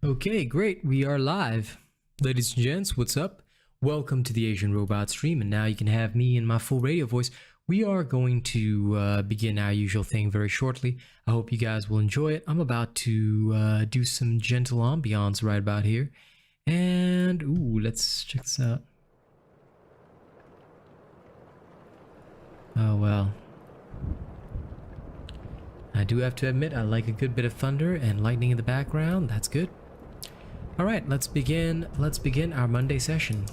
Okay, great. We are live. Ladies and gents, what's up? Welcome to the Asian Robot stream, and now you can have me in my full radio voice. We are going to begin our usual thing very shortly. I hope you guys will enjoy it. I'm about to do some gentle ambiance right about here. And, ooh, let's check this out. Oh, well. I do have to admit, I like a good bit of thunder and lightning in the background. That's good. All right, let's begin our Monday session.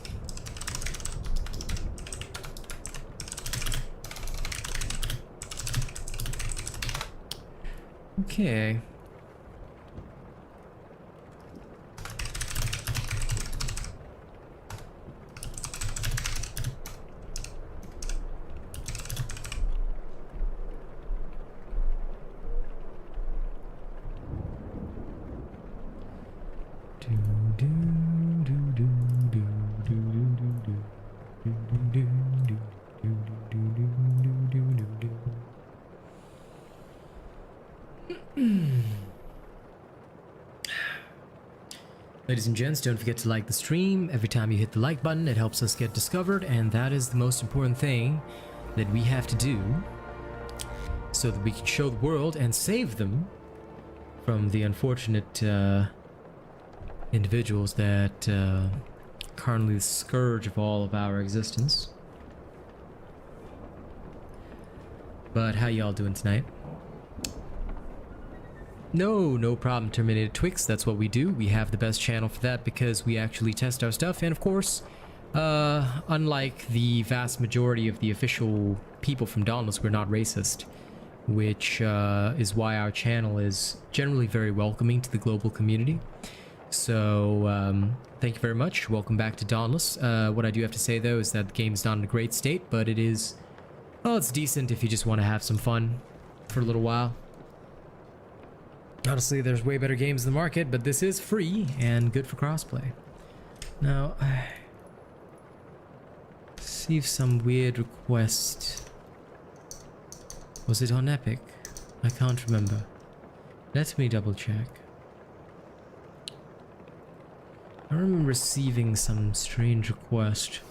Okay. Ladies and gents, don't forget to like the stream. Every time you hit the like button, it helps us get discovered, and that is the most important thing that we have to do so that we can show the world and save them from the unfortunate individuals that currently the scourge of all of our existence. But how y'all doing tonight? No problem, Terminated Twix. That's what we do. We have the best channel for that because we actually test our stuff. And of course, unlike the vast majority of the official people from Dauntless, we're not racist, which is why our channel is generally very welcoming to the global community. So, thank you very much. Welcome back to Dauntless. What I do have to say, though, is that the game is not in a great state, but it is, well, it's decent if you just want to have some fun for a little while. Honestly, there's way better games in the market, but this is free and good for crossplay. Now, I received some weird request. Was it on Epic? I can't remember. Let me double check. I remember receiving some strange request.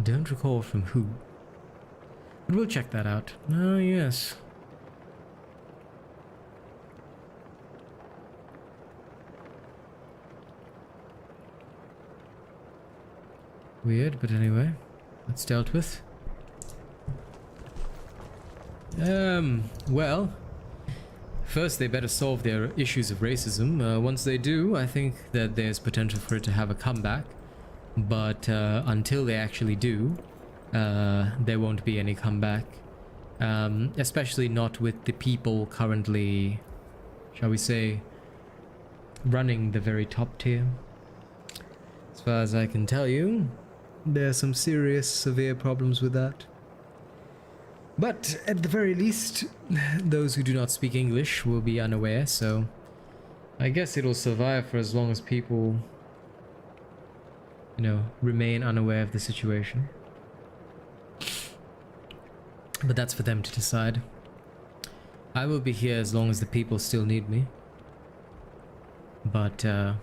Don't recall from who. But we'll check that out. Oh, yes. Weird, but anyway, that's dealt with. Well, first they better solve their issues of racism. Once they do, I think that there's potential for it to have a comeback. But until they actually do, there won't be any comeback. Especially not with the people currently, shall we say, running the very top tier. As far as I can tell you, there are some serious, severe problems with that. But at the very least, those who do not speak English will be unaware, so I guess it'll survive for as long as people, you know, remain unaware of the situation. But that's for them to decide. I will be here as long as the people still need me. But, no,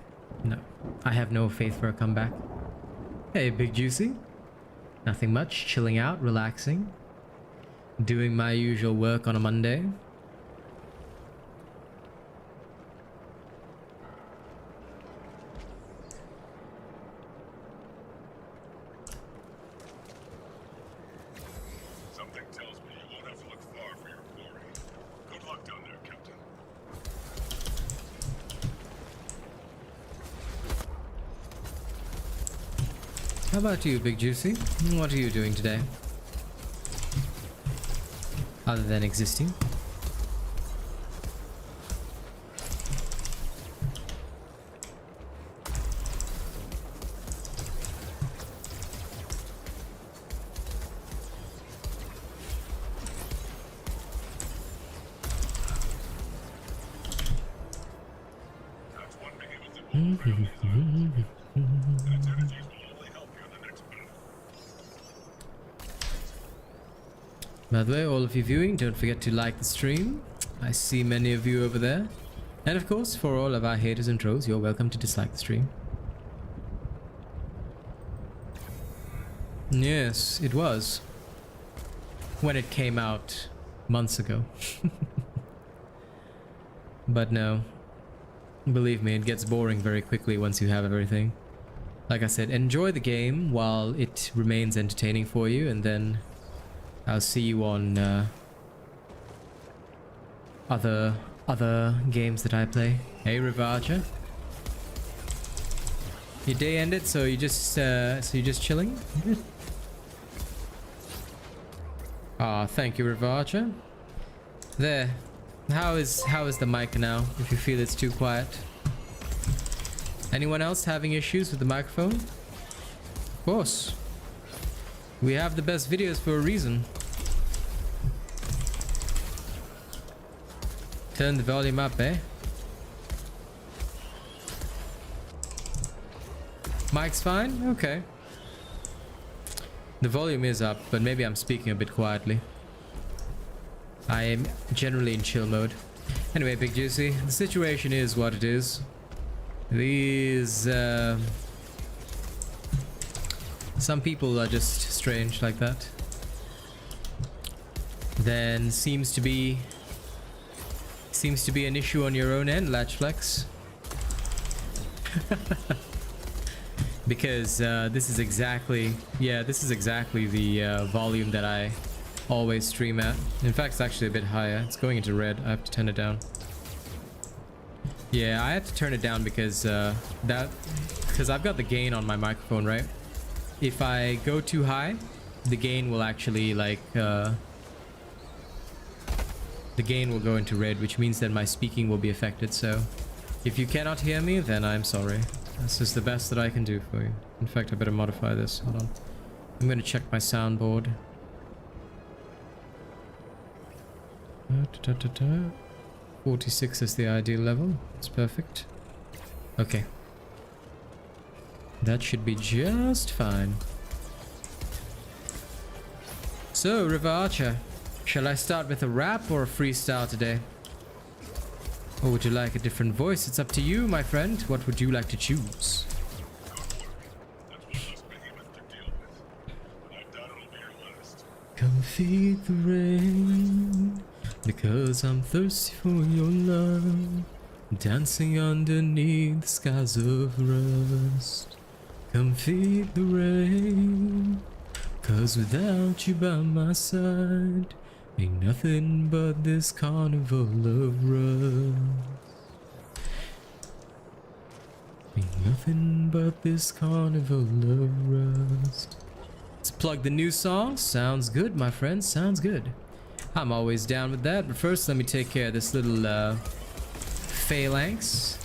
I have no faith for a comeback. Hey, Big Juicy. Nothing much, chilling out, relaxing. Doing my usual work on a Monday. Something tells me you won't have to look far for your glory. Good luck down there, Captain. How about you, Big Juicy? What are you doing today? Other than existing? That's one behemoth that won't fail these items. Its energies will only help you in the next minute. By the way, all of you viewing, don't forget to like the stream. I see many of you over there. And of course, for all of our haters and trolls, you're welcome to dislike the stream. Yes, it was. When it came out months ago. But no. Believe me, it gets boring very quickly once you have everything. Like I said, enjoy the game while it remains entertaining for you, and then I'll see you on other games that I play. Hey, Rivacha. Your day ended, so you just chilling? Good. Ah, thank you, Rivacha. There. How is the mic now? If you feel it's too quiet. Anyone else having issues with the microphone? Of course. We have the best videos for a reason. Turn the volume up, eh? Mic's fine? Okay. The volume is up, but maybe I'm speaking a bit quietly. I am generally in chill mode. Anyway, Big Juicy, the situation is what it is. These, some people are just strange like that. Then seems to be an issue on your own end, Latchflex. Because this is exactly the volume that I always stream at. In fact, it's actually a bit higher. It's going into red. I have to turn it down. Yeah, I had to turn it down because because I've got the gain on my microphone, right? If I go too high, the gain will actually like the gain will go into red, which means that my speaking will be affected. So if you cannot hear me, then I'm sorry. This is the best that I can do for you. In fact, I better modify this. Hold on. I'm going to check my soundboard. 46 is the ideal level. It's perfect. Okay. That should be just fine. So, River Archer, shall I start with a rap or a freestyle today? Or would you like a different voice? It's up to you, my friend. What would you like to choose? Come feed the rain, because I'm thirsty for your love, dancing underneath the skies of rust. Come feed the rain, cause without you by my side, ain't nothing but this carnival of rust. Ain't nothing but this carnival of rust. Let's plug the new song. Sounds good, my friend. Sounds good. I'm always down with that. But first, let me take care of this little phalanx.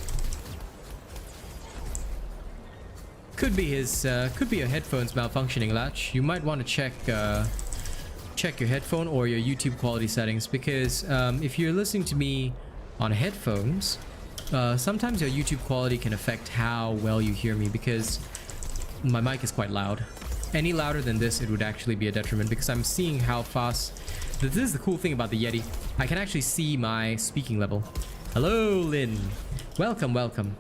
Could be your headphones malfunctioning, Latch. You might want to check your headphone or your YouTube quality settings, because if you're listening to me on headphones, sometimes your YouTube quality can affect how well you hear me, because my mic is quite loud. Any louder than this, it would actually be a detriment, because I'm seeing how fast... This is the cool thing about the Yeti. I can actually see my speaking level. Hello, Lynn. Welcome, welcome.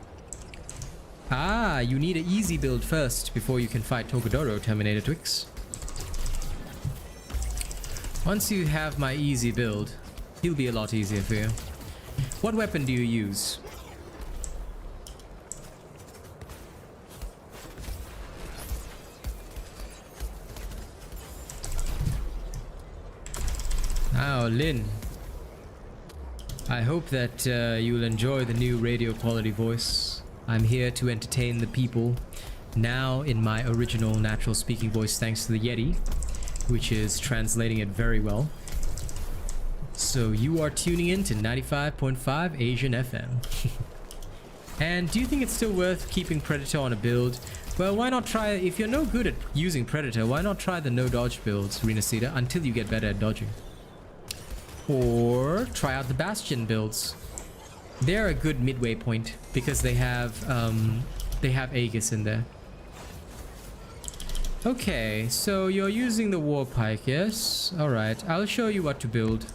Ah, you need an easy build first before you can fight Tokudoro, Terminator Twix. Once you have my easy build, he'll be a lot easier for you. What weapon do you use? Oh, Lynn. I hope that you'll enjoy the new radio quality voice. I'm here to entertain the people, now in my original natural speaking voice thanks to the Yeti, which is translating it very well. So you are tuning in to 95.5 Asian FM. And do you think it's still worth keeping Predator on a build? Well, why not try, if you're no good at using Predator, why not try the no dodge builds, Renacida, until you get better at dodging? Or try out the Bastion builds. They're a good midway point because they have Aegis in there. Okay, so you're using the war pike, yes? Alright, I'll show you what to build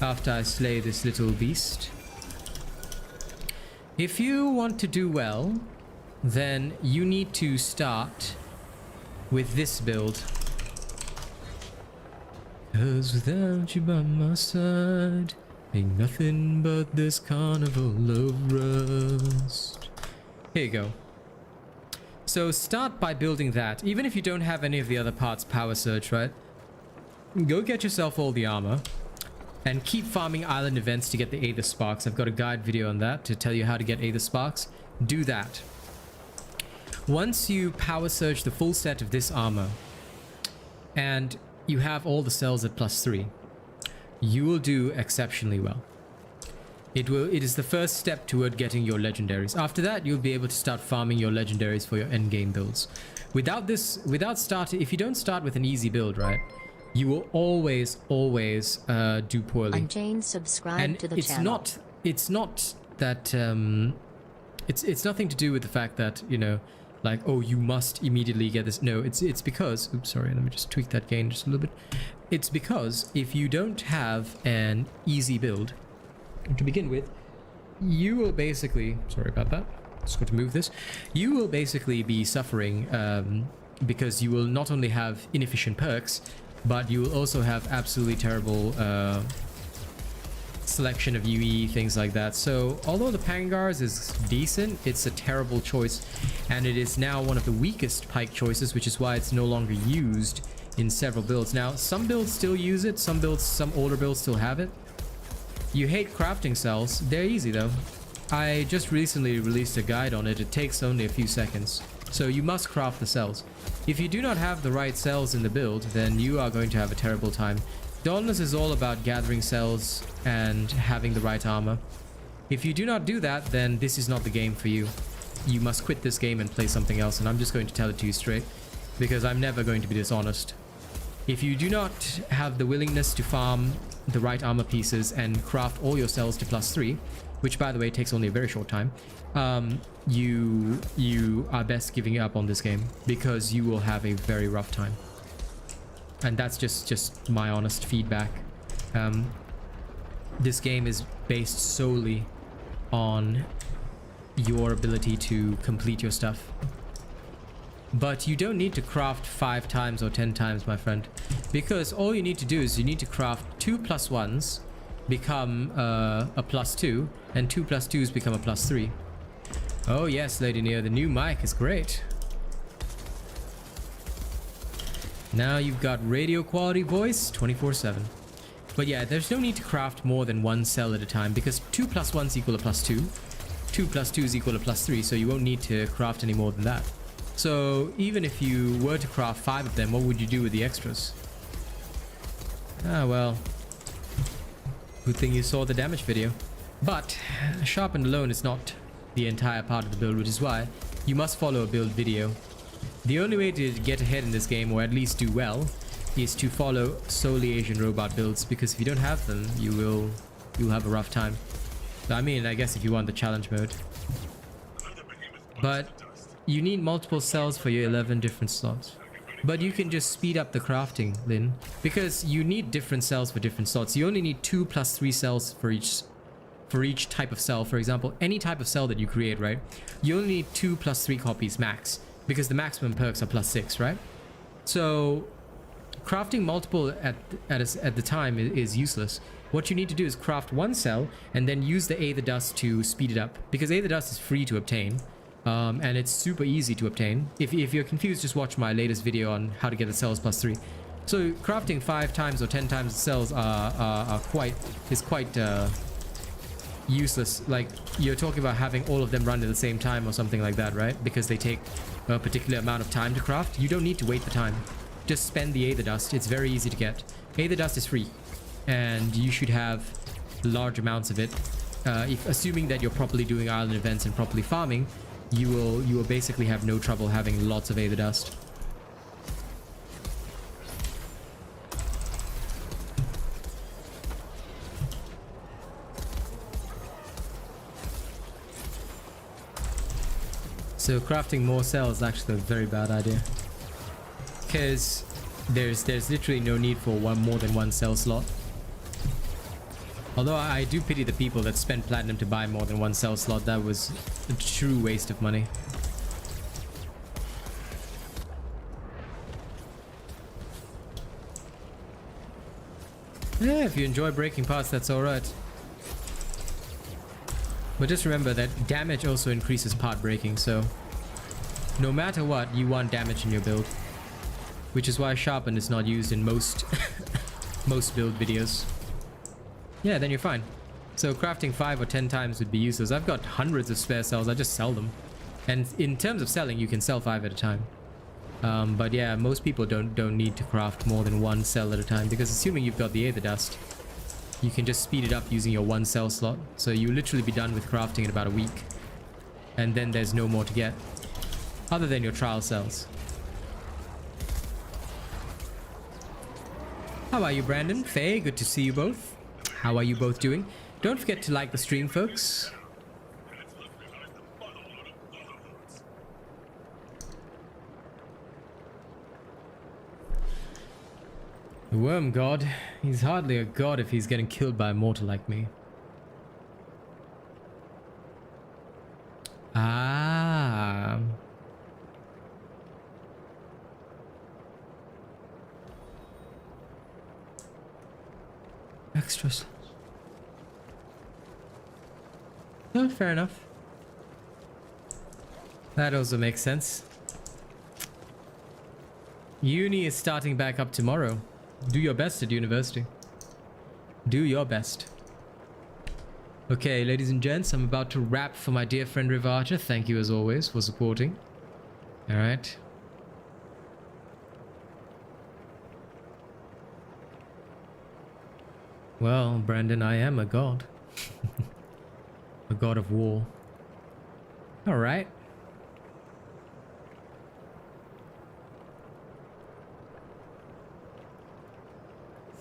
after I slay this little beast. If you want to do well, then you need to start with this build. 'Cause without you by my side, ain't nothing but this carnival of rust. Here you go. So start by building that. Even if you don't have any of the other parts, power surge, right? Go get yourself all the armor and keep farming island events to get the Aether Sparks. I've got a guide video on that to tell you how to get Aether Sparks. Do that. Once you power surge the full set of this armor and you have all the cells at +3, you will do exceptionally well. It is the first step toward getting your legendaries. After that, you'll be able to start farming your legendaries for your endgame builds. If you don't start with an easy build, right, you will always do poorly. I'm Jane, subscribe to the channel. It's not that it's nothing to do with the fact that, you know, like, oh, you must immediately get this. No, it's because, oops, sorry, let me just tweak that gain just a little bit. It's because if you don't have an easy build to begin with, you will basically, sorry about that, just got to move this, you will basically be suffering because you will not only have inefficient perks, but you will also have absolutely terrible selection of UE, things like that. So although the Pangars is decent, it's a terrible choice, and it is now one of the weakest pike choices, which is why it's no longer used in several builds. Now some builds still use it, some older builds still have it. You hate crafting cells. They're easy though. I just recently released a guide on it. It takes only a few seconds. So you must craft the cells. If you do not have the right cells in the build, then you are going to have a terrible time. Dauntless is all about gathering cells and having the right armor. If you do not do that, then this is not the game for you. You must quit this game and play something else, and I'm just going to tell it to you straight, because I'm never going to be dishonest. If you do not have the willingness to farm the right armor pieces and craft all your cells to +3, which by the way takes only a very short time, you are best giving up on this game, because you will have a very rough time. And that's just my honest feedback. This game is based solely on your ability to complete your stuff. But you don't need to craft 5 times or 10 times, my friend, because all you need to do is you need to craft 2 +1s become a +2, and 2 +2s become a +3. Oh yes, Lady Neo, the new mic is great. Now you've got radio quality voice 24/7. But yeah, there's no need to craft more than 1 cell at a time, because 2 +1s equal a +2, 2 +2s equal a +3, so you won't need to craft any more than that. So even if you were to craft 5 of them, what would you do with the extras? Ah, well, good thing you saw the damage video. But sharpened alone is not the entire part of the build, which is why you must follow a build video. The only way to get ahead in this game, or at least do well, is to follow solely Asian robot builds, because if you don't have them, you'll have a rough time. I mean, I guess if you want the challenge mode. But you need multiple cells for your 11 different slots. But you can just speed up the crafting, Lynn, because you need different cells for different slots. You only need 2 +3 cells for each type of cell. For example, any type of cell that you create, right? You only need 2 +3 copies max, because the maximum perks are +6, right? So crafting multiple at the time is useless. What you need to do is craft 1 cell and then use the Aether Dust to speed it up, because Aether Dust is free to obtain. And it's super easy to obtain. If you're confused, just watch my latest video on how to get the cells +3. So crafting 5 times or 10 times the cells is quite useless. Like, you're talking about having all of them run at the same time or something like that, right? Because they take a particular amount of time to craft. You don't need to wait the time. Just spend the Aether Dust. It's very easy to get. Aether Dust is free, and you should have large amounts of it. Assuming that you're properly doing island events and properly farming, you will basically have no trouble having lots of Aether Dust. So crafting more cells is actually a very bad idea, because there's literally no need for more than 1 cell slot. Although I do pity the people that spend platinum to buy more than one cell slot. That was a true waste of money. Yeah, if you enjoy breaking parts, that's alright. But just remember that damage also increases part breaking, so no matter what, you want damage in your build. Which is why sharpen is not used in most most build videos. Yeah, then you're fine. So crafting 5 or 10 times would be useless. I've got hundreds of spare cells, I just sell them. And in terms of selling, you can sell 5 at a time. But yeah, most people don't need to craft more than 1 cell at a time, because assuming you've got the Aether Dust, you can just speed it up using your 1 cell slot. So you literally be done with crafting in about a week. And then there's no more to get, other than your trial cells. How are you, Brandon? Faye, good to see you both. How are you both doing? Don't forget to like the stream, folks. The worm god. He's hardly a god if he's getting killed by a mortal like me. Ah. Extras. No, fair enough. That also makes sense. Uni is starting back up tomorrow. Do your best at university. Do your best. Okay, ladies and gents, I'm about to wrap for my dear friend Rivacha. Thank you as always for supporting. Alright. Well, Brandon, I am a god. A god of war. Alright.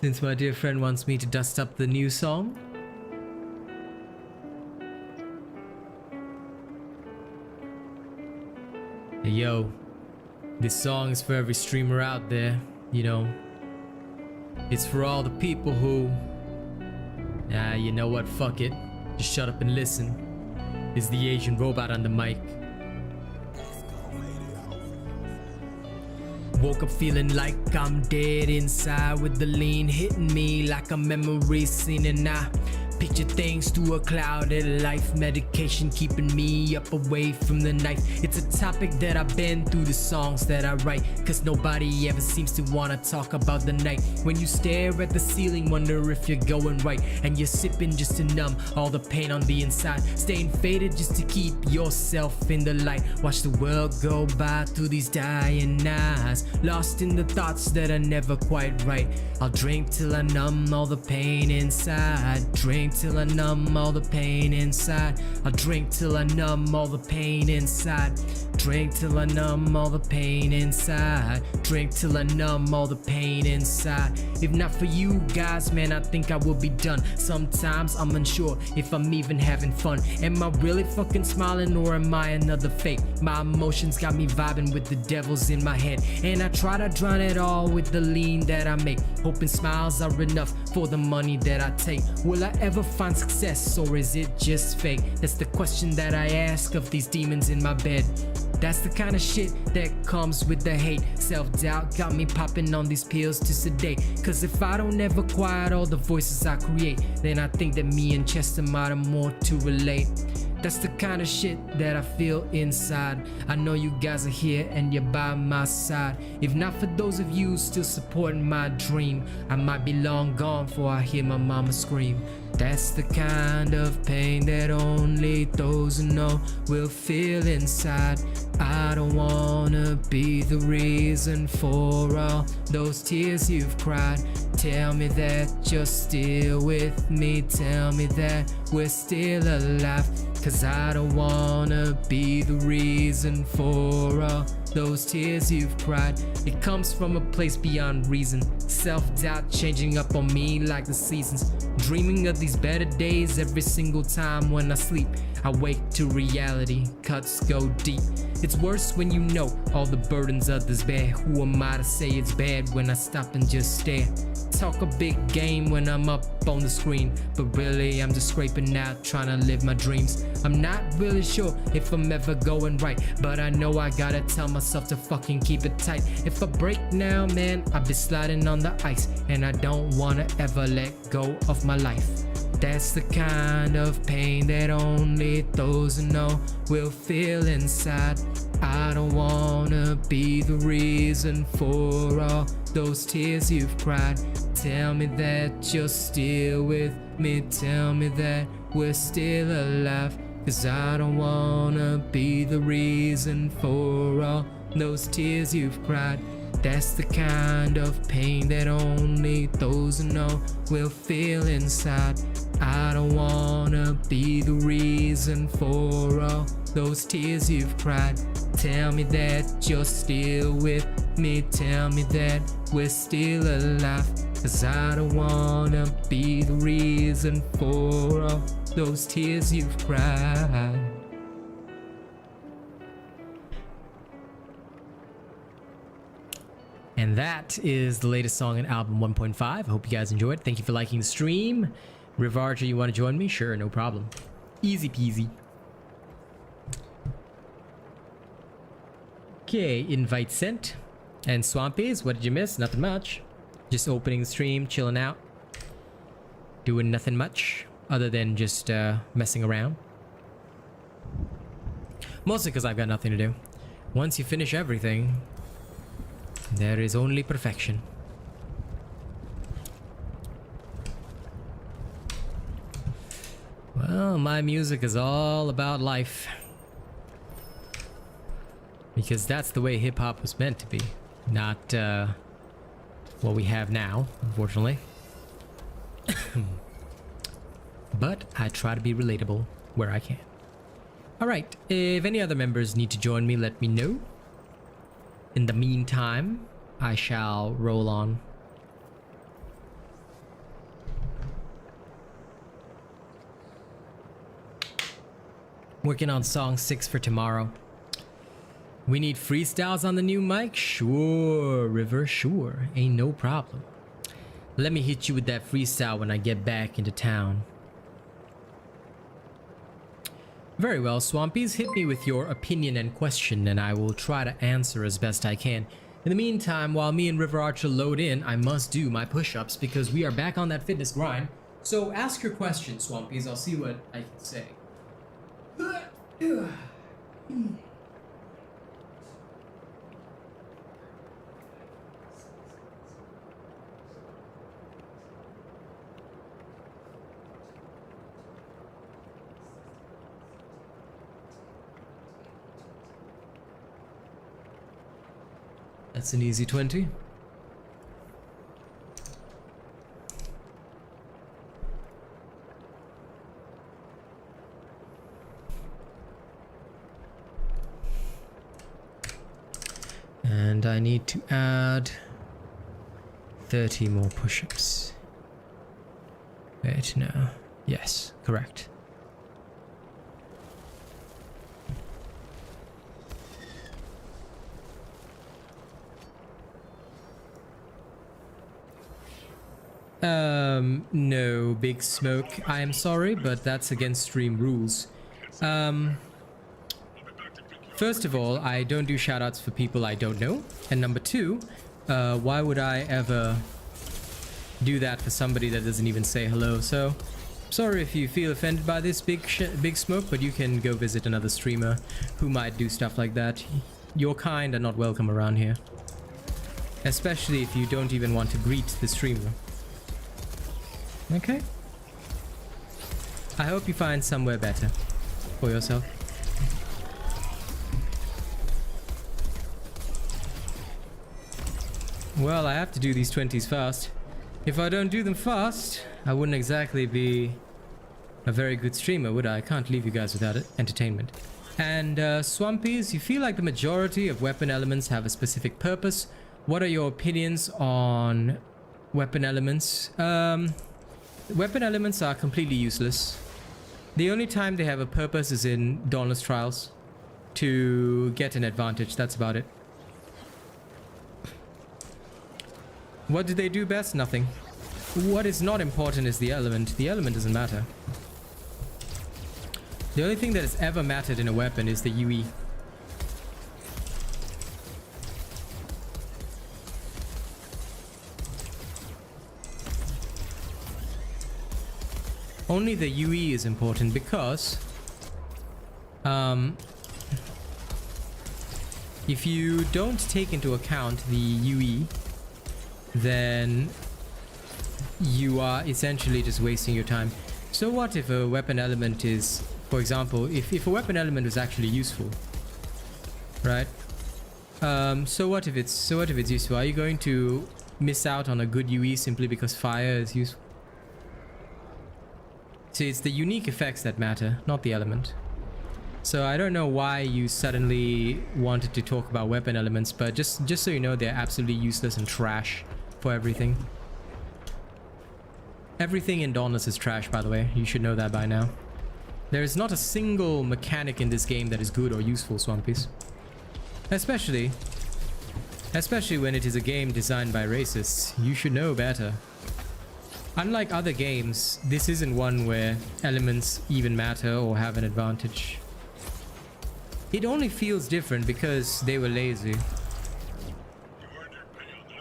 Since my dear friend wants me to dust up the new song. Hey, yo. This song is for every streamer out there, you know. It's for all the people who... Ah, you know what, fuck it. Just shut up and listen. It's the Asian robot on the mic. Woke up feeling like I'm dead inside, with the lean hitting me like a memory scene, and I picture things through a clouded life. Medication keeping me up away from the night. It's a topic that I've been through the songs that I write, cause nobody ever seems to wanna talk about the night. When you stare at the ceiling, wonder if you're going right, and you're sipping just to numb all the pain on the inside. Staying faded just to keep yourself in the light. Watch the world go by through these dying eyes, lost in the thoughts that are never quite right. I'll drink till I numb all the pain inside. Drink till I numb all the pain inside. I'll drink till I numb all the pain inside. Drink till I numb all the pain inside. Drink till I numb all the pain inside. If not for you guys, man, I think I would be done. Sometimes I'm unsure if I'm even having fun. Am I really fucking smiling, or am I another fake? My emotions got me vibing with the devils in my head, and I try to drown it all with the lean that I make, hoping smiles are enough for the money that I take. Will I ever find success, or is it just fake? That's the question that I ask of these demons in my bed. That's the kind of shit that comes with the hate. Self-doubt got me popping on these pills to sedate, cause if I don't ever quiet all the voices I create, then I think that me and Chester might have more to relate. That's the kind of shit that I feel inside. I know you guys are here and you're by my side. If not for those of you still supporting my dream, I might be long gone before I hear my mama scream. That's the kind of pain that only those who know will feel inside. I don't wanna be the reason for all those tears you've cried. Tell me that you're still with me. Tell me that we're still alive, cause I don't wanna be the reason for all those tears you've cried. It comes from a place beyond reason. Self-doubt changing up on me like the seasons. Dreaming of these better days every single time when I sleep. I wake to reality, cuts go deep. It's worse when you know all the burdens others bear. Who am I to say it's bad when I stop and just stare? talk a big game when I'm up on the screen, but really I'm just scraping out, trying to live my dreams. I'm not really sure if I'm ever going right, but I know I gotta tell myself to fucking keep it tight. If I break now, man, I'll be sliding on the ice, and I don't wanna ever let go of my life. That's the kind of pain that only those who know will feel inside. I don't wanna be the reason for all those tears you've cried. Tell me that you're still with me, tell me that we're still alive, 'cause I don't wanna be the reason for all those tears you've cried. That's the kind of pain that only those who know will feel inside. I don't wanna be the reason for all those tears you've cried. Tell me that you're still with me, tell me that we're still alive, 'cause I don't wanna be the reason for all those tears you've cried. And that is the latest song in album 1.5. I hope you guys enjoyed. Thank you for liking the stream. River Archer, you want to join me? Sure, no problem. Easy peasy. Okay, invite sent. And Swampies, what did you miss? Nothing much. Just opening the stream, chilling out. Doing nothing much other than just messing around. Mostly because I've got nothing to do. Once you finish everything, there is only perfection. Well, my music is all about life. Because that's the way hip-hop was meant to be. Not what we have now, unfortunately. But I try to be relatable where I can. Alright, if any other members need to join me, let me know. In the meantime, I shall roll on. Working on song 6 for tomorrow. We need freestyles on the new mic? Sure, River, sure. Ain't no problem. Let me hit you with that freestyle when I get back into town. Very well, Swampies, hit me with your opinion and question, and I will try to answer as best I can. In the meantime, while me and River Archer load in, I must do my push-ups because we are back on that fitness grind. So ask your question, Swampies. I'll see what I can say. That's an easy 20. And I need to add 30 more push-ups. Wait, no. Yes, correct. No, Big Smoke. I am sorry, but that's against stream rules. First of all, I don't do shoutouts for people I don't know. And number two, why would I ever do that for somebody that doesn't even say hello? So, sorry if you feel offended by this, Big Smoke, but you can go visit another streamer who might do stuff like that. Your kind are not welcome around here. Especially if you don't even want to greet the streamer. Okay. I hope you find somewhere better for yourself. Well, I have to do these 20s fast. If I don't do them fast, I wouldn't exactly be a very good streamer, would I? I can't leave you guys without entertainment. And Swampies, you feel like the majority of weapon elements have a specific purpose. What are your opinions on weapon elements? Weapon elements are completely useless. The only time they have a purpose is in Dauntless Trials to get an advantage. That's about it. What do they do best? Nothing. what is not important is the element. The element doesn't matter. The only thing that has ever mattered in a weapon is the UE. Only the UE is important because if you don't take into account the UE, then you are essentially just wasting your time. So what if a weapon element is, for example, if a weapon element is actually useful, right? So what if it's useful? Are you going to miss out on a good UE simply because fire is useful? See, it's the unique effects that matter, not the element. So I don't know why you suddenly wanted to talk about weapon elements, but just so you know, they're absolutely useless and trash for everything. Everything in Dauntless is trash, by the way. You should know that by now. There is not a single mechanic in this game that is good or useful, Swampies. Especially when it is a game designed by racists. You should know better. Unlike other games, this isn't one where elements even matter or have an advantage. It only feels different because they were lazy.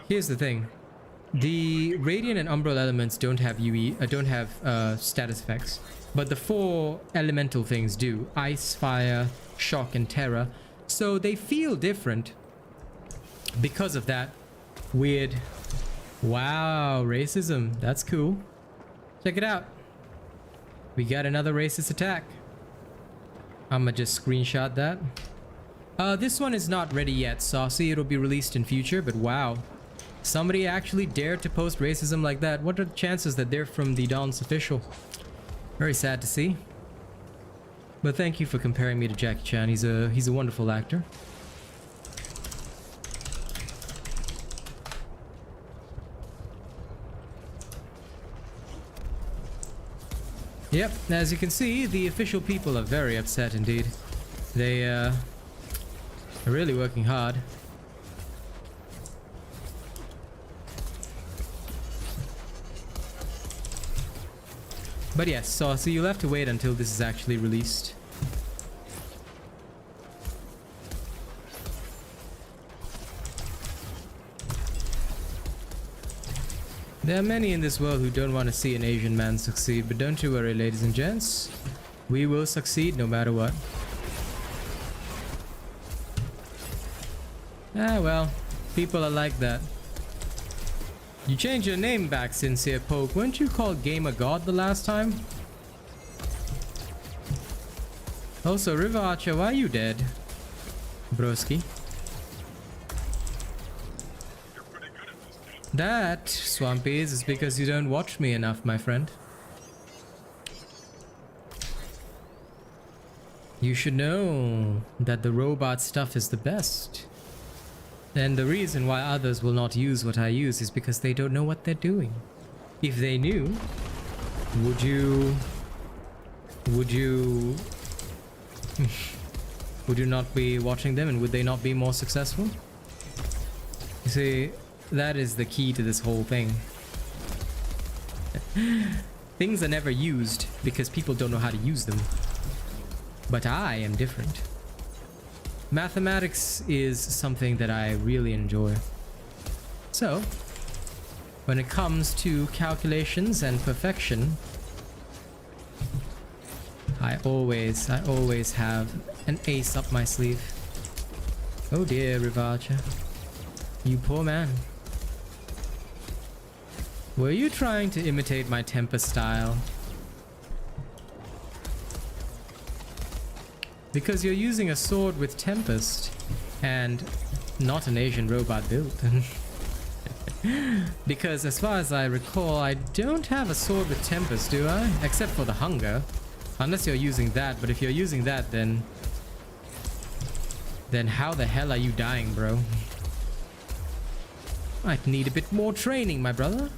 Here's the thing. The Radiant and Umbral elements don't have status effects. But the 4 elemental things do. Ice, fire, shock, and terror. So they feel different because of that weird... Wow, racism. That's cool. Check it out. We got another racist attack. I'ma just screenshot that. This one is not ready yet, Saucy. It'll be released in future, but wow. Somebody actually dared to post racism like that. What are the chances that they're from the Dawn's official? Very sad to see. But thank you for comparing me to Jackie Chan. He's a wonderful actor. Yep, as you can see, the official people are very upset indeed. They are really working hard. But yes, so you'll have to wait until this is actually released. There are many in this world who don't want to see an Asian man succeed, but don't you worry, ladies and gents. We will succeed no matter what. Ah, well, people are like that. You changed your name back, Sincere Poke. Weren't you called Gamer God the last time? Also, River Archer, why are you dead? Broski. That, Swampies, is because you don't watch me enough, my friend. You should know that the robot stuff is the best. And the reason why others will not use what I use is because they don't know what they're doing. If they knew, would you not be watching them, and would they not be more successful? You see, that is the key to this whole thing. Things are never used because people don't know how to use them. But I am different. Mathematics is something that I really enjoy. So, when it comes to calculations and perfection, I always have an ace up my sleeve. Oh dear, Rivacha. You poor man. Were you trying to imitate my temper style? Because you're using a sword with Tempest and not an Asian robot build. Because as far as I recall, I don't have a sword with Tempest, do I? Except for the hunger. Unless you're using that, but if you're using that, then how the hell are you dying, bro? Might need a bit more training, my brother.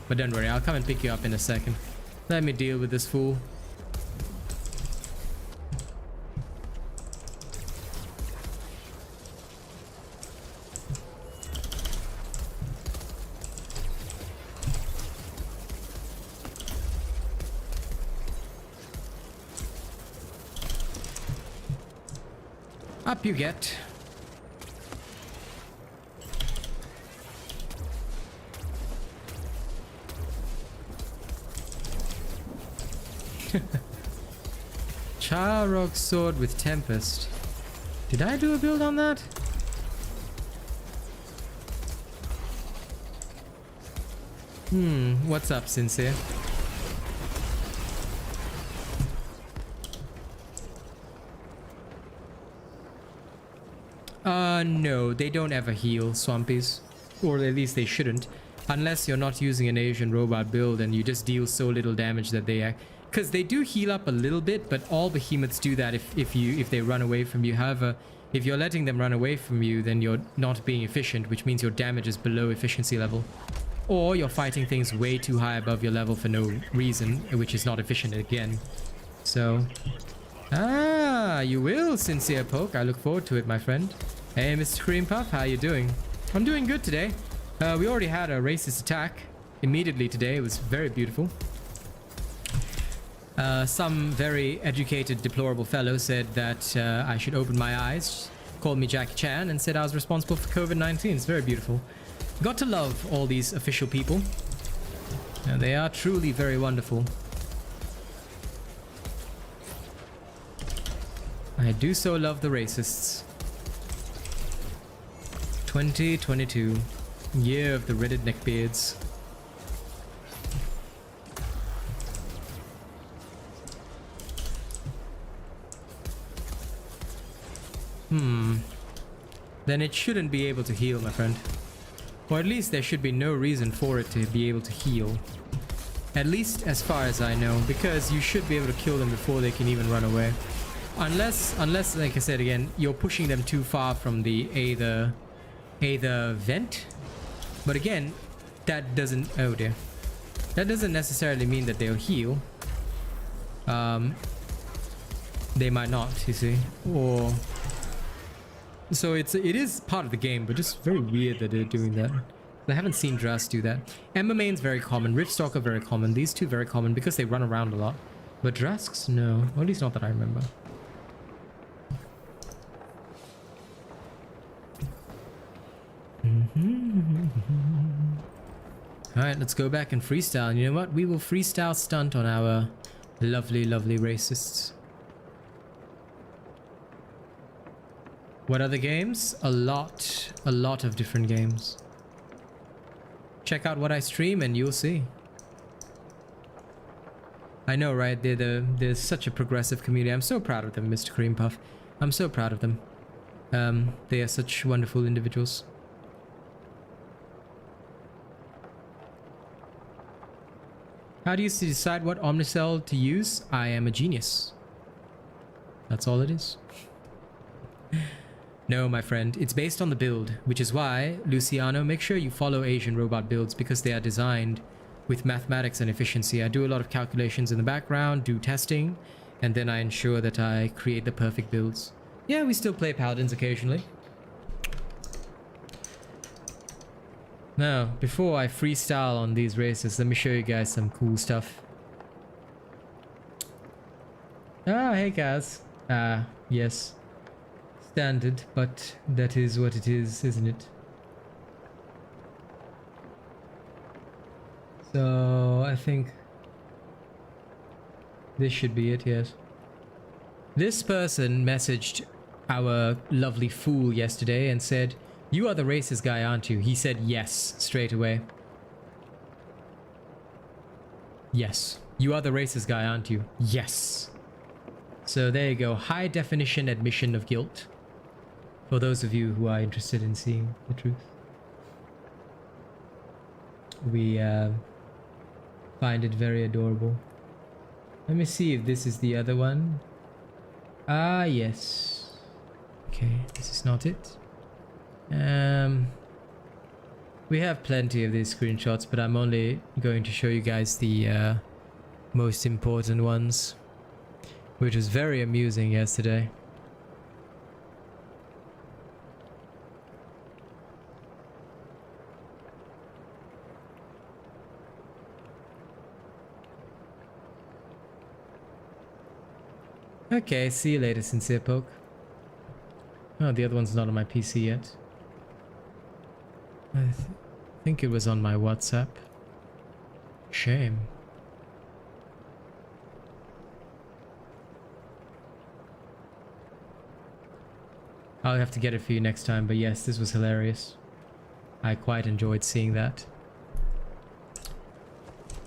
But don't worry, I'll come and pick you up in a second. Let me deal with this fool. Up you get. Charrock sword with Tempest. Did I do a build on that? What's up, Sincere? No, they don't ever heal, Swampies. Or at least they shouldn't. Unless you're not using an Asian robot build and you just deal so little damage that they act. Because they do heal up a little bit, but all behemoths do that if they run away from you. However, if you're letting them run away from you, then you're not being efficient, which means your damage is below efficiency level. Or you're fighting things way too high above your level for no reason, which is not efficient again. So... Ah, you will, Sincere Poke. I look forward to it, my friend. Hey, Mr. Cream Puff, how you doing? I'm doing good today. We already had a racist attack immediately today. It was very beautiful. Some very educated, deplorable fellow said that I should open my eyes, called me Jackie Chan, and said I was responsible for COVID-19. It's very beautiful. Got to love all these official people. And they are truly very wonderful. I do so love the racists. 2022. Year of the Reddit neckbeards. Then it shouldn't be able to heal, my friend. Or at least there should be no reason for it to be able to heal. At least as far as I know, because you should be able to kill them before they can even run away. Unless, like I said again, you're pushing them too far from the either vent. But again, that doesn't... Oh dear. That doesn't necessarily mean that they'll heal. They might not, you see. Or... So it is part of the game, but just very weird that they're doing that. I haven't seen Drast do that. Ember Main's very common. Riftstalker very common. These two very common because they run around a lot. But Drasks, no. Or at least not that I remember. Alright, let's go back and freestyle. And you know what? We will freestyle stunt on our lovely, lovely racists. What other games? A lot of different games. Check out what I stream and you'll see. I know, right? They're such a progressive community. I'm so proud of them, Mr. Cream Puff. I'm so proud of them. They are such wonderful individuals. How do you decide what Omnicell to use? I am a genius. That's all it is. No, my friend, it's based on the build, which is why, Luciano, make sure you follow Asian robot builds because they are designed with mathematics and efficiency. I do a lot of calculations in the background, do testing, and then I ensure that I create the perfect builds. Yeah, we still play Paladins occasionally. Now, before I freestyle on these races, let me show you guys some cool stuff. Ah, hey guys. Yes. Standard, but that is what it is, isn't it? So, I think this should be it, yes. This person messaged our lovely fool yesterday and said, "You are the racist guy, aren't you?" He said yes, straight away. Yes. You are the racist guy, aren't you? Yes. So there you go. High definition admission of guilt. For those of you who are interested in seeing the truth. We find it very adorable. Let me see if this is the other one. Ah, yes. Okay, this is not it. We have plenty of these screenshots, but I'm only going to show you guys the most important ones, which was very amusing yesterday. Okay, see you later, Sincere Poke. Oh, the other one's not on my PC yet. I think it was on my WhatsApp. Shame. I'll have to get it for you next time, but yes, this was hilarious. I quite enjoyed seeing that.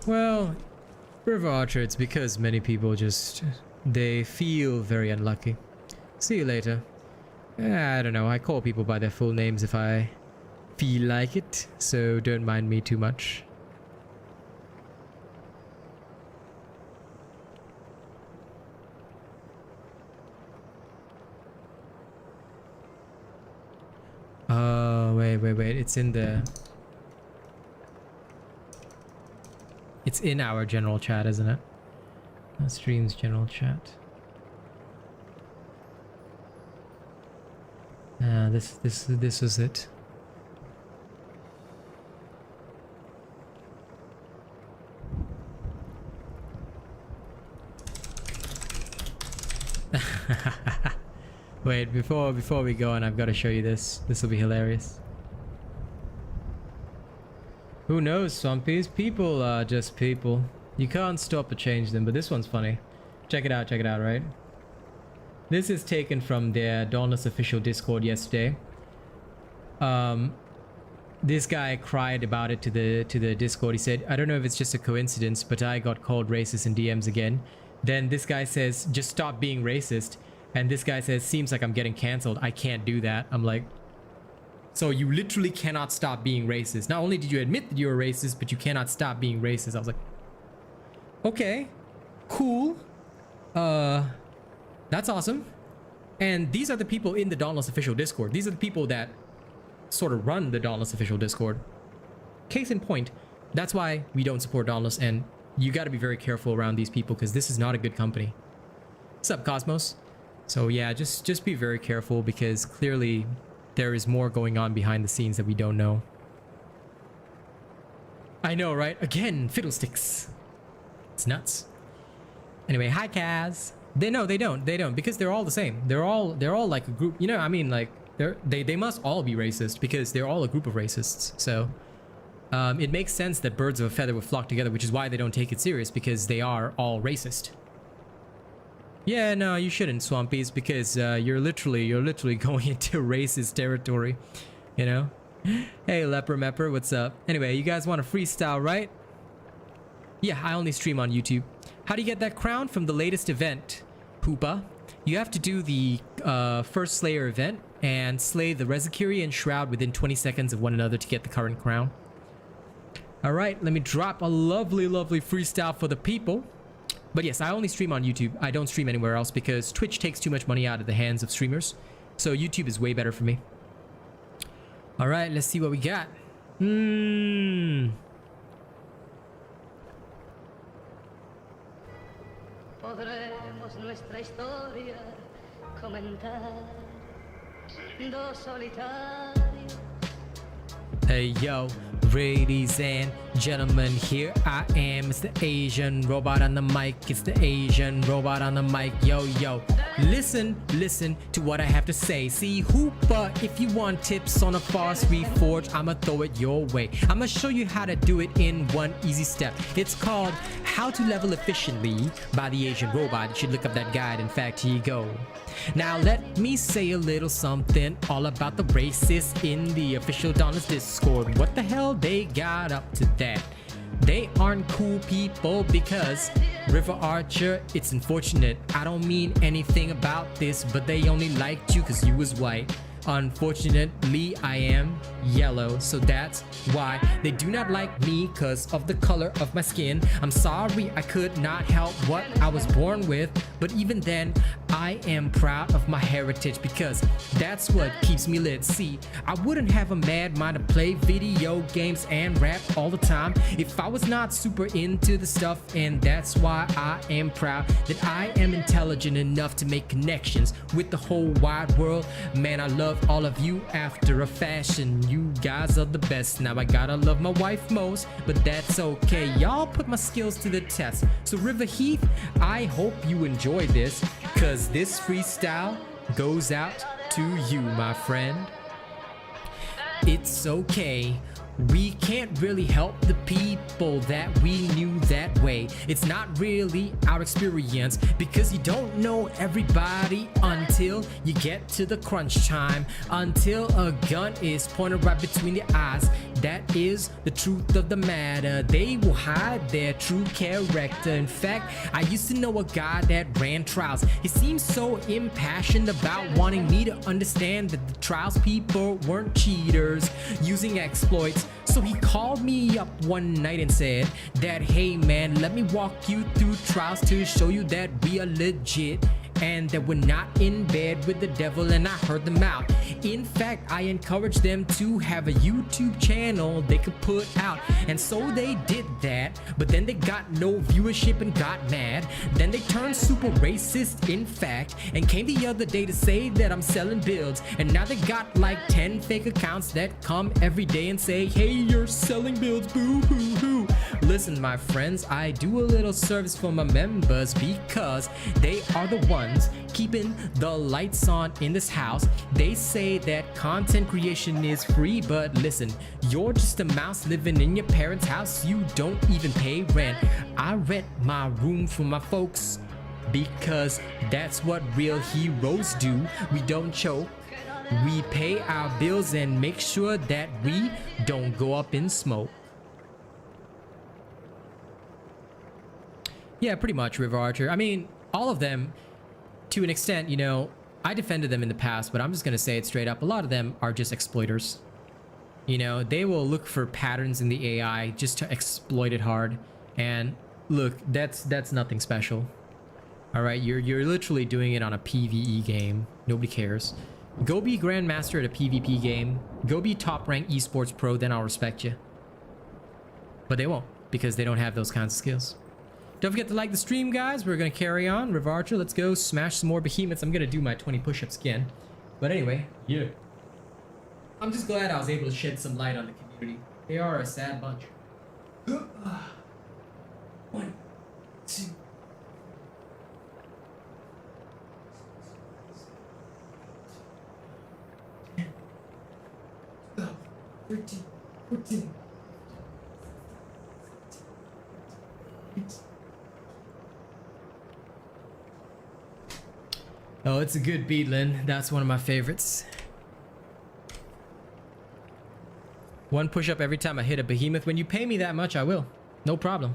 Well, River Archer, it's because many people just, they feel very unlucky. See you later. I don't know, I call people by their full names if I feel like it, so don't mind me too much. Oh, wait, it's in the... It's in our general chat, isn't it? Streams general chat. This was it. Wait, before we go on, I've got to show you this. This will be hilarious. Who knows, Swampies? People are just people. You can't stop or change them, but this one's funny. Check it out, right? This is taken from their Dauntless official Discord yesterday. This guy cried about it to the Discord. He said, I don't know if it's just a coincidence, but I got called racist in DMs again. Then this guy says, just stop being racist. And this guy says, seems like I'm getting cancelled. I can't do that. I'm like, so you literally cannot stop being racist. Not only did you admit that you're a racist, but you cannot stop being racist. I was like, okay, cool. That's awesome. And these are the people in the Dauntless official Discord. These are the people that sort of run the Dauntless official Discord. Case in point, that's why we don't support Dauntless, and you got to be very careful around these people because this is not a good company. What's up, Cosmos? So yeah, just be very careful because clearly there is more going on behind the scenes that we don't know. I know, right? Again, fiddlesticks. It's nuts. Anyway, hi Kaz. They don't because they're all the same. They're all like a group, you know, I mean, like they must all be racist because they're all a group of racists. So it makes sense that birds of a feather would flock together, which is why they don't take it serious because they are all racist. Yeah, no, you shouldn't, Swampies, because you're literally going into racist territory, you know? Hey, Leper Mepper, what's up? Anyway, you guys want a freestyle, right? Yeah, I only stream on YouTube. How do you get that crown? From the latest event, Poopa. You have to do the first Slayer event and slay the Rezakiri and Shroud within 20 seconds of one another to get the current crown. Alright, let me drop a lovely freestyle for the people. But yes, I only stream on YouTube. I don't stream anywhere else because Twitch takes too much money out of the hands of streamers. So YouTube is way better for me. All right, let's see what we got. Podremos nuestra historia comentar dos solitarios. Hey yo, ladies and gentlemen, here I am. It's the Asian robot on the mic. It's the Asian robot on the mic. Yo, listen to what I have to say. See, Hooper, if you want tips on a fast reforge, I'ma throw it your way. I'ma show you how to do it in one easy step. It's called How to Level Efficiently by the Asian Robot. You should look up that guide. In fact, here you go. Now let me say a little something all about the racists in the official Dauntless Discord. What the hell they got up to that? They aren't cool people because River Archer, it's unfortunate. I don't mean anything about this, but they only liked you because you was white. Unfortunately, I am yellow, so that's why they do not like me because of the color of my skin. I'm sorry I could not help what I was born with, but even then, I am proud of my heritage because that's what keeps me lit. See, I wouldn't have a mad mind to play video games and rap all the time if I was not super into the stuff, and that's why I am proud that I am intelligent enough to make connections with the whole wide world. Man, I love all of you after a fashion. You guys are the best. Now I gotta love my wife most, but that's okay. Y'all put my skills to the test. So River Heath, I hope you enjoy this, cause this freestyle goes out to you, my friend. It's okay. We can't really help the people that we knew that way. It's not really our experience because you don't know everybody until you get to the crunch time. Until a gun is pointed right between the eyes. That is the truth of the matter. They will hide their true character. In fact, I used to know a guy that ran trials. He seemed so impassioned about wanting me to understand that the trials people weren't cheaters using exploits. So he called me up one night and said that, hey man, let me walk you through trials to show you that we are legit and that we're not in bed with the devil. And I heard them out. In fact, I encouraged them to have a YouTube channel they could put out, and so they did that. But then they got no viewership and got mad. Then they turned super racist, in fact, and came the other day to say that I'm selling builds. And now they got like 10 fake accounts that come every day and say, hey, you're selling builds, boo hoo hoo. Listen, my friends, I do a little service for my members because they are the ones keeping the lights on in this house. They say that content creation is free, but listen, you're just a mouse living in your parents' house. You don't even pay rent. I rent my room for my folks because that's what real heroes do. We don't choke. We pay our bills and make sure that we don't go up in smoke. Yeah, pretty much, River Archer. I mean, all of them, to an extent, you know, I defended them in the past, but I'm just gonna say it straight up. A lot of them are just exploiters. You know, they will look for patterns in the AI just to exploit it hard. And look, that's nothing special. All right, you're literally doing it on a PvE game. Nobody cares. Go be Grandmaster at a PvP game. Go be top rank esports pro, then I'll respect you. But they won't, because they don't have those kinds of skills. Don't forget to like the stream, guys. We're gonna carry on. River Archer, let's go smash some more behemoths. I'm gonna do my 20 push-ups again. But anyway, yeah. I'm just glad I was able to shed some light on the community. They are a sad bunch. 1, 2. 13, 14. Oh, it's a good beat, Lynn. That's one of my favorites. One push-up every time I hit a behemoth. When you pay me that much, I will. No problem.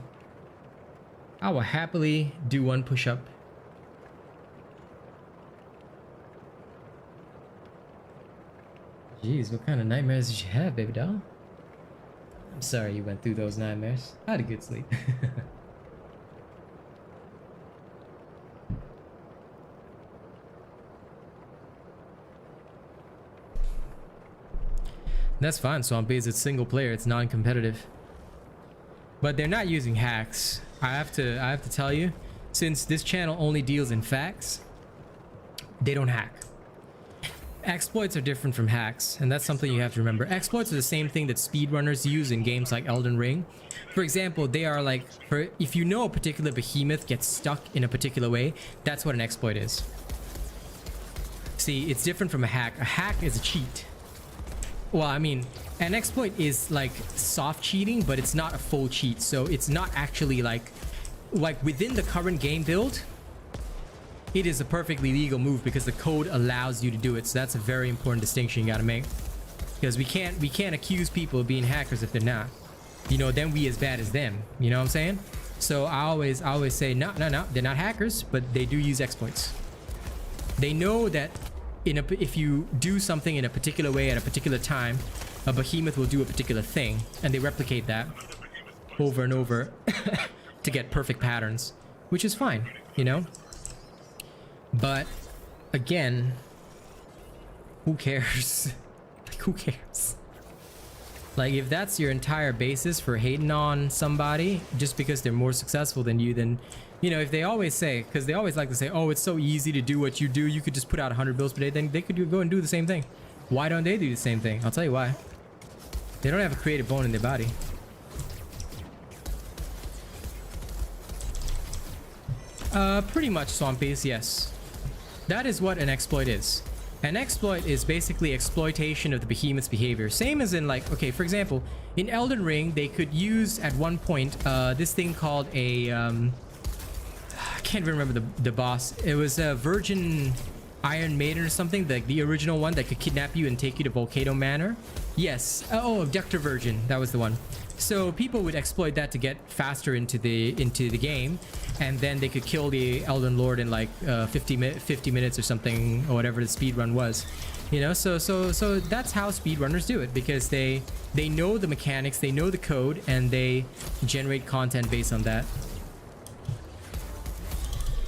I will happily do one push-up. Jeez, what kind of nightmares did you have, baby doll? I'm sorry you went through those nightmares. I had a good sleep. That's fine, Swampy. It's single player, it's non-competitive. But they're not using hacks. I have to tell you, since this channel only deals in facts, they don't hack. Exploits are different from hacks, and that's something you have to remember. Exploits are the same thing that speedrunners use in games like Elden Ring. For example, they are like, if you know a particular behemoth gets stuck in a particular way, that's what an exploit is. See, it's different from a hack. A hack is a cheat. Well, I mean, an exploit is like soft cheating, but it's not a full cheat. So it's not actually like within the current game build, it is a perfectly legal move because the code allows you to do it. So that's a very important distinction you gotta make. Because we can't accuse people of being hackers if they're not. You know, then we as bad as them. You know what I'm saying? So I always say, no, they're not hackers, but they do use exploits. They know that if you do something in a particular way at a particular time, a behemoth will do a particular thing, and they replicate that over and over to get perfect patterns, which is fine, you know? But again, who cares? Like, who cares? Like, if that's your entire basis for hating on somebody just because they're more successful than you, then, you know, if they always say, because they always like to say, oh, it's so easy to do what you do, you could just put out 100 bills per day, then they could go and do the same thing. Why don't they do the same thing? I'll tell you why. They don't have a creative bone in their body. Pretty much, Swampies, yes. That is what an exploit is. An exploit is basically exploitation of the behemoth's behavior. Same as in, like, okay, for example, in Elden Ring, they could use at one point this thing called a I can't remember the boss. It was a Virgin Iron Maiden or something, the original one that could kidnap you and take you to Volcano Manor. Yes. Oh, Abductor Virgin. That was the one. So people would exploit that to get faster into the game, and then they could kill the Elden Lord in like 50 minutes or something, or whatever the speed run was. You know, so that's how speedrunners do it, because they know the mechanics, they know the code, and they generate content based on that.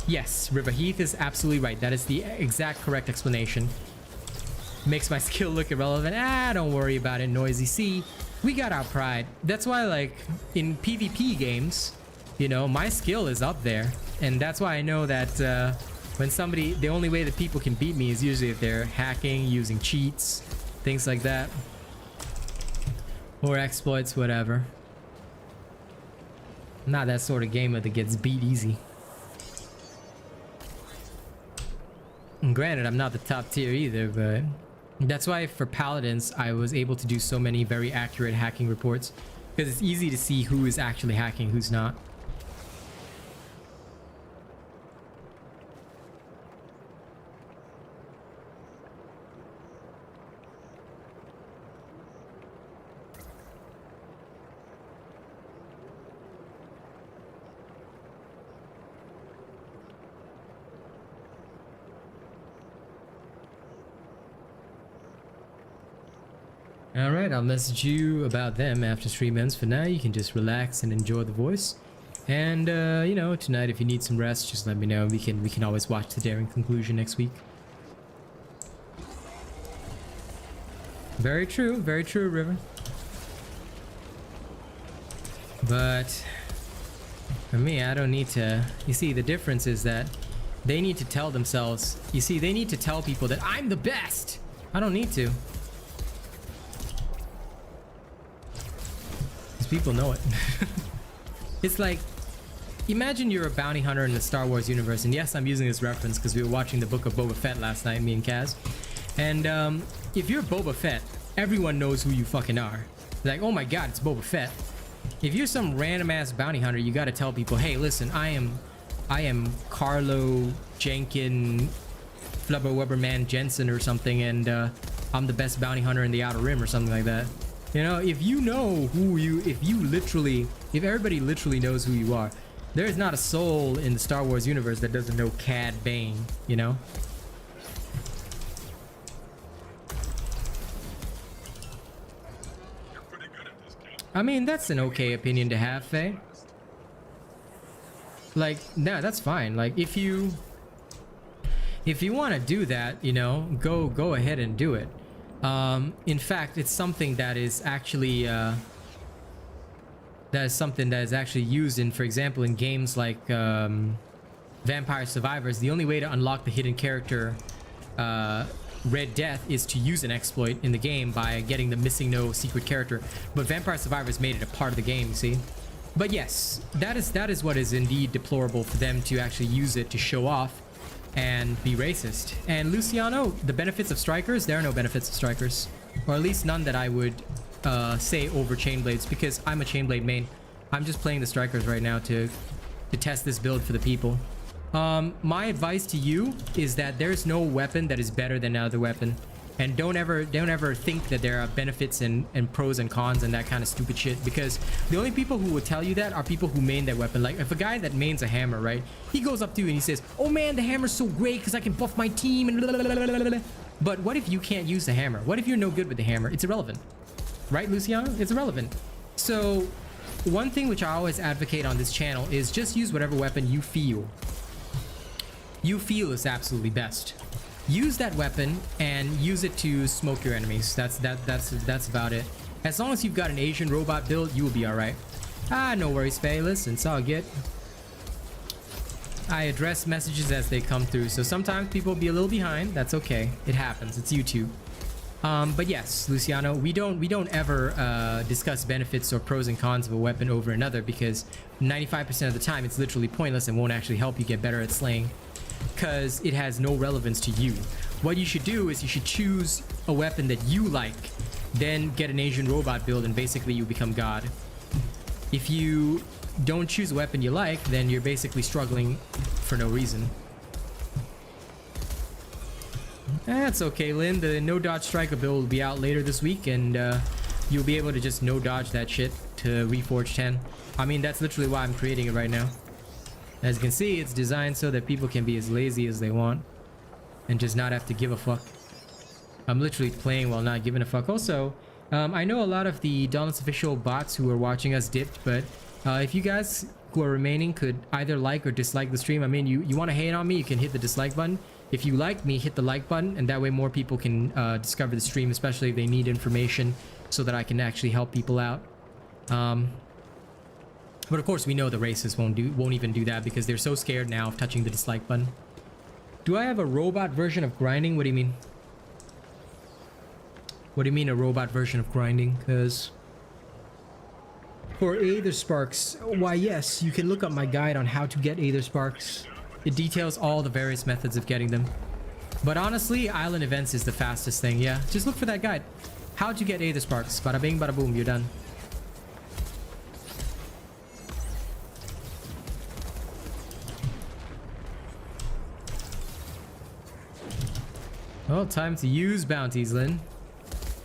Yes, River Heath is absolutely right. That is the exact correct explanation. Makes my skill look irrelevant. Ah, don't worry about it, Noisy. See, we got our pride. That's why, like, in PvP games, you know, my skill is up there. And that's why I know that when somebody, the only way that people can beat me is usually if they're hacking, using cheats, things like that. Or exploits, whatever. I'm not that sort of gamer that gets beat easy. And granted, I'm not the top tier either, but that's why for Paladins, I was able to do so many very accurate hacking reports, because it's easy to see who is actually hacking, who's not. Alright, I'll message you about them after stream ends. For now, you can just relax and enjoy the voice. And, you know, tonight if you need some rest, just let me know. We can always watch the Daring Conclusion next week. Very true, River. But for me, I don't need to... You see, the difference is that they need to tell themselves... You see, they need to tell people that I'm the best! I don't need to. People know it. It's like, imagine you're a bounty hunter in the Star Wars universe, and yes, I'm using this reference because we were watching the Book of Boba Fett last night, me and Kaz. And if you're Boba Fett, everyone knows who you fucking are. Like, oh my god, it's Boba Fett. If you're some random ass bounty hunter, you gotta tell people, hey, listen, I am Carlo Jenkin Flubber Weberman Jensen or something, and I'm the best bounty hunter in the Outer Rim or something like that. You know, if you know who you, if everybody literally knows who you are, there's not a soul in the Star Wars universe that doesn't know Cad Bane, you know? You're pretty good at this, kid. I mean, that's an okay opinion to have, Faye. Like, no, that's fine. Like, if you want to do that, you know, go ahead and do it. In fact, it's something that is actually used in, for example, in games like Vampire Survivors. The only way to unlock the hidden character Red Death is to use an exploit in the game by getting the missing no secret character. But Vampire Survivors made it a part of the game, you see. But yes, that is what is indeed deplorable, for them to actually use it to show off and be racist. And Luciano, the benefits of strikers, there are no benefits of strikers, or at least none that I would say over Chainblades, because I'm a Chainblade main. I'm just playing the strikers right now to test this build for the people. My advice to you is that there's no weapon that is better than another weapon, and don't ever think that there are benefits and pros and cons and that kind of stupid shit, because the only people who will tell you that are people who main that weapon. Like, if a guy that mains a hammer, right, he goes up to you and he says, oh man, the hammer's so great because I can buff my team and blah, blah, blah, blah, blah. But what if you can't use the hammer? What if you're no good with the hammer? It's irrelevant, right, Luciano? It's irrelevant. So one thing which I always advocate on this channel is just use whatever weapon you feel is absolutely best. Use that weapon and use it to smoke your enemies. That's about it. As long as you've got an Asian robot build, you will be all right. Ah, no worries, Faye. Listen, it's all good. I address messages as they come through, so sometimes people will be a little behind. That's okay. It happens. It's YouTube. But yes, Luciano, we don't ever discuss benefits or pros and cons of a weapon over another, because 95% of the time it's literally pointless and won't actually help you get better at slaying. because it has no relevance to you. What you should do is you should choose a weapon that you like, then get an Asian robot build, and basically you become God. If you don't choose a weapon you like, then you're basically struggling for no reason. That's okay, Lynn. The no dodge striker build will be out later this week, and you'll be able to just no dodge that shit to Reforge 10. I mean, that's literally why I'm creating it right now. As you can see, it's designed so that people can be as lazy as they want and just not have to give a fuck. I'm literally playing while not giving a fuck. Also, I know a lot of the Dauntless official bots who are watching us dipped, but if you guys who are remaining could either like or dislike the stream. I mean, you want to hate on me, you can hit the dislike button. If you like me, hit the like button, and that way more people can discover the stream, especially if they need information, so that I can actually help people out. But of course, we know the racists won't even do that because they're so scared now of touching the dislike button. Do I have a robot version of grinding? What do you mean? What do you mean a robot version of grinding? Because for Aether Sparks, why yes, you can look up my guide on how to get Aether Sparks. It details all the various methods of getting them. But honestly, Island Events is the fastest thing. Yeah, just look for that guide. How to get Aether Sparks. Bada bing, bada boom, you're done. Well, time to use bounties, Lynn.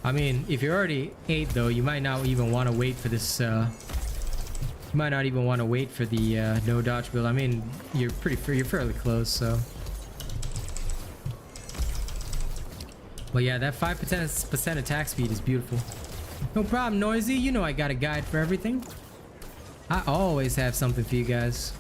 I mean, if you're already 8 though, you might not even want to wait for this, you might not even want to wait for the no dodge build. I mean, you're fairly close, so. Well, yeah, that 5% attack speed is beautiful. No problem, Noisy. You know I got a guide for everything. I always have something for you guys.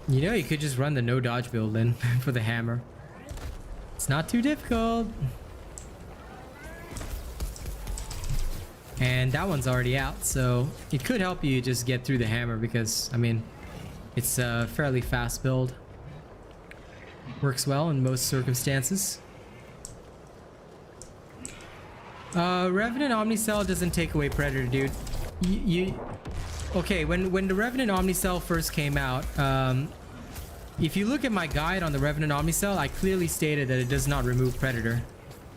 You know, you could just run the no dodge build then for the hammer. It's not too difficult. And that one's already out, so it could help you just get through the hammer because, I mean, it's a fairly fast build. Works well in most circumstances. Revenant Omnicell doesn't take away Predator, dude. Okay, when the Revenant Omnicell first came out, if you look at my guide on the Revenant Omnicell, I clearly stated that it does not remove Predator.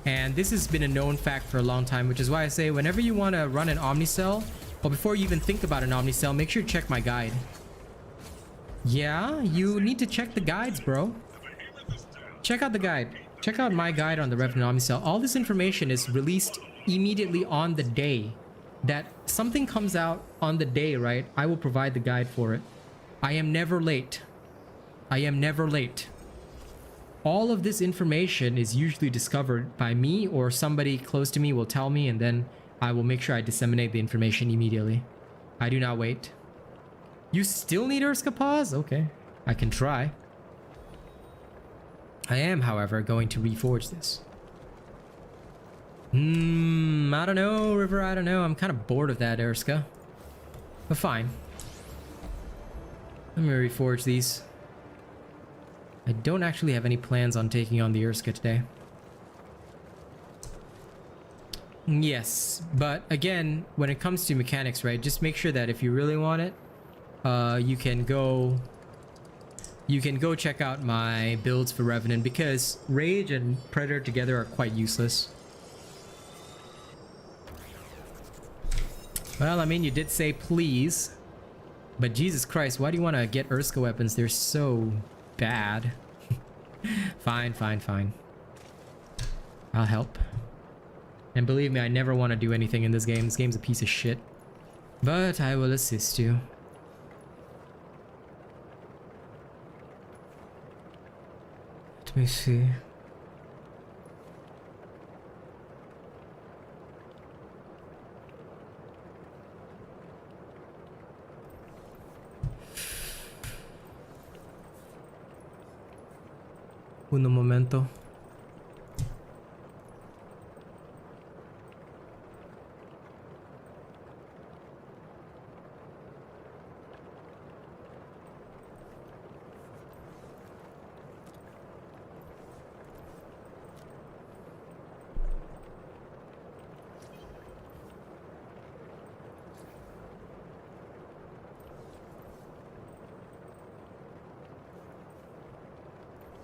And this has been a known fact for a long time, which is why I say whenever you want to run an Omnicell, or before you even think about an Omnicell, make sure to check my guide. Yeah, you need to check the guides, bro. Check out the guide. Check out my guide on the Revenant Omnicell. All this information is released immediately on the day that something comes out on the day, right? I will provide the guide for it. I am never late. I am never late. All of this information is usually discovered by me or somebody close to me will tell me, and then I will make sure I disseminate the information immediately. I do not wait. You still need Urska Paws? Okay, I can try. I am, however, going to reforge this. I don't know, River, I don't know. I'm kind of bored of that, Urska. But fine. Let me reforge these. I don't actually have any plans on taking on the Urska today. Yes, but again, when it comes to mechanics, right, just make sure that if you really want it, you can go check out my builds for Revenant, because Rage and Predator together are quite useless. Well, I mean, you did say please, but Jesus Christ, why do you want to get Urska weapons? They're so bad. Fine, fine, fine. I'll help. And believe me, I never want to do anything in this game. This game's a piece of shit. But I will assist you. Let me see. uno momento.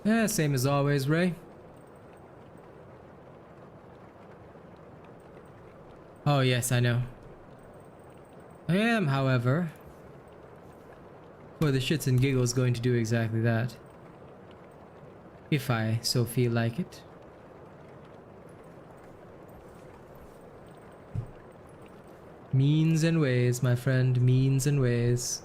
Yeah, same as always, Ray. Oh yes, I know. I am, however, for the shits and giggles, going to do exactly that. If I so feel like it. Means and ways, my friend, means and ways.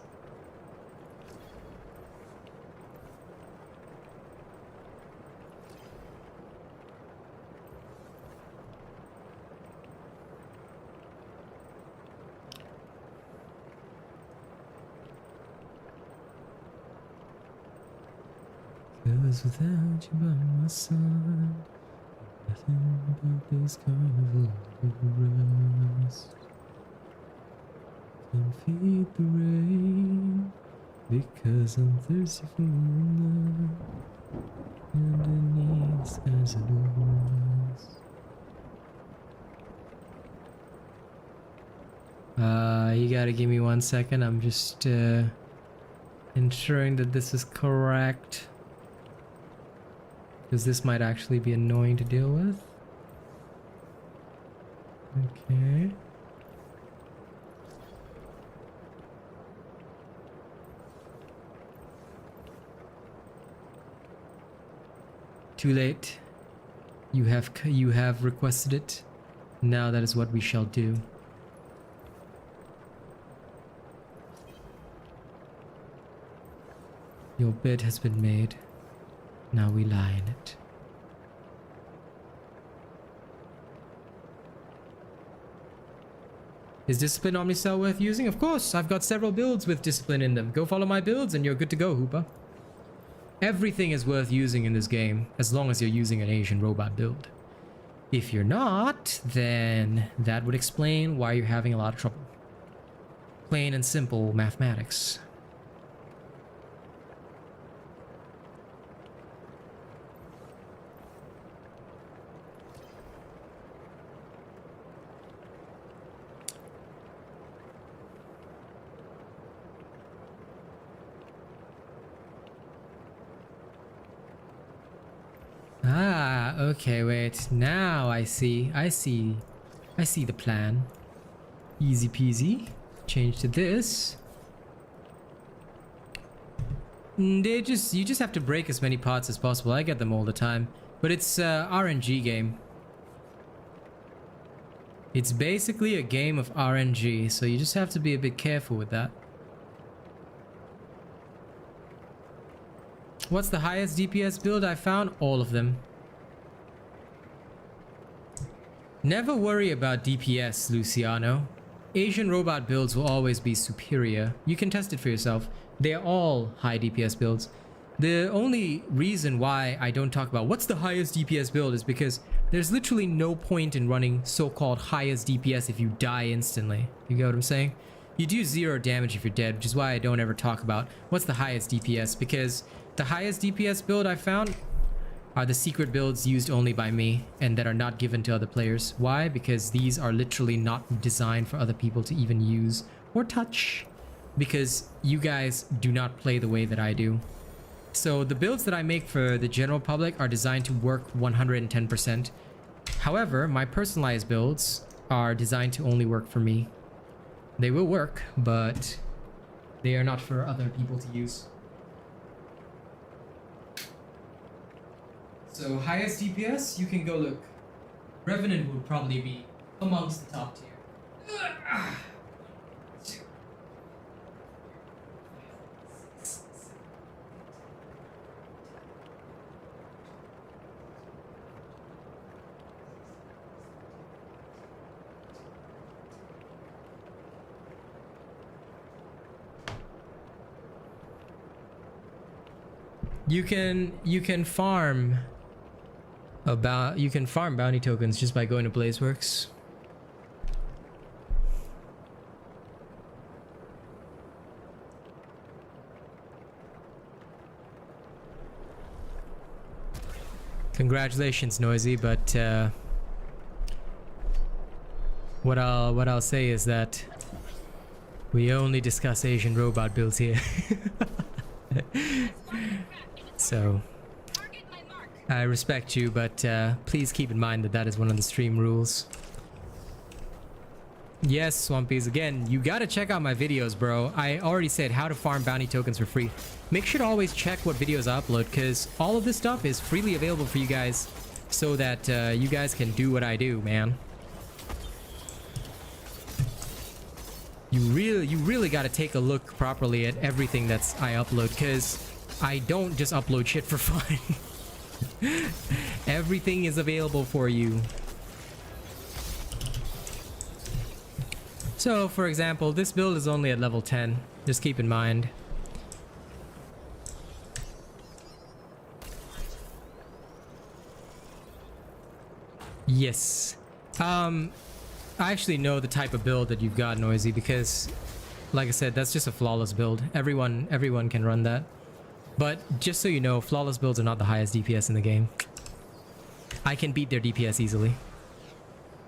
Cause without you by my side, nothing but this carnival of rest. Can feed the rain, because I'm thirsty for love, and it needs as it was. You gotta give me 1 second. I'm just ensuring that this is correct, because this might actually be annoying to deal with. Okay. Too late. You have requested it. Now that is what we shall do. Your bed has been made. Now we lie in it. Is Discipline Omnicell worth using? Of course, I've got several builds with Discipline in them. Go follow my builds and you're good to go, Hooper. Everything is worth using in this game, as long as you're using an Asian robot build. If you're not, then that would explain why you're having a lot of trouble. Plain and simple mathematics. Ah, okay, wait. Now I see the plan. Easy peasy. Change to this. You just have to break as many parts as possible. I get them all the time. But it's a RNG game. It's basically a game of RNG, so you just have to be a bit careful with that. What's the highest DPS build I found? All of them. Never worry about DPS, Luciano. Asian robot builds will always be superior. You can test it for yourself. They're all high DPS builds. The only reason why I don't talk about what's the highest DPS build is because there's literally no point in running so-called highest DPS if you die instantly. You get what I'm saying? You do 0 damage if you're dead, which is why I don't ever talk about what's the highest DPS, because the highest DPS build I found are the secret builds used only by me and that are not given to other players. Why? Because these are literally not designed for other people to even use or touch, because you guys do not play the way that I do. So the builds that I make for the general public are designed to work 110%. However, my personalized builds are designed to only work for me. They will work, but they are not for other people to use. So highest DPS, you can go look. Revenant would probably be amongst the top tier. You can farm bounty tokens just by going to Blazeworks. Congratulations, Noisy, but what I'll say is that we only discuss Asian robot builds here. So I respect you, but please keep in mind that that is one of the stream rules. Yes, Swampies, again, you gotta check out my videos, bro. I already said how to farm bounty tokens for free. Make sure to always check what videos I upload, because all of this stuff is freely available for you guys, so that you guys can do what I do, man. You really gotta take a look properly at everything that's I upload, because I don't just upload shit for fun. Everything is available for you. So, for example, this build is only at level 10. Just keep in mind. Yes. I actually know the type of build that you've got, Noisy, because, like I said, that's just a flawless build. Everyone can run that. But just so you know, flawless builds are not the highest DPS in the game. I can beat their DPS easily.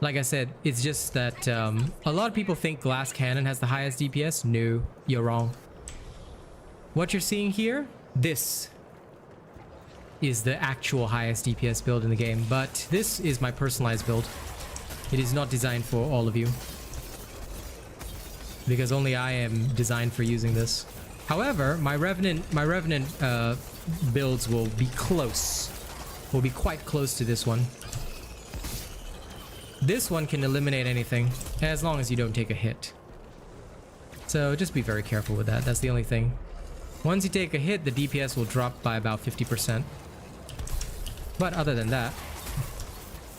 Like I said, it's just that a lot of people think Glass Cannon has the highest DPS. No, you're wrong. What you're seeing here, this is the actual highest DPS build in the game, but this is my personalized build. It is not designed for all of you, because only I am designed for using this. However, my Revenant builds will be quite close to this one. This one can eliminate anything, as long as you don't take a hit. So just be very careful with that. That's the only thing. Once you take a hit, the DPS will drop by about 50%. But other than that,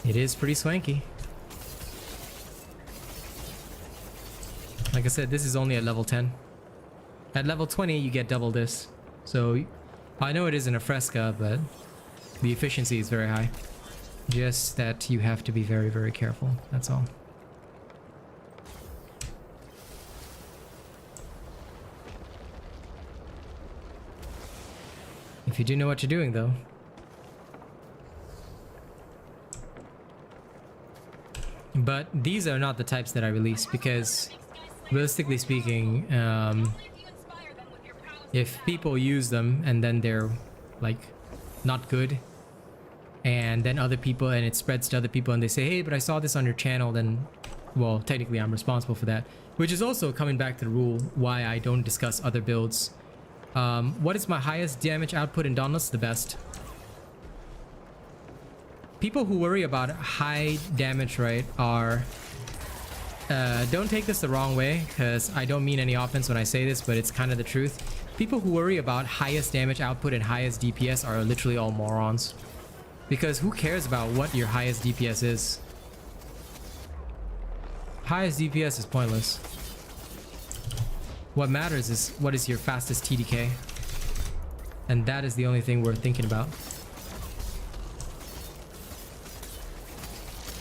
it is pretty swanky. Like I said, this is only at level 10. At level 20, you get double this. So I know it isn't a Fresca, but the efficiency is very high. Just that you have to be very, very careful. That's all. If you do know what you're doing, though. But these are not the types that I release, because realistically speaking, if people use them and then they're like not good, and then other people, and it spreads to other people, and they say, hey, but I saw this on your channel, then, well, technically I'm responsible for that. Which is also coming back to the rule why I don't discuss other builds. What is my highest damage output in Dauntless? The best. People who worry about high damage rate are... don't take this the wrong way, because I don't mean any offense when I say this, but it's kind of the truth. People who worry about highest damage output and highest DPS are literally all morons. Because who cares about what your highest DPS is? Highest DPS is pointless. What matters is what is your fastest TDK. And that is the only thing worth thinking about.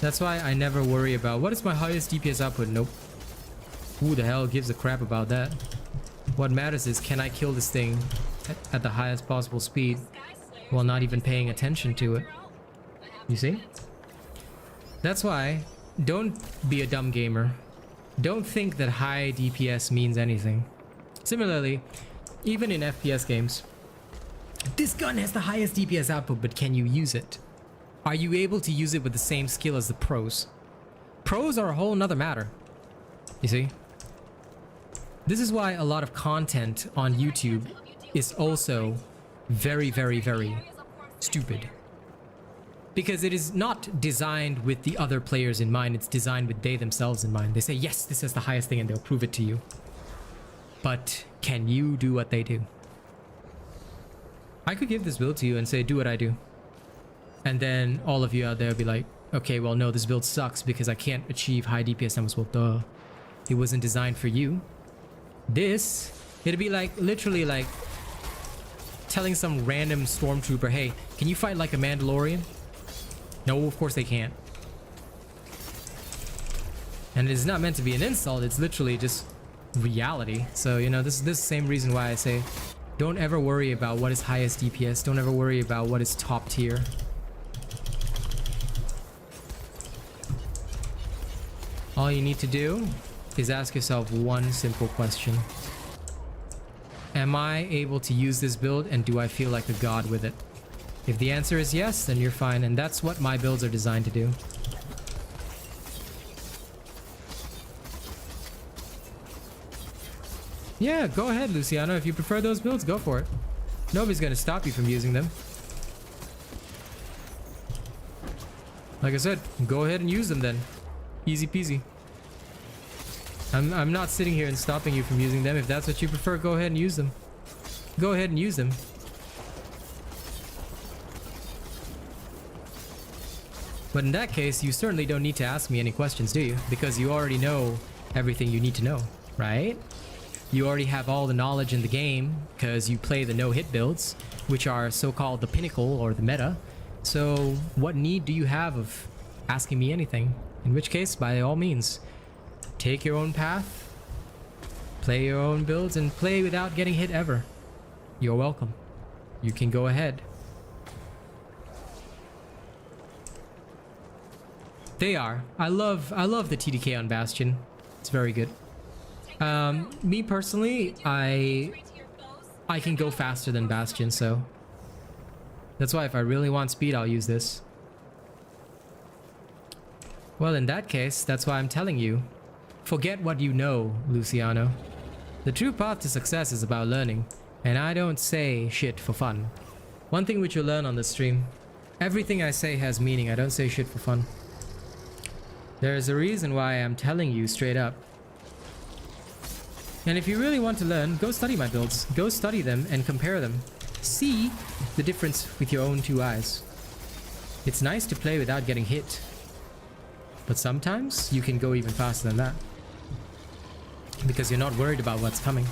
That's why I never worry about what is my highest DPS output. Nope. Who the hell gives a crap about that? What matters is, can I kill this thing at the highest possible speed while not even paying attention to it? You see? That's why, don't be a dumb gamer. Don't think that high DPS means anything. Similarly, even in FPS games, this gun has the highest DPS output, but can you use it? Are you able to use it with the same skill as the pros? Pros are a whole nother matter. You see? This is why a lot of content on YouTube is also very, very, very stupid. Because it is not designed with the other players in mind, it's designed with they themselves in mind. They say, yes, this is the highest thing, and they'll prove it to you. But can you do what they do? I could give this build to you and say, do what I do. And then all of you out there will be like, okay, well, no, this build sucks because I can't achieve high DPS numbers. Well, duh. It wasn't designed for you. This, it'd be like, literally like, telling some random stormtrooper, hey, can you fight like a Mandalorian? No, of course they can't. And it's not meant to be an insult, it's literally just reality. So, you know, this is the same reason why I say, don't ever worry about what is highest DPS, don't ever worry about what is top tier. All you need to do is ask yourself one simple question. Am I able to use this build and do I feel like a god with it? If the answer is yes, then you're fine, and that's what my builds are designed to do. Yeah, go ahead, Luciano. If you prefer those builds, go for it. Nobody's gonna stop you from using them. Like I said, go ahead and use them then. Easy peasy. I'm not sitting here and stopping you from using them. If that's what you prefer, go ahead and use them. Go ahead and use them. But in that case, you certainly don't need to ask me any questions, do you? Because you already know everything you need to know, right? You already have all the knowledge in the game because you play the no-hit builds, which are so-called the pinnacle or the meta. So what need do you have of asking me anything? In which case, by all means, take your own path, play your own builds, and play without getting hit ever. You're welcome. You can go ahead. They are. I love the TDK on Bastion. It's very good. Me personally, I can go faster than Bastion, so that's why if I really want speed, I'll use this. Well, in that case, that's why I'm telling you. Forget what you know, Luciano. The true path to success is about learning, and I don't say shit for fun. One thing which you'll learn on this stream, everything I say has meaning. I don't say shit for fun. There's a reason why I'm telling you straight up. And if you really want to learn, go study my builds. Go study them and compare them. See the difference with your own two eyes. It's nice to play without getting hit. But sometimes you can go even faster than that. Because you're not worried about what's coming.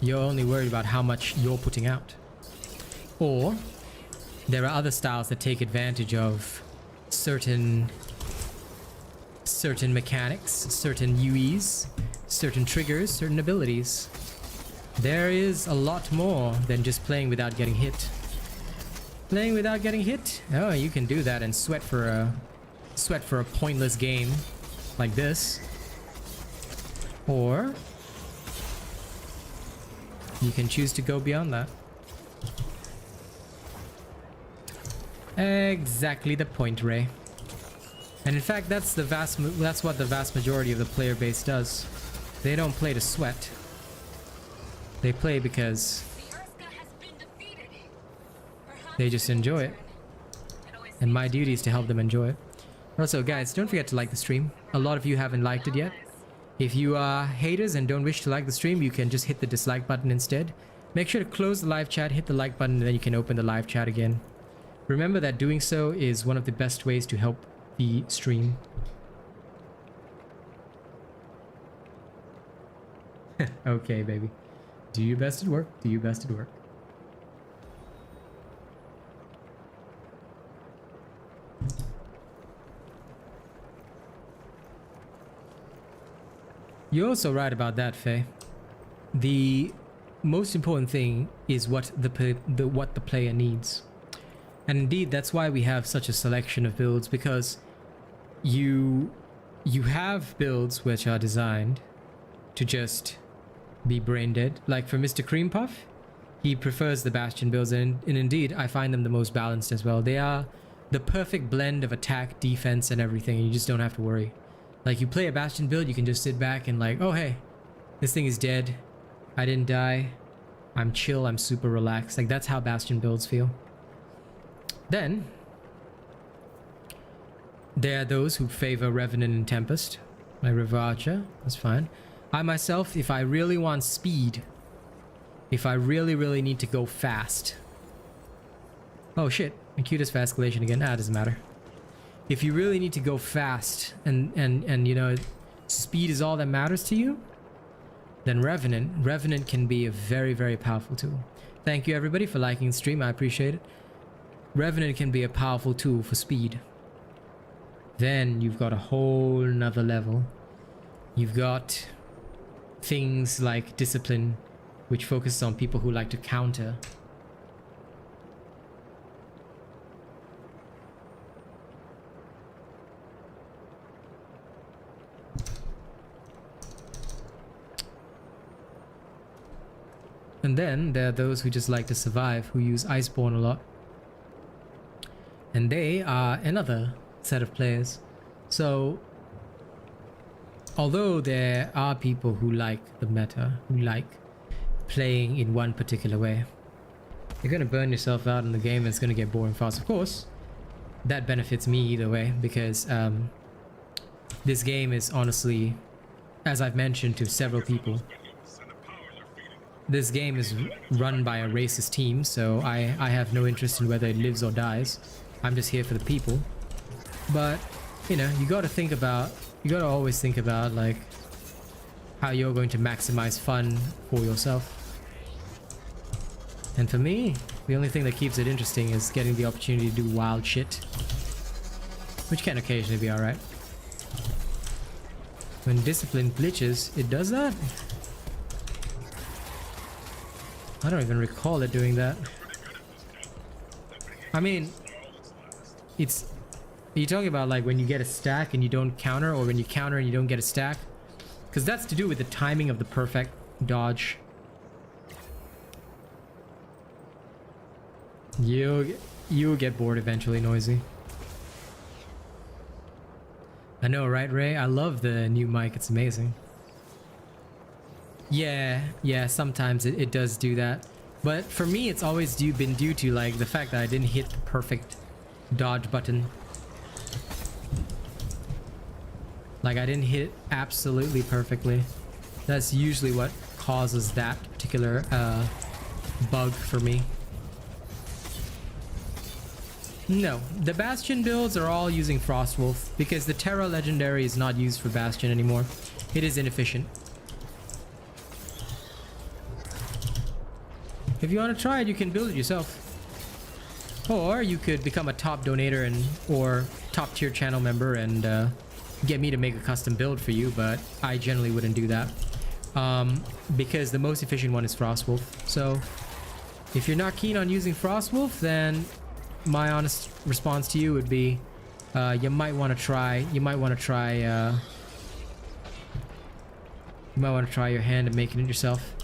You're only worried about how much you're putting out. Or there are other styles that take advantage of certain mechanics, certain UEs, certain triggers, certain abilities. There is a lot more than just playing without getting hit. Playing without getting hit? Oh, you can do that and sweat for a pointless game like this. Or you can choose to go beyond that. Exactly the point, Ray. And in fact, that's what the vast majority of the player base does. They don't play to sweat. They play because they just enjoy it. And my duty is to help them enjoy it. Also, guys, don't forget to like the stream. A lot of you haven't liked it yet. If you are haters and don't wish to like the stream, you can just hit the dislike button instead. Make sure to close the live chat, hit the like button, and then you can open the live chat again. Remember that doing so is one of the best ways to help the stream. Okay, baby. Do your best at work. Do your best at work. You're also right about that, Faye. The most important thing is what the player needs. And indeed, that's why we have such a selection of builds, because you have builds which are designed to just be brain dead. Like for Mr. Cream Puff, he prefers the Bastion builds, and indeed, I find them the most balanced as well. They are the perfect blend of attack, defense, and everything, and you just don't have to worry. Like, you play a Bastion build, you can just sit back and like, oh hey, this thing is dead. I didn't die. I'm chill, I'm super relaxed. Like, that's how Bastion builds feel. Then, there are those who favor Revenant and Tempest. Like River Archer, that's fine. I myself, if I really want speed, if I really need to go fast. Oh shit, Acutus for escalation again. Ah, doesn't matter. If you really need to go fast and you know, speed is all that matters to you, then Revenant can be a very powerful tool. Thank you everybody for liking the stream. I appreciate it. Revenant can be a powerful tool for speed. Then you've got a whole nother level. You've got things like discipline, which focuses on people who like to counter. And then there are those who just like to survive, who use Iceborne a lot. And they are another set of players. So, although there are people who like the meta, who like playing in one particular way, you're gonna burn yourself out in the game and it's gonna get boring fast. Of course, that benefits me either way, because this game is honestly, as I've mentioned to several people, this game is run by a racist team, so I have no interest in whether it lives or dies. I'm just here for the people. But, you know, you gotta always think about, like, how you're going to maximize fun for yourself. And for me, the only thing that keeps it interesting is getting the opportunity to do wild shit, which can occasionally be alright. When discipline glitches, it does that? I don't even recall it doing that. I mean, it's... Are you talking about like when you get a stack and you don't counter, or when you counter and you don't get a stack? Because that's to do with the timing of the perfect dodge. You'll get bored eventually, Noisy. I know, right, Ray? I love the new mic. It's amazing. Yeah, sometimes it does do that. But for me, it's always been due to like the fact that I didn't hit the perfect dodge button. Like I didn't hit it absolutely perfectly. That's usually what causes that particular bug for me. No, the Bastion builds are all using Frostwolf because the Terra Legendary is not used for Bastion anymore. It is inefficient. If you want to try it, you can build it yourself. Or you could become a top donator or top tier channel member and get me to make a custom build for you, but I generally wouldn't do that. Because the most efficient one is Frostwolf. So if you're not keen on using Frostwolf, then my honest response to you would be you might want to try your hand at making it yourself.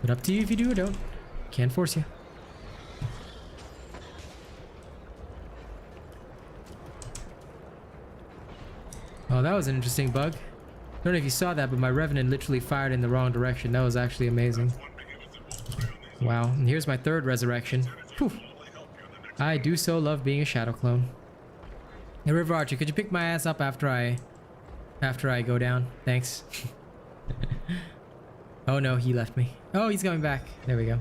But up to you if you do or don't. Can't force you. Oh, that was an interesting bug. I don't know if you saw that, but my Revenant literally fired in the wrong direction. That was actually amazing. Wow, and here's my third resurrection. Whew. I do so love being a shadow clone. Hey, River Archer, could you pick my ass up after I go down? Thanks. Oh no, he left me. Oh, he's coming back. There we go.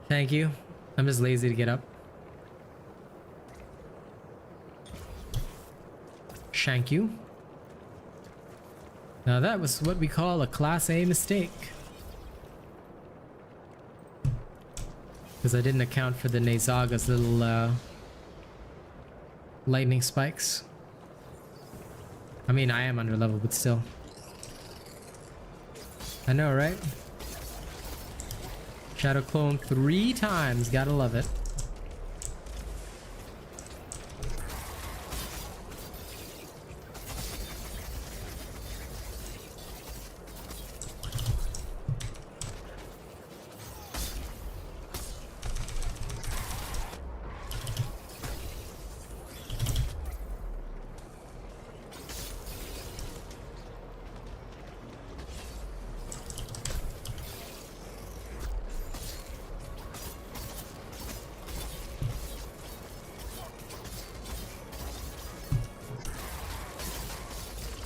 Thank you. I'm just lazy to get up. Shank you. Now that was what we call a Class A mistake. Because I didn't account for the Nezaga's little lightning spikes. I mean, I am under level, but still. I know, right? Shadow clone 3 times. Gotta love it.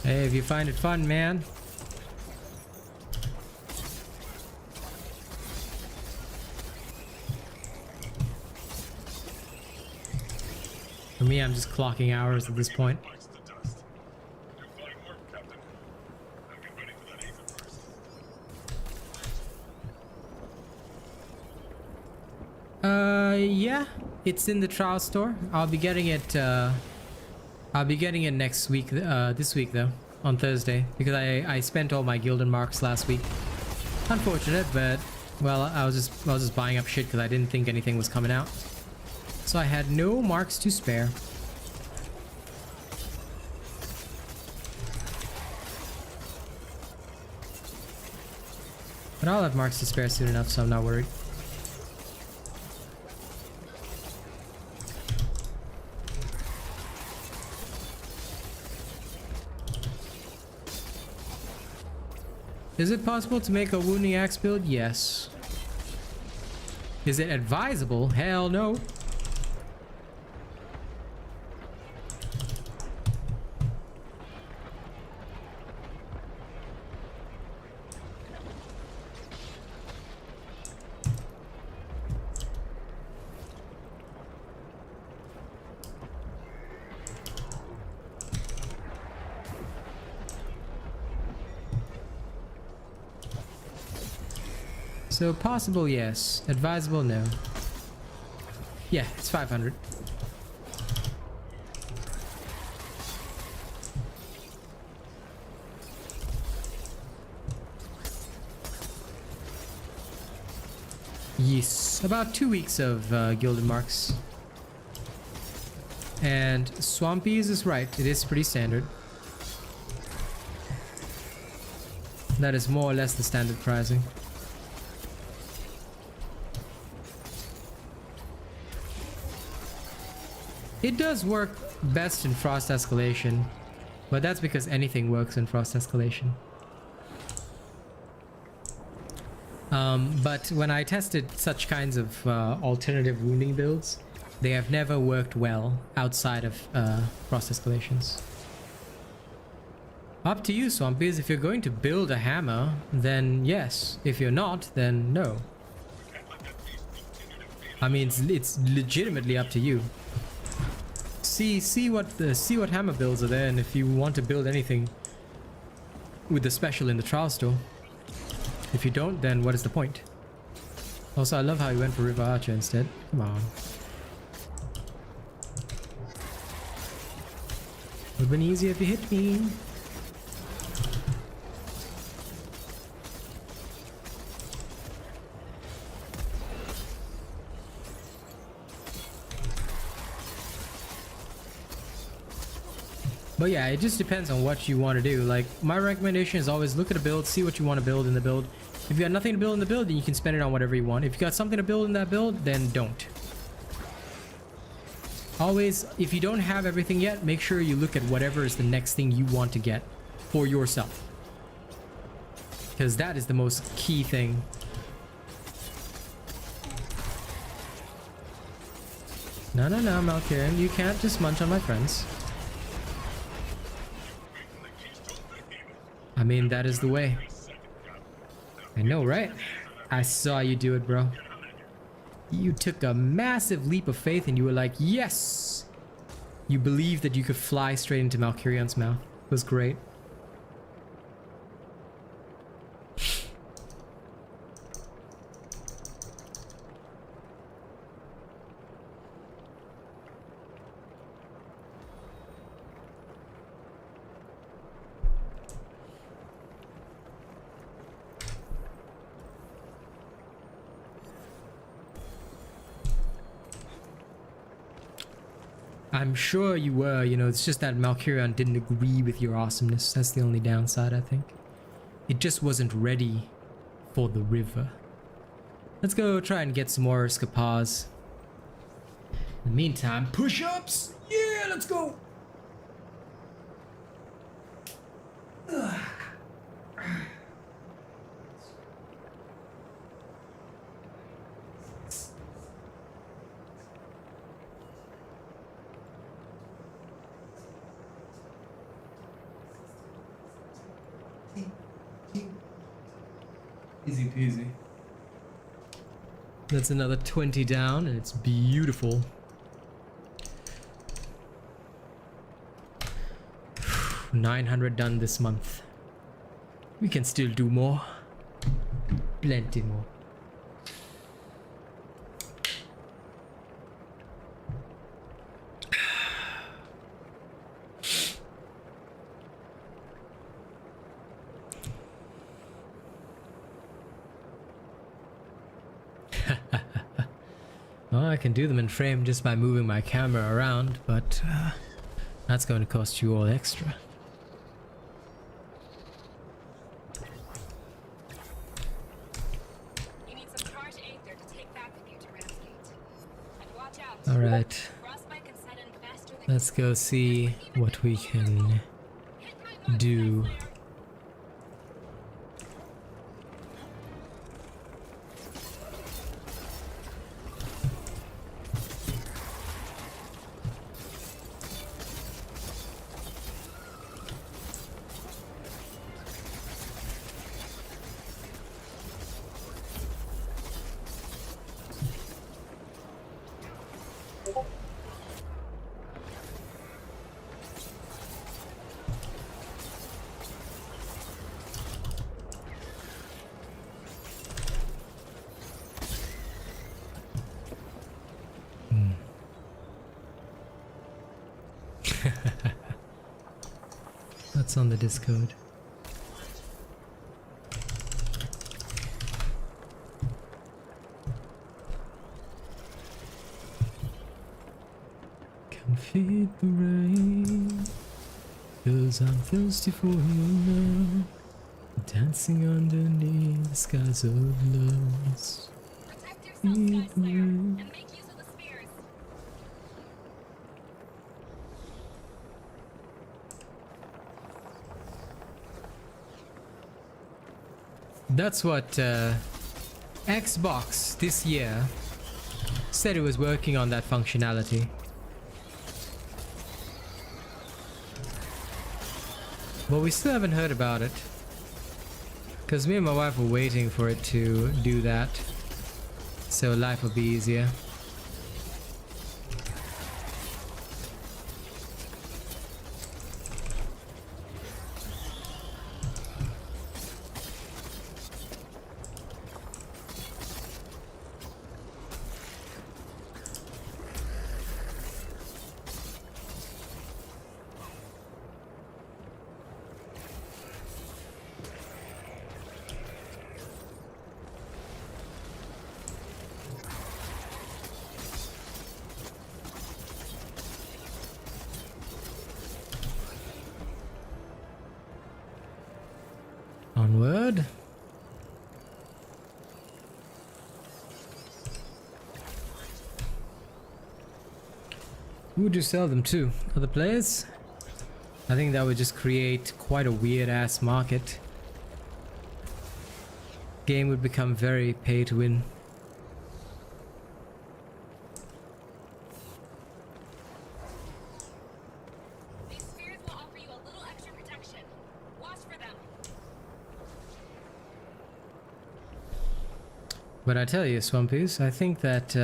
Hey, if you find it fun, man. For me, I'm just clocking hours at this point. Yeah, it's in the trial store. I'll be getting it next week, this week though, on Thursday, because I spent all my Gildan marks last week. Unfortunate, but well, I was just buying up shit because I didn't think anything was coming out. So I had no marks to spare. But I'll have marks to spare soon enough, so I'm not worried. Is it possible to make a wounding axe build? Yes. Is it advisable? Hell no. So possible, yes. Advisable, no. Yeah, it's 500. Yes, about 2 weeks of Gilded Marks. And Swampies is right, it is pretty standard. That is more or less the standard pricing. It does work best in Frost Escalation, but that's because anything works in Frost Escalation. But when I tested such kinds of alternative wounding builds, they have never worked well outside of Frost Escalations. Up to you, Swampies. If you're going to build a hammer, then yes. If you're not, then no. I mean, it's legitimately up to you. See what hammer builds are there, and if you want to build anything with the special in the trial store. If you don't, then what is the point? Also, I love how you went for River Archer instead. Come on. Would have been easier if you hit me. But yeah, it just depends on what you want to do. Like, my recommendation is always look at a build, see what you want to build in the build. If you got nothing to build in the build, then you can spend it on whatever you want. If you got something to build in that build, then don't. Always, if you don't have everything yet, make sure you look at whatever is the next thing you want to get for yourself. Because that is the most key thing. No, Malkarian, you can't just munch on my friends. I mean, that is the way. I know, right? I saw you do it, bro. You took a massive leap of faith and you were like, yes! You believed that you could fly straight into Malkarian's mouth. It was great. I'm sure you were, you know, it's just that Malkarian didn't agree with your awesomeness. That's the only downside, I think. It just wasn't ready for the river. Let's go try and get some more Scapars. In the meantime, push-ups! Yeah, let's go! Ugh. Easy peasy. That's another 20 down, and it's beautiful. 900 done this month. We can still do more. Plenty more. Well, I can do them in frame just by moving my camera around, but that's going to cost you all extra. You need some charge aether to take back with you to Ramsgate. And watch out. Alright, Frostbite can set in faster than let's go see what we can do. That's on the Discord. Can feed the rain, 'cause I'm thirsty for you now. Dancing underneath the skies of love. protect yourself, Sky Slayer, and make use of the spears. That's what Xbox this year said it was working on that functionality. But we still haven't heard about it. Because me and my wife were waiting for it to do that. So life will be easier. Onward. Who would you sell them to? Other players? I think that would just create quite a weird ass market. Game would become very pay to win. These spears will offer you a little extra protection. Watch for them. But I tell you, Swampies, I think that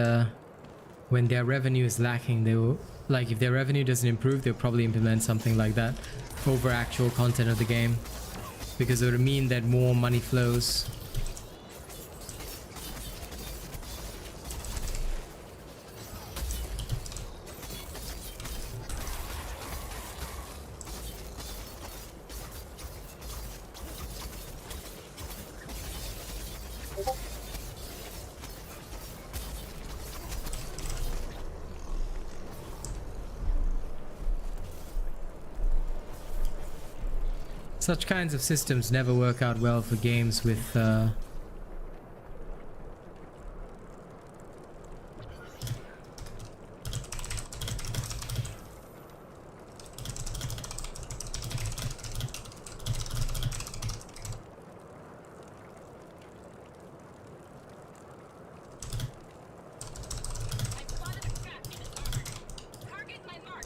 when their revenue is lacking, they will, like, if their revenue doesn't improve, they'll probably implement something like that over actual content of the game, because it would mean that more money flows. Such kinds of systems never work out well for games with I've spotted a crack in his armor. Target my mark.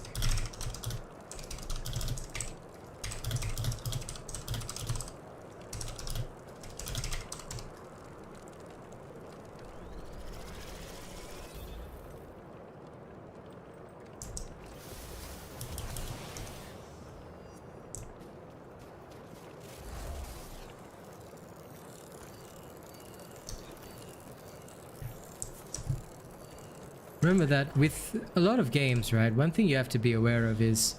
remember that with a lot of games, right? One thing you have to be aware of is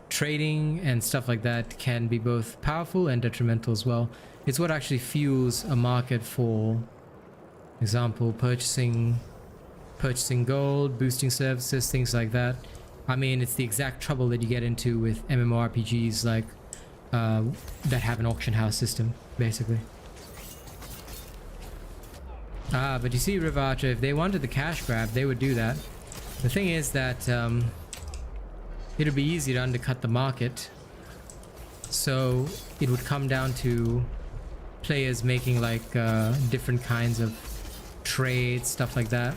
trading and stuff like that can be both powerful and detrimental as well. It's what actually fuels a market for example, purchasing purchasing gold, boosting services, things like that. I mean, it's the exact trouble that you get into with MMORPGs like that have an auction house system, basically. Ah, but you see, Rivacha, if they wanted the cash grab, they would do that. The thing is that it'd be easy to undercut the market. So it would come down to players making like different kinds of trades, stuff like that.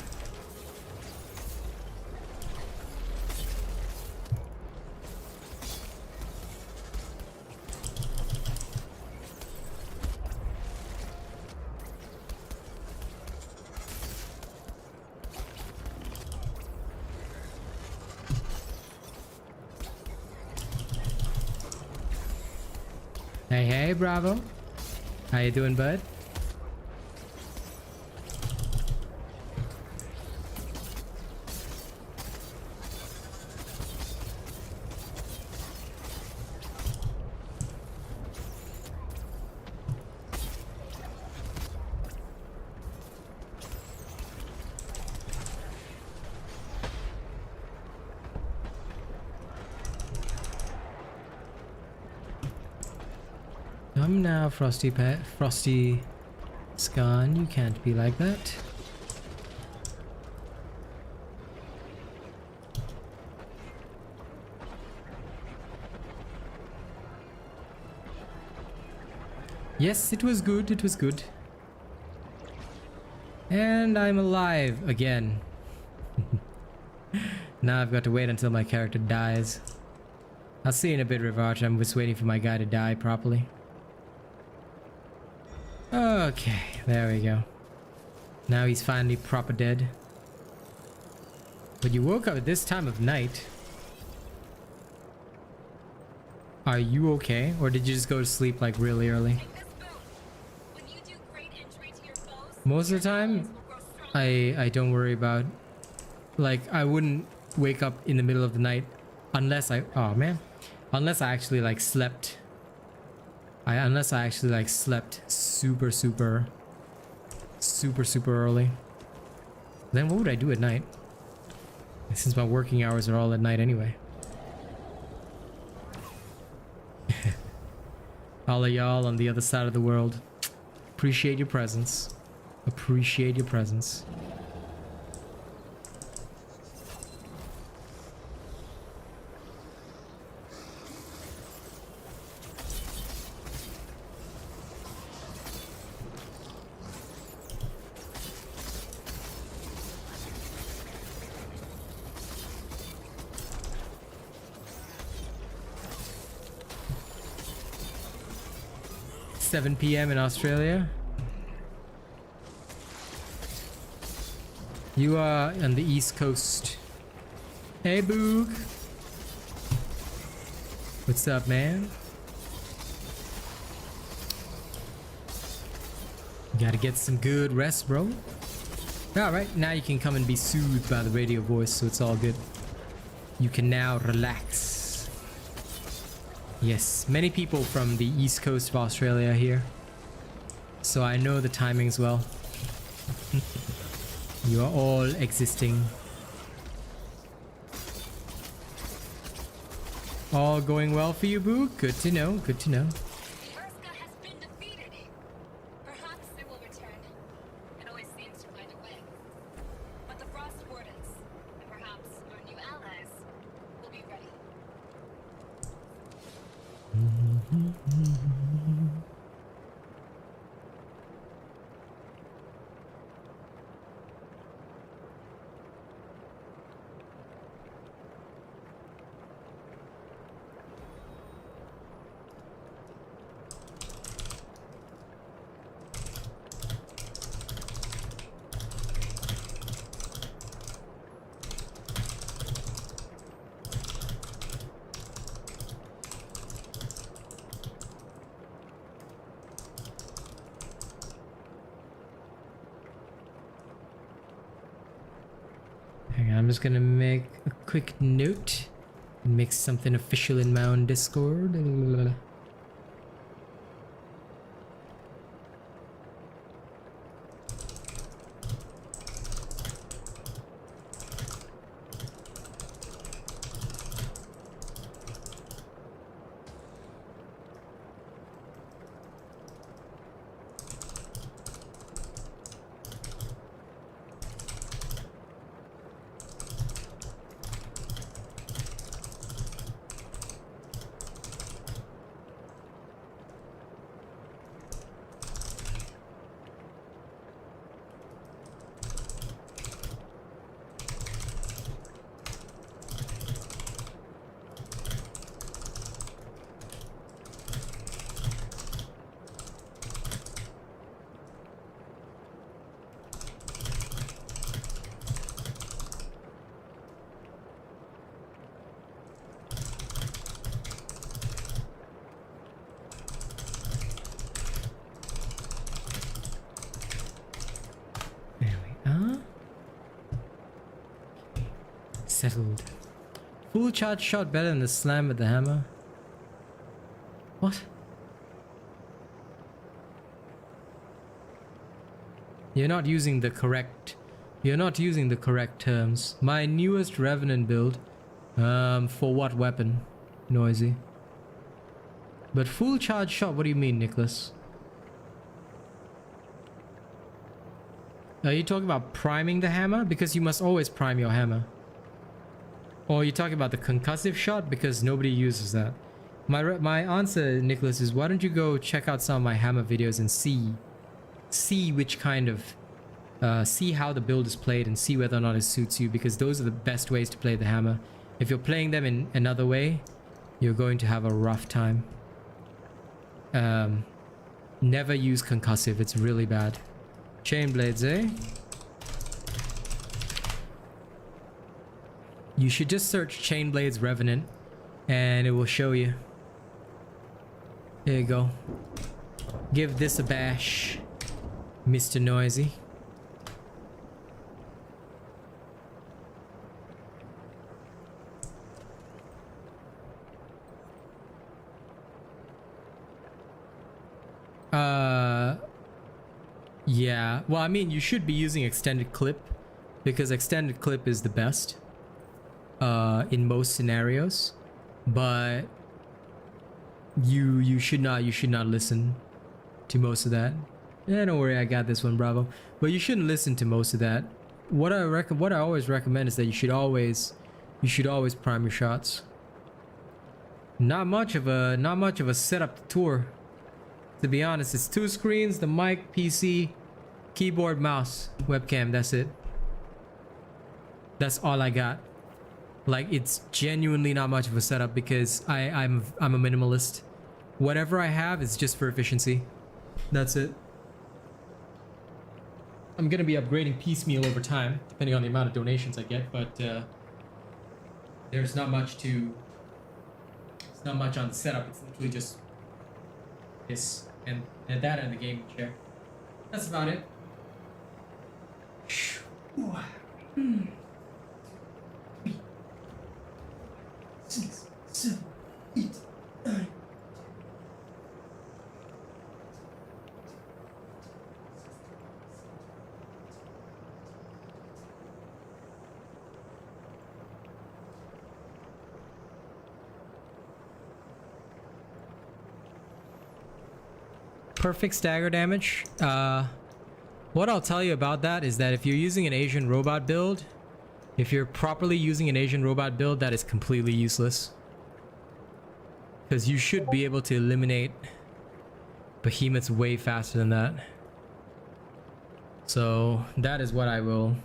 Hey, hey, Bravo. How you doing, bud? Come now, Frosty Scan, you can't be like that. Yes, it was good, it was good. And I'm alive again. Now I've got to wait until my character dies. I'll see you in a bit, Rivarch. I'm just waiting for my guy to die properly. Okay, there we go. Now he's finally proper dead. But you woke up at this time of night. Are you okay? Or did you just go to sleep like really early? Most of the time, I don't worry about... Like, I wouldn't wake up in the middle of the night unless I... Oh, man. Unless I actually, like, slept... Unless I actually like slept super early. Then what would I do at night? Since my working hours are all at night anyway. All of y'all on the other side of the world. Appreciate your presence. Appreciate your presence. $7 p.m. in Australia. You are on the East Coast. Hey, Boog. What's up, man? You gotta get some good rest, bro. Alright, now you can come and be soothed by the radio voice, so it's all good. You can now relax. Yes, many people from the East Coast of Australia are here. So I know the timings well. You are all existing. All going well for you, Boo? Good to know, good to know. Urska has been defeated. Perhaps it will return. It always seems to find a way. But the Frost Wardens, and perhaps our new allies, will be ready. Hang on, I'm just gonna make a quick note and make something official in my own Discord. settled. Full charge shot better than the slam with the hammer. What? You're not using the correct terms. My newest Revenant build. For what weapon? Noisy. But full charge shot, what do you mean, Nicholas? Are you talking about priming the hammer? Because you must always prime your hammer. Or are you talking about the concussive shot? Because nobody uses that. My answer, Nicholas, is why don't you go check out some of my hammer videos and see which kind of see how the build is played and see whether or not it suits you, because those are the best ways to play the hammer. If you're playing them in another way, you're going to have a rough time. Never use concussive, it's really bad. Chain blades, eh? You should just search chain blades Revenant and it will show you. There you go. Give this a bash, Mr. Noisy. Yeah, well, I mean, you should be using extended clip because extended clip is the best in most scenarios, but you should not listen to most of that. Yeah, don't worry, I got this one, bravo. But you shouldn't listen to most of that. What I always recommend is that you should always prime your shots. Not much of a setup tour, to be honest. It's 2 screens, the mic, PC, keyboard, mouse, webcam. That's it. That's all I got. Like, it's genuinely not much of a setup because I'm a minimalist. Whatever I have is just for efficiency. That's it. I'm gonna be upgrading piecemeal over time, depending on the amount of donations I get, but there's not much to. It's not much on the setup. It's literally just this and that and the gaming chair. That's about it. 6, 7, 8, 9. Perfect stagger damage. What I'll tell you about that is that if you're using an Asian robot build, if you're properly using an Asian robot build, that is completely useless. Because you should be able to eliminate behemoths way faster than that. So that is what I will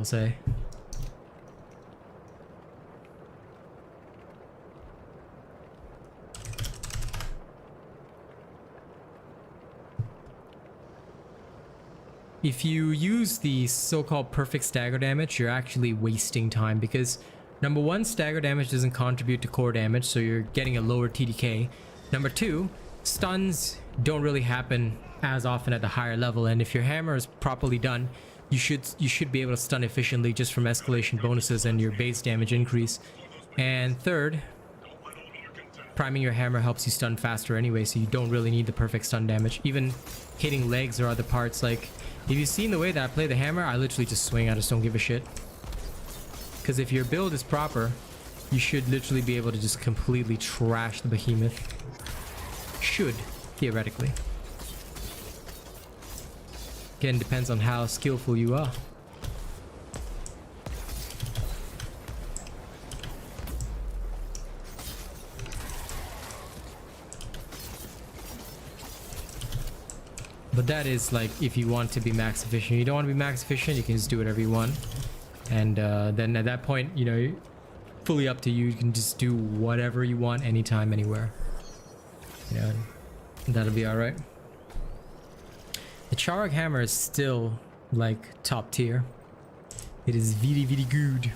say. If you use the so-called perfect stagger damage, you're actually wasting time because number 1, stagger damage doesn't contribute to core damage, so you're getting a lower TDK. Number 2, stuns don't really happen as often at the higher level, and if your hammer is properly done, you should be able to stun efficiently just from escalation bonuses and your base damage increase. And third, priming your hammer helps you stun faster anyway, so you don't really need the perfect stun damage. Even hitting legs or other parts, like if you've seen the way that I play the hammer, I literally just swing, I just don't give a shit. Because if your build is proper, you should literally be able to just completely trash the behemoth. Should, theoretically. Again, depends on how skillful you are. But that is like if you want to be max efficient. You don't want to be max efficient, you can just do whatever you want. And then at that point, you know, fully up to you. You can just do whatever you want, anytime, anywhere. Yeah, that'll be alright. The Charog hammer is still like top tier. It is very, very good.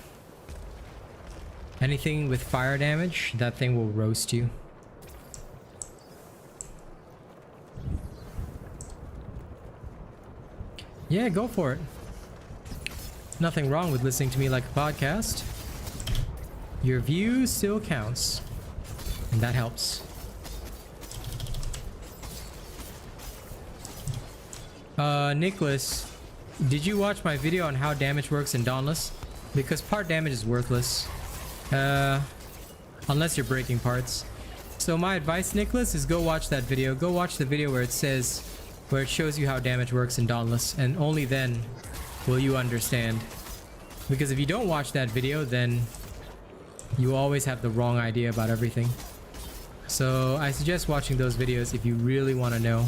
Anything with fire damage, that thing will roast you. Yeah, go for it. Nothing wrong with listening to me like a podcast. Your view still counts, and that helps. Nicholas, did you watch my video on how damage works in Dauntless? Because part damage is worthless, unless you're breaking parts. So my advice, Nicholas, is go watch that video. Go watch the video where it shows you how damage works in Dauntless, and only then will you understand. Because if you don't watch that video, then you always have the wrong idea about everything. So I suggest watching those videos if you really want to know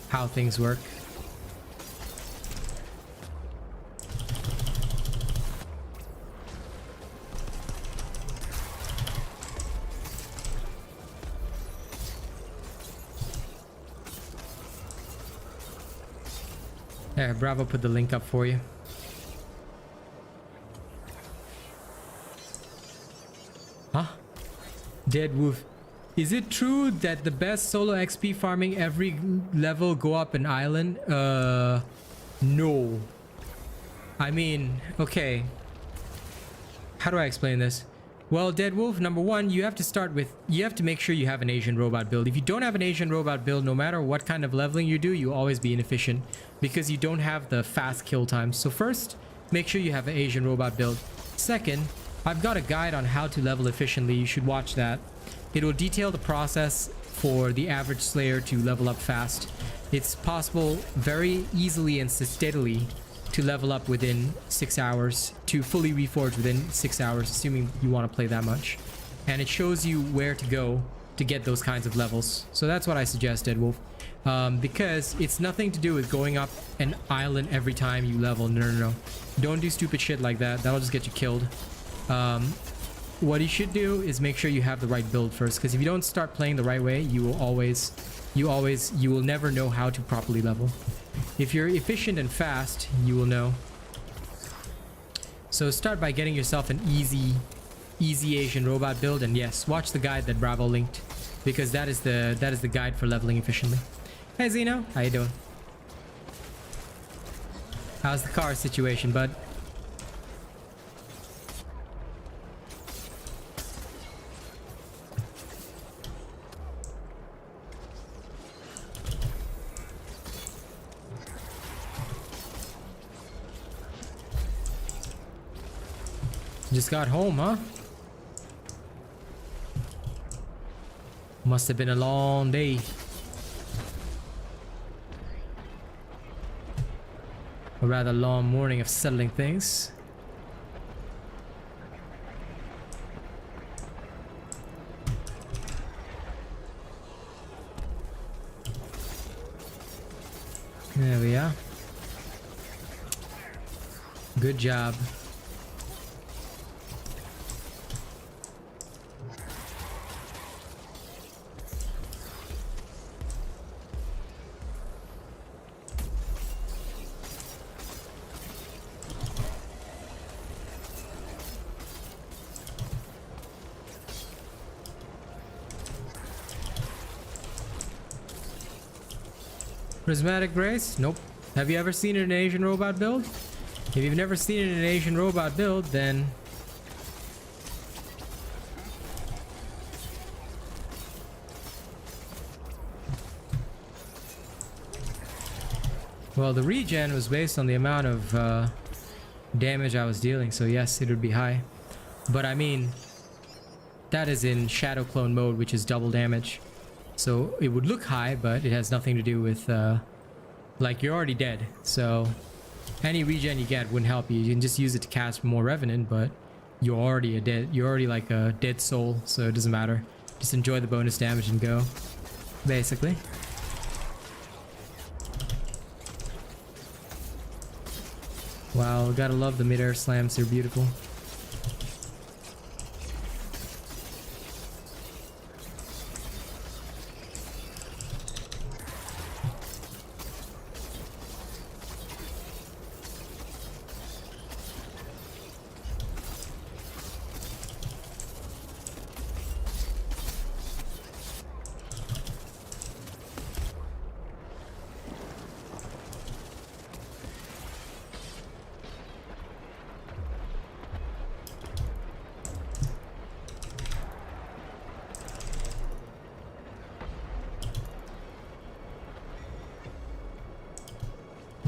how things work. There, Bravo put the link up for you. Huh? Dead Wolf. Is it true that the best solo XP farming every level go up an island? No. I mean, okay. How do I explain this? Well, Dead Wolf, number one, you have to make sure you have an Asian robot build. If you don't have an Asian robot build, no matter what kind of leveling you do, you'll always be inefficient because you don't have the fast kill times. So first, make sure you have an Asian robot build. Second, I've got a guide on how to level efficiently. You should watch that. It will detail the process for the average Slayer to level up fast. It's possible very easily and steadily to level up within 6 hours, to fully reforge within 6 hours, assuming you want to play that much. And it shows you where to go to get those kinds of levels. So that's what I suggest, Dead Wolf. Because it's nothing to do with going up an island every time you level. No. Don't do stupid shit like that. That'll just get you killed. What you should do is make sure you have the right build first, because if you don't start playing the right way, you will never know how to properly level. If you're efficient and fast, you will know. So start by getting yourself an easy Asian robot build, and yes, watch the guide that Bravo linked, because that is the guide for leveling efficiently. Hey Zeno, how you doing? How's the car situation, bud? Just got home, huh? Must have been a long day. A rather long morning of settling things. There we are. Good job. Prismatic Grace? Nope. Have you ever seen it in an Asian robot build? If you've never seen it in an Asian robot build, then... well, the regen was based on the amount of damage I was dealing, so yes, it would be high. But I mean, that is in Shadow Clone mode, which is double damage. So it would look high, but it has nothing to do with, like, you're already dead. So any regen you get wouldn't help you. You can just use it to cast more Revenant, but you're already like a dead soul, so it doesn't matter. Just enjoy the bonus damage and go, basically. Wow, gotta love the mid-air slams, they're beautiful.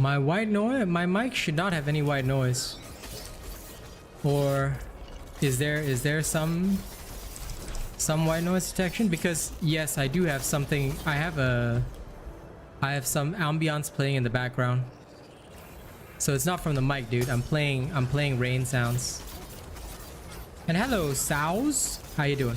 My white noise? My mic should not have any white noise. Or is there some white noise detection? Because yes, I do have something. I have some ambience playing in the background. So it's not from the mic, dude. I'm playing rain sounds. And hello, Sows. How you doing?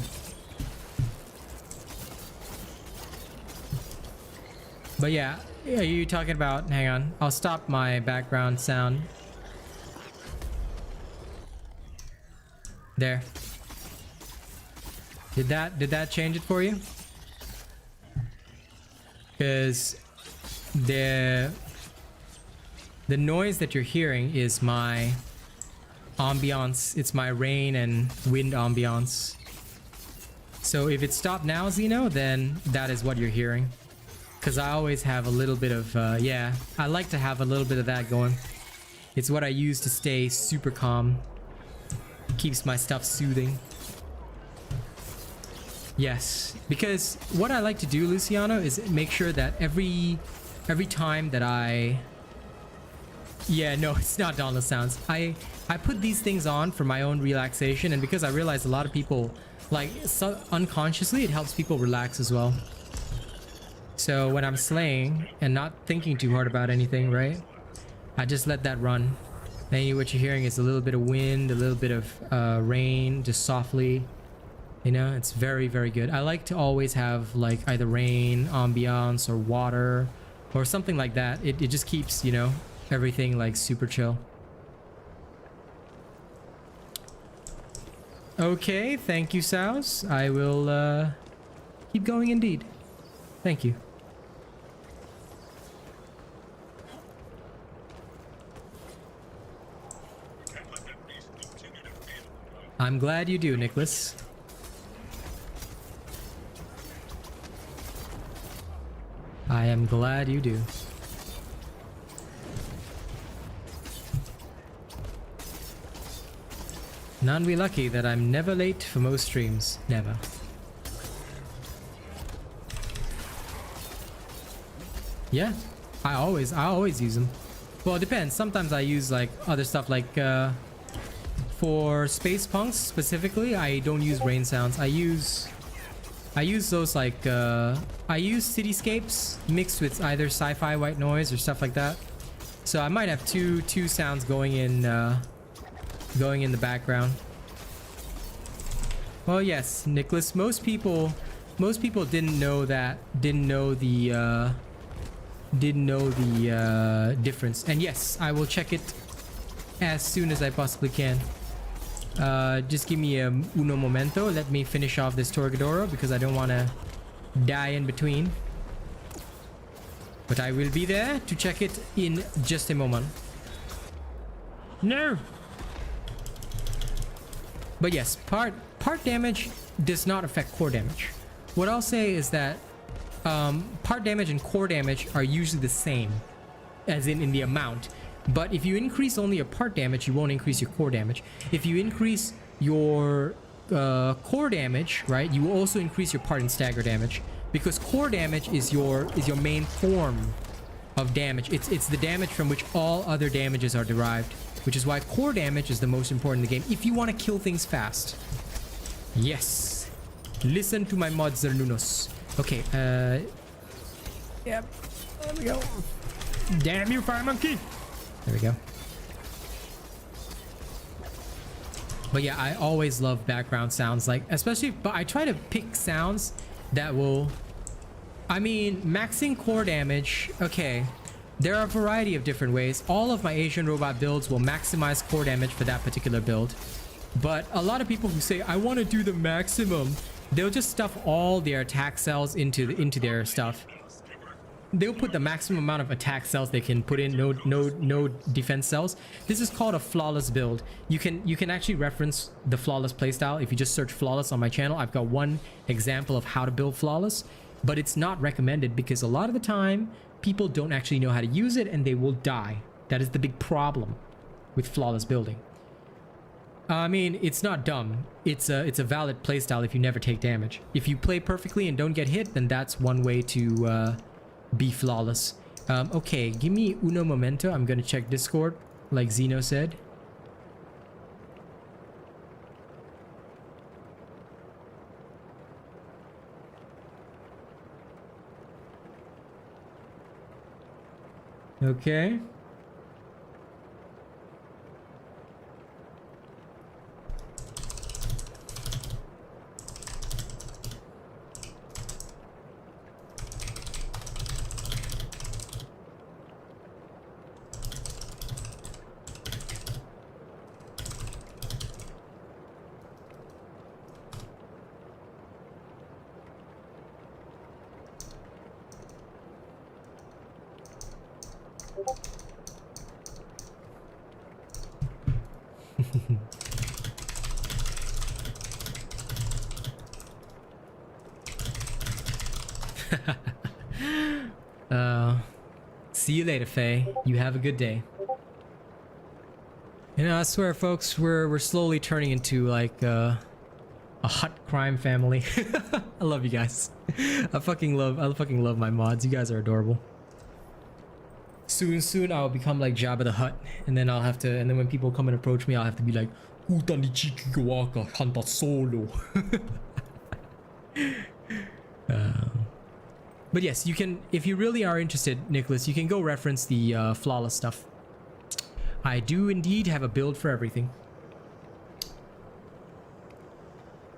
But yeah, are you talking about, hang on, I'll stop my background sound. There. Did that change it for you? Because the noise that you're hearing is my ambiance. It's my rain and wind ambiance. So if it stopped now, Zeno, then that is what you're hearing. Because I always have a little bit of, yeah, I like to have a little bit of that going. It's what I use to stay super calm. Keeps my stuff soothing. Yes, because what I like to do, Luciano, is make sure that every time that yeah, no, it's not Dauntless sounds. I put these things on for my own relaxation, and because I realize a lot of people, like, unconsciously, it helps people relax as well. So when I'm slaying and not thinking too hard about anything, right? I just let that run. Then what you're hearing is a little bit of wind, a little bit of rain, just softly. You know, it's very, very good. I like to always have like either rain, ambiance, or water, or something like that. It just keeps, you know, everything like super chill. Okay, thank you, Sows. I will keep going indeed. Thank you. I'm glad you do, Nicholas. I am glad you do. None be lucky that I'm never late for most streams. Never. Yeah, I always use them. Well, it depends. Sometimes I use like other stuff, like for space punks specifically, I don't use rain sounds. I use those like I use cityscapes mixed with either sci-fi white noise or stuff like that. So I might have two sounds going in the background. Well, yes, Nicholas. Most people didn't know the difference. And yes, I will check it as soon as I possibly can. Just give me a uno momento. Let me finish off this Torgadoro because I don't want to die in between. But I will be there to check it in just a moment. No! But yes, part damage does not affect core damage. What I'll say is that part damage and core damage are usually the same, as in the amount. But if you increase only your part damage, you won't increase your core damage. If you increase your core damage, right, you will also increase your part and stagger damage, because core damage is your main form of damage. It's the damage from which all other damages are derived, which is why core damage is the most important in the game if you want to kill things fast. Yes. Listen to my mod Zernunos. Okay, yep. There we go. Damn you, fire monkey! There we go. But yeah, I always love background sounds, like, especially, but I try to pick sounds that will, I mean, maxing core damage, okay. There are a variety of different ways. All of my Asian robot builds will maximize core damage for that particular build. But a lot of people who say, I want to do the maximum, they'll just stuff all their attack cells into their stuff. They'll put the maximum amount of attack cells they can put in, no defense cells. This is called a flawless build. You can actually reference the flawless playstyle if you just search flawless on my channel. I've got one example of how to build flawless, but it's not recommended because a lot of the time people don't actually know how to use it and they will die. That is the big problem with flawless building. I mean, it's not dumb. It's a valid playstyle if you never take damage. If you play perfectly and don't get hit, then that's one way to be flawless. Okay, give me uno momento. I'm gonna check Discord, like Zeno said. Okay. See you later, Faye. You have a good day. You know, I swear, folks, we're slowly turning into like a hot crime family. I love you guys. I fucking love my mods. You guys are adorable. Soon I'll become like Jabba the Hutt, and then I'll have to. And then when people come and approach me, I'll have to be like, "Utani chiki kawaka hanta solo." But yes, you can, if you really are interested, Nicholas, you can go reference the flawless stuff. I do indeed have a build for everything.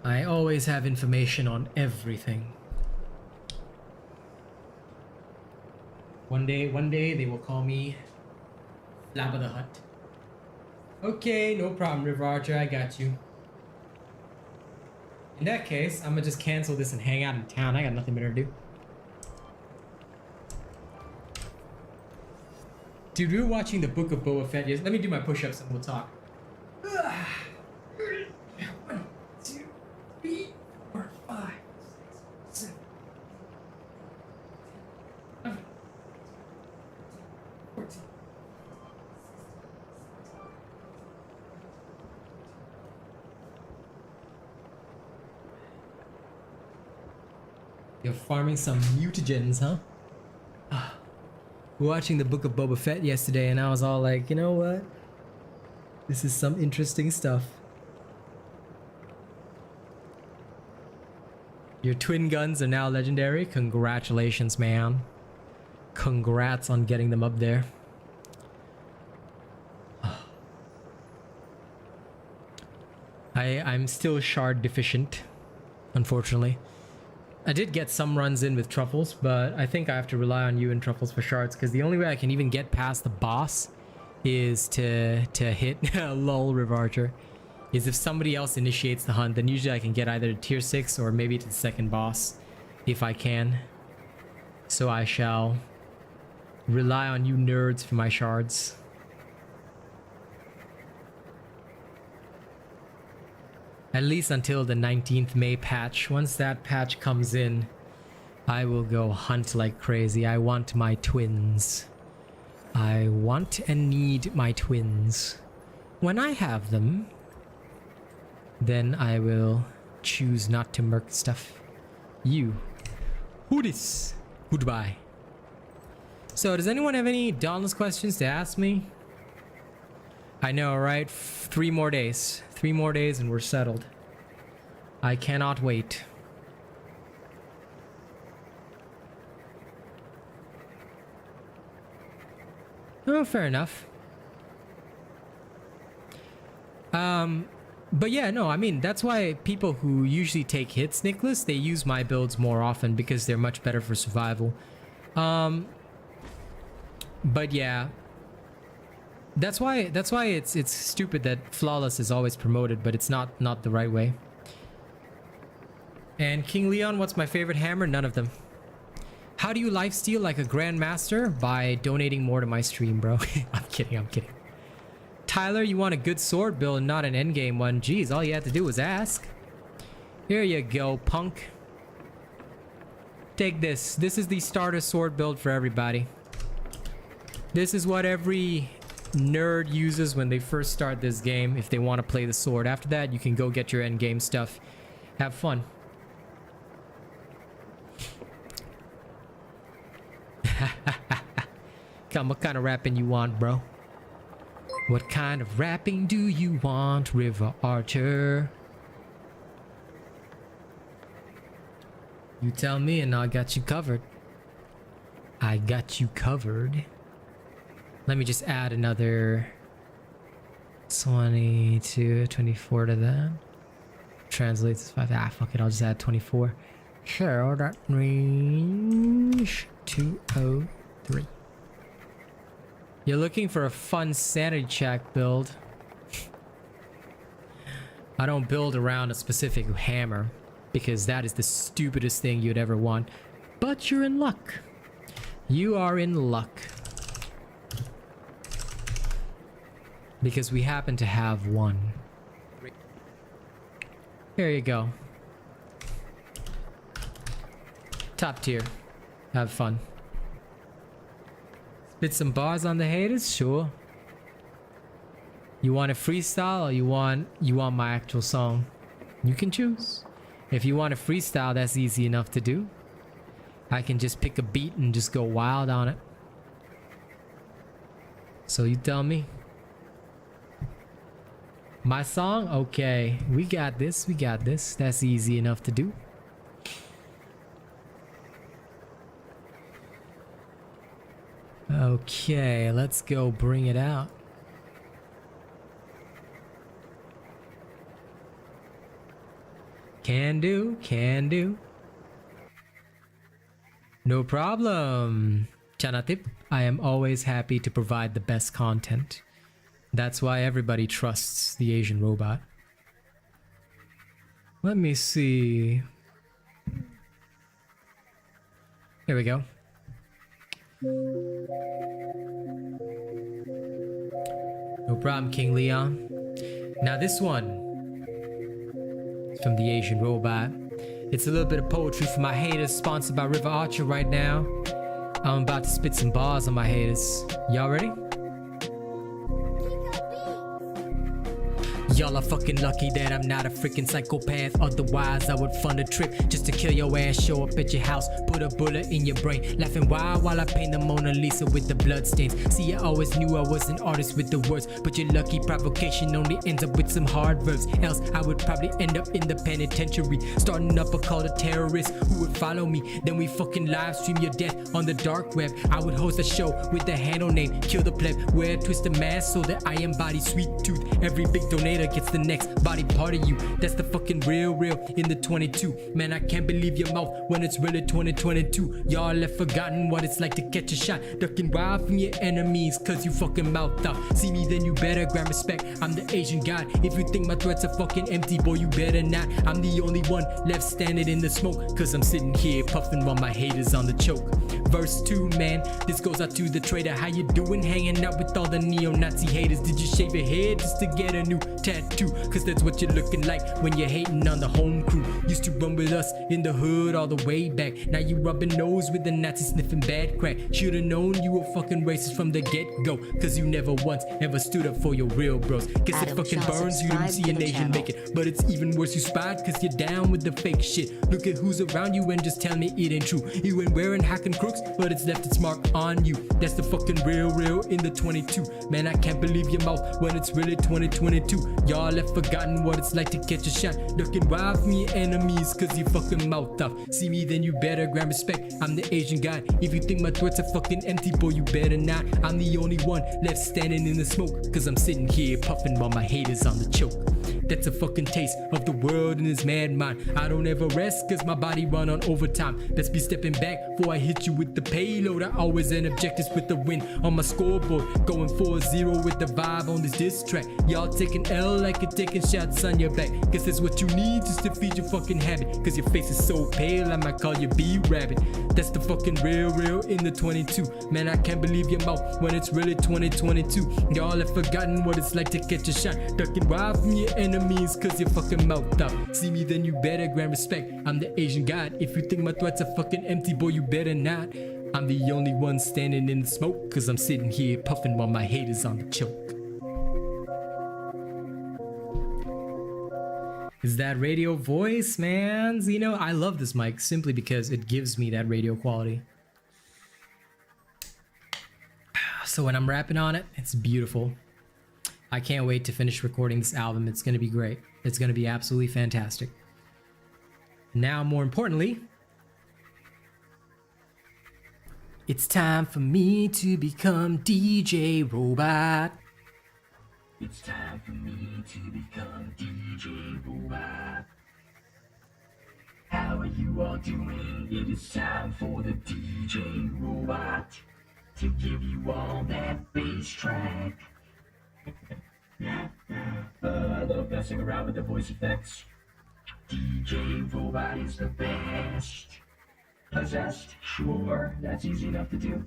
I always have information on everything. One day they will call me Jabba the Hutt. Okay, no problem, River Archer, I got you. In that case, I'm gonna just cancel this and hang out in town. I got nothing better to do. Dude, we were watching the Book of Boba Fett. Yes, let me do my push-ups and we'll talk. 1, 2, 3, 4, 5, 6, 7, 14. You're farming some mutagens, huh? Watching the Book of Boba Fett yesterday, and I was all like, you know what? This is some interesting stuff. Your twin guns are now legendary. Congratulations, man. Congrats on getting them up there. I'm still shard deficient, unfortunately. I did get some runs in with truffles, but I think I have to rely on you and truffles for shards, because the only way I can even get past the boss is to hit lol River Archer, is if somebody else initiates the hunt. Then usually I can get either to tier 6 or maybe to the second boss if I can. So I shall rely on you nerds for my shards. At least until the 19th May patch. Once that patch comes in, I will go hunt like crazy. I want my twins. I want and need my twins. When I have them, then I will choose not to murk stuff. You. Who this? Goodbye. So, does anyone have any Dauntless questions to ask me? I know, right? 3 more days. 3 more days and we're settled. I cannot wait. Oh, fair enough. But yeah, no, I mean, that's why people who usually take hits, Nicholas, they use my builds more often because they're much better for survival. But yeah, that's why it's stupid that flawless is always promoted, but it's not the right way. And King Leon, what's my favorite hammer? None of them. How do you lifesteal like a grandmaster? By donating more to my stream, bro. I'm kidding. Tyler, you want a good sword build and not an endgame one? Jeez, all you had to do was ask. Here you go, punk. Take this. This is the starter sword build for everybody. This is what every nerd uses when they first start this game if they want to play the sword. After that, you can go get your endgame stuff. Have fun. Come, what kind of rapping you want, bro? What kind of rapping do you want, River Archer? You tell me and I got you covered. I got you covered. Let me just add another 22, 24 to that. Translates to 5. Ah, fuck it, I'll just add 24. Sure, that range 203. You're looking for a fun sanity check build. I don't build around a specific hammer because that is the stupidest thing you'd ever want. But you're in luck. You are in luck. Because we happen to have one. Here you go. Top tier. Have fun. Spit some bars on the haters? Sure. You want a freestyle or you want my actual song? You can choose. If you want a freestyle, that's easy enough to do. I can just pick a beat and just go wild on it. So you tell me. My song? Okay. We got this. We got this. That's easy enough to do. Okay, let's go bring it out. Can do, can do. No problem. Chanatip, I am always happy to provide the best content. That's why everybody trusts the Asian robot. Let me see. Here we go. No problem, King Leon. Now this one is from the Asian robot. It's a little bit of poetry for my haters, sponsored by River Archer right now. I'm about to spit some bars on my haters. Y'all ready? Y'all are fucking lucky that I'm not a freaking psychopath. Otherwise I would fund a trip just to kill your ass. Show up at your house, put a bullet in your brain, laughing wild while I paint the Mona Lisa with the bloodstains. See, I always knew I was an artist with the words, but your lucky provocation only ends up with some hard verbs. Else I would probably end up in the penitentiary, starting up a cult of terrorists who would follow me. Then we fucking live stream your death on the dark web. I would host a show with the handle name Kill the Pleb, wear a twisted mask so that I embody sweet tooth. Every big donator gets the next body part of you. That's the fucking real in the 22. Man, I can't believe your mouth when it's really 2022. Y'all have forgotten what it's like to catch a shot, ducking wild from your enemies cause you fucking mouthed off. See me, then you better grab respect. I'm the Asian god. If you think my threats are fucking empty, boy, you better not. I'm the only one left standing in the smoke cause I'm sitting here puffing while my haters on the choke. Verse 2, man, this goes out to the traitor. How you doing hanging out with all the neo-Nazi haters? Did you shave your head just to get a new tattoo? Cause that's what you're looking like when you're hating on the home crew. Used to run with us in the hood all the way back. Now you rubbing nose with the Nazi sniffing bad crack. Should've known you were fucking racist from the get-go, cause you never once ever stood up for your real bros. Guess it fucking burns you didn't see an Asian make it, but it's even worse you spied cause you're down with the fake shit. Look at who's around you and just tell me it ain't true. You ain't wearing hacking crooks, but it's left its mark on you. That's the fucking real in the 22. Man, I can't believe your mouth when it's really 2022. Y'all have forgotten what it's like to catch a shot, ducking wild from your enemies cause you fucking mouthed off. See me, then you better grab respect. I'm the Asian god. If you think my threats are fucking empty, boy, you better not. I'm the only one left standing in the smoke cause I'm sitting here puffing while my haters on the choke. That's a fucking taste of the world in this mad mind. I don't ever rest cause my body run on overtime. Let's be stepping back before I hit you with the payload. I always end objectives with the win on my scoreboard, going 4-0 with the vibe on this diss track. Y'all taking L like you're taking shots on your back. Guess that's what you need just to feed your fucking habit, cause your face is so pale I might call you B-Rabbit. That's the fucking real in the 22. Man, I can't believe your mouth when it's really 2022. Y'all have forgotten what it's like to catch a shot, ducking wild from your enemies cause you're fucking mouthed up. See me, then you better grant respect. I'm the Asian god. If you think my threats are fucking empty, boy, you better not. I'm the only one standing in the smoke cause I'm sitting here puffing while my haters on the choke. Is that radio voice, man? You know, I love this mic simply because it gives me that radio quality. So when I'm rapping on it, it's beautiful. I can't wait to finish recording this album. It's gonna be great. It's gonna be absolutely fantastic. Now, more importantly, it's time for me to become DJ Robot. It's time for me to become DJ Robot. How are you all doing? It is time for the DJ Robot to give you all that bass track. I love messing around with the voice effects. DJ Robot is the best. Possessed? Sure, that's easy enough to do.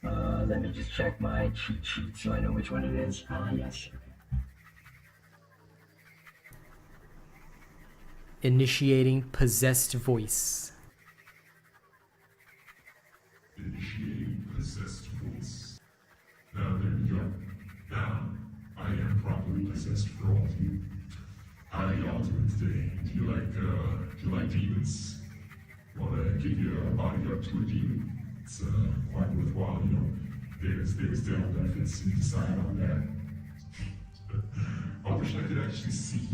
Let me just check my cheat sheet so I know which one it is. Yes. Initiating possessed voice. Initiating possessed voice. Now there we go. Now, I am properly possessed for all of you. How y'all doing today? Do you like demons? Wanna give your body up to a demon? It's quite worthwhile, you know. There's dental benefits if you decide on that. I wish I could actually see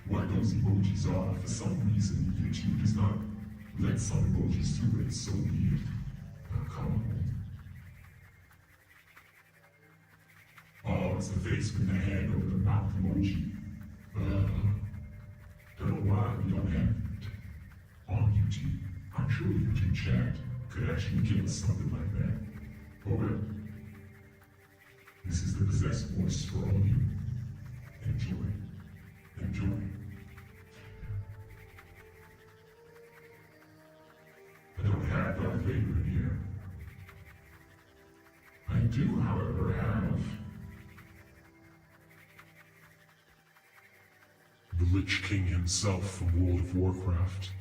what those emojis are. For some reason, YouTube does not let some emojis through it. It's so weird. Come on. Oh, it's the face with the hand over the mouth emoji. Don't know why we don't have it on YouTube. I'm sure YouTube chat could actually give us something like that. Oh well. This is the possessed voice for all of you. Enjoy. Enjoy. I don't have Darth Vader in here. I do, however, have the Lich King himself from World of Warcraft.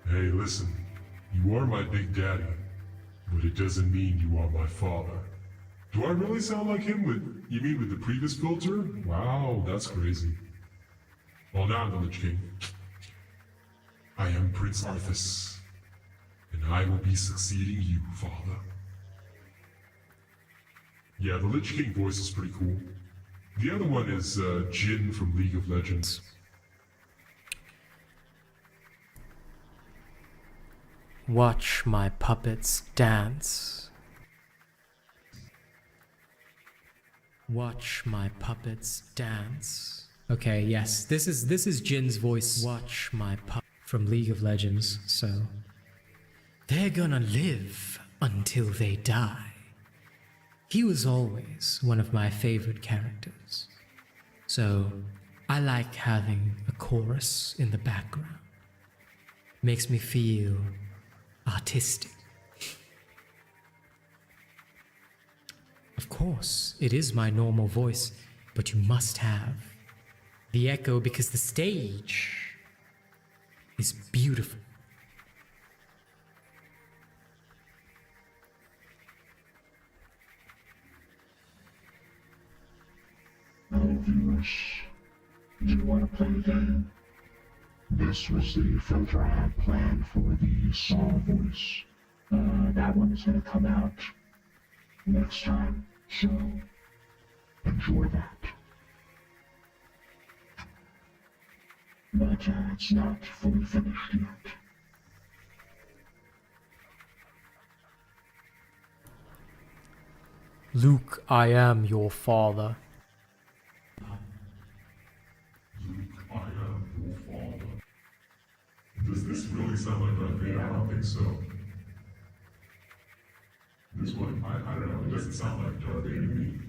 Hey, listen, you are my big daddy, but it doesn't mean you are my father. Do I really sound like him you mean with the previous filter? Wow, that's crazy. Well, now I'm the Lich King. I am Prince Arthas, and I will be succeeding you, father. Yeah, the Lich King voice is pretty cool. The other one is Jin from League of Legends. Watch my puppets dance. Watch my puppets dance. Okay, yes, this is Jin's voice. Watch my puppet from League of Legends. So they're gonna live until they die. He was always one of my favorite characters. So I like having a chorus in the background. Makes me feel artistic. Of course, it is my normal voice, but you must have the echo because the stage is beautiful. Hello viewers, do you want to play a game? This was the filter I had planned for the song voice. That one is going to come out next time, so enjoy that. But it's not fully finished yet. Luke, I am your father. Luke, I am your father. Does this really sound like Darth Vader? I don't think so. This one, I don't know, it doesn't sound like Darth Vader to me.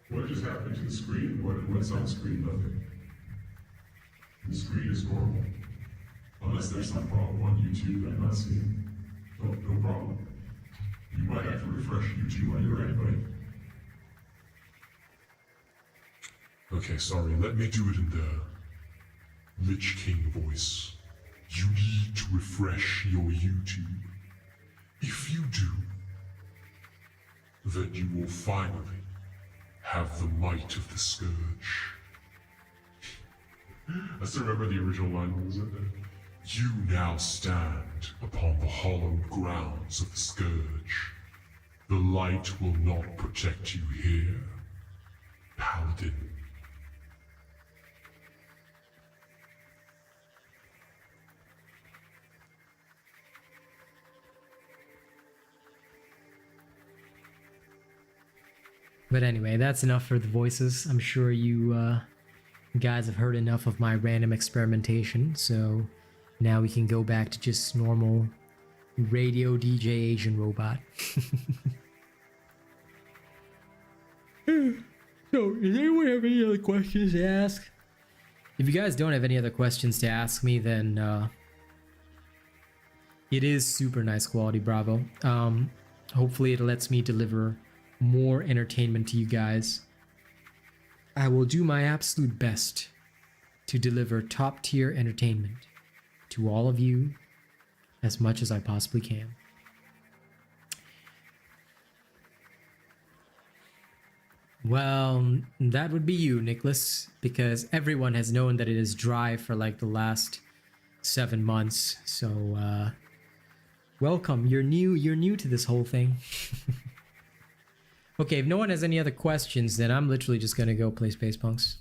What just happened to the screen? What's on the screen? Nothing. The screen is normal. Unless there's some problem on YouTube I'm not seeing. Oh, no problem. You might have to refresh YouTube on your end, buddy. Okay, sorry, let me do it in the Lich King voice. You need to refresh your YouTube. If you do, then you will finally have the might of the Scourge. I still remember the original line, what was it? You now stand upon the hallowed grounds of the Scourge. The light will not protect you here, Paladin. But anyway, that's enough for the voices. I'm sure you guys have heard enough of my random experimentation, so now we can go back to just normal radio DJ Asian robot. So, does anyone have any other questions to ask? If you guys don't have any other questions to ask me, then it is super nice quality, bravo. Hopefully it lets me deliver more entertainment to you guys. I will do my absolute best to deliver top tier entertainment to all of you as much as I possibly can. Well, that would be you, Nicholas, because everyone has known that it is dry for like the last 7 months. So welcome. You're new to this whole thing. Okay, if no one has any other questions, then I'm literally just gonna go play Space Punks.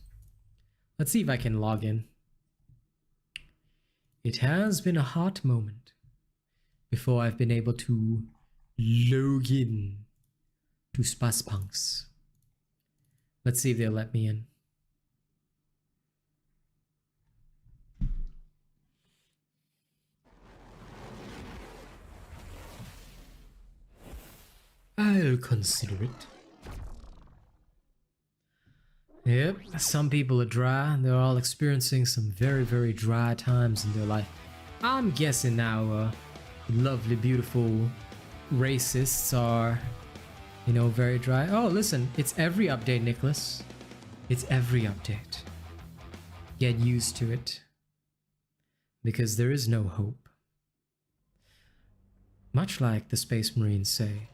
Let's see if I can log in. It has been a hot moment before I've been able to log in to Space Punks. Let's see if they'll let me in. I'll consider it. Yep, some people are dry. They're all experiencing some very, very dry times in their life. I'm guessing our lovely, beautiful racists are, you know, very dry. Oh, listen, it's every update, Nicholas. It's every update. Get used to it. Because there is no hope. Much like the Space Marines say,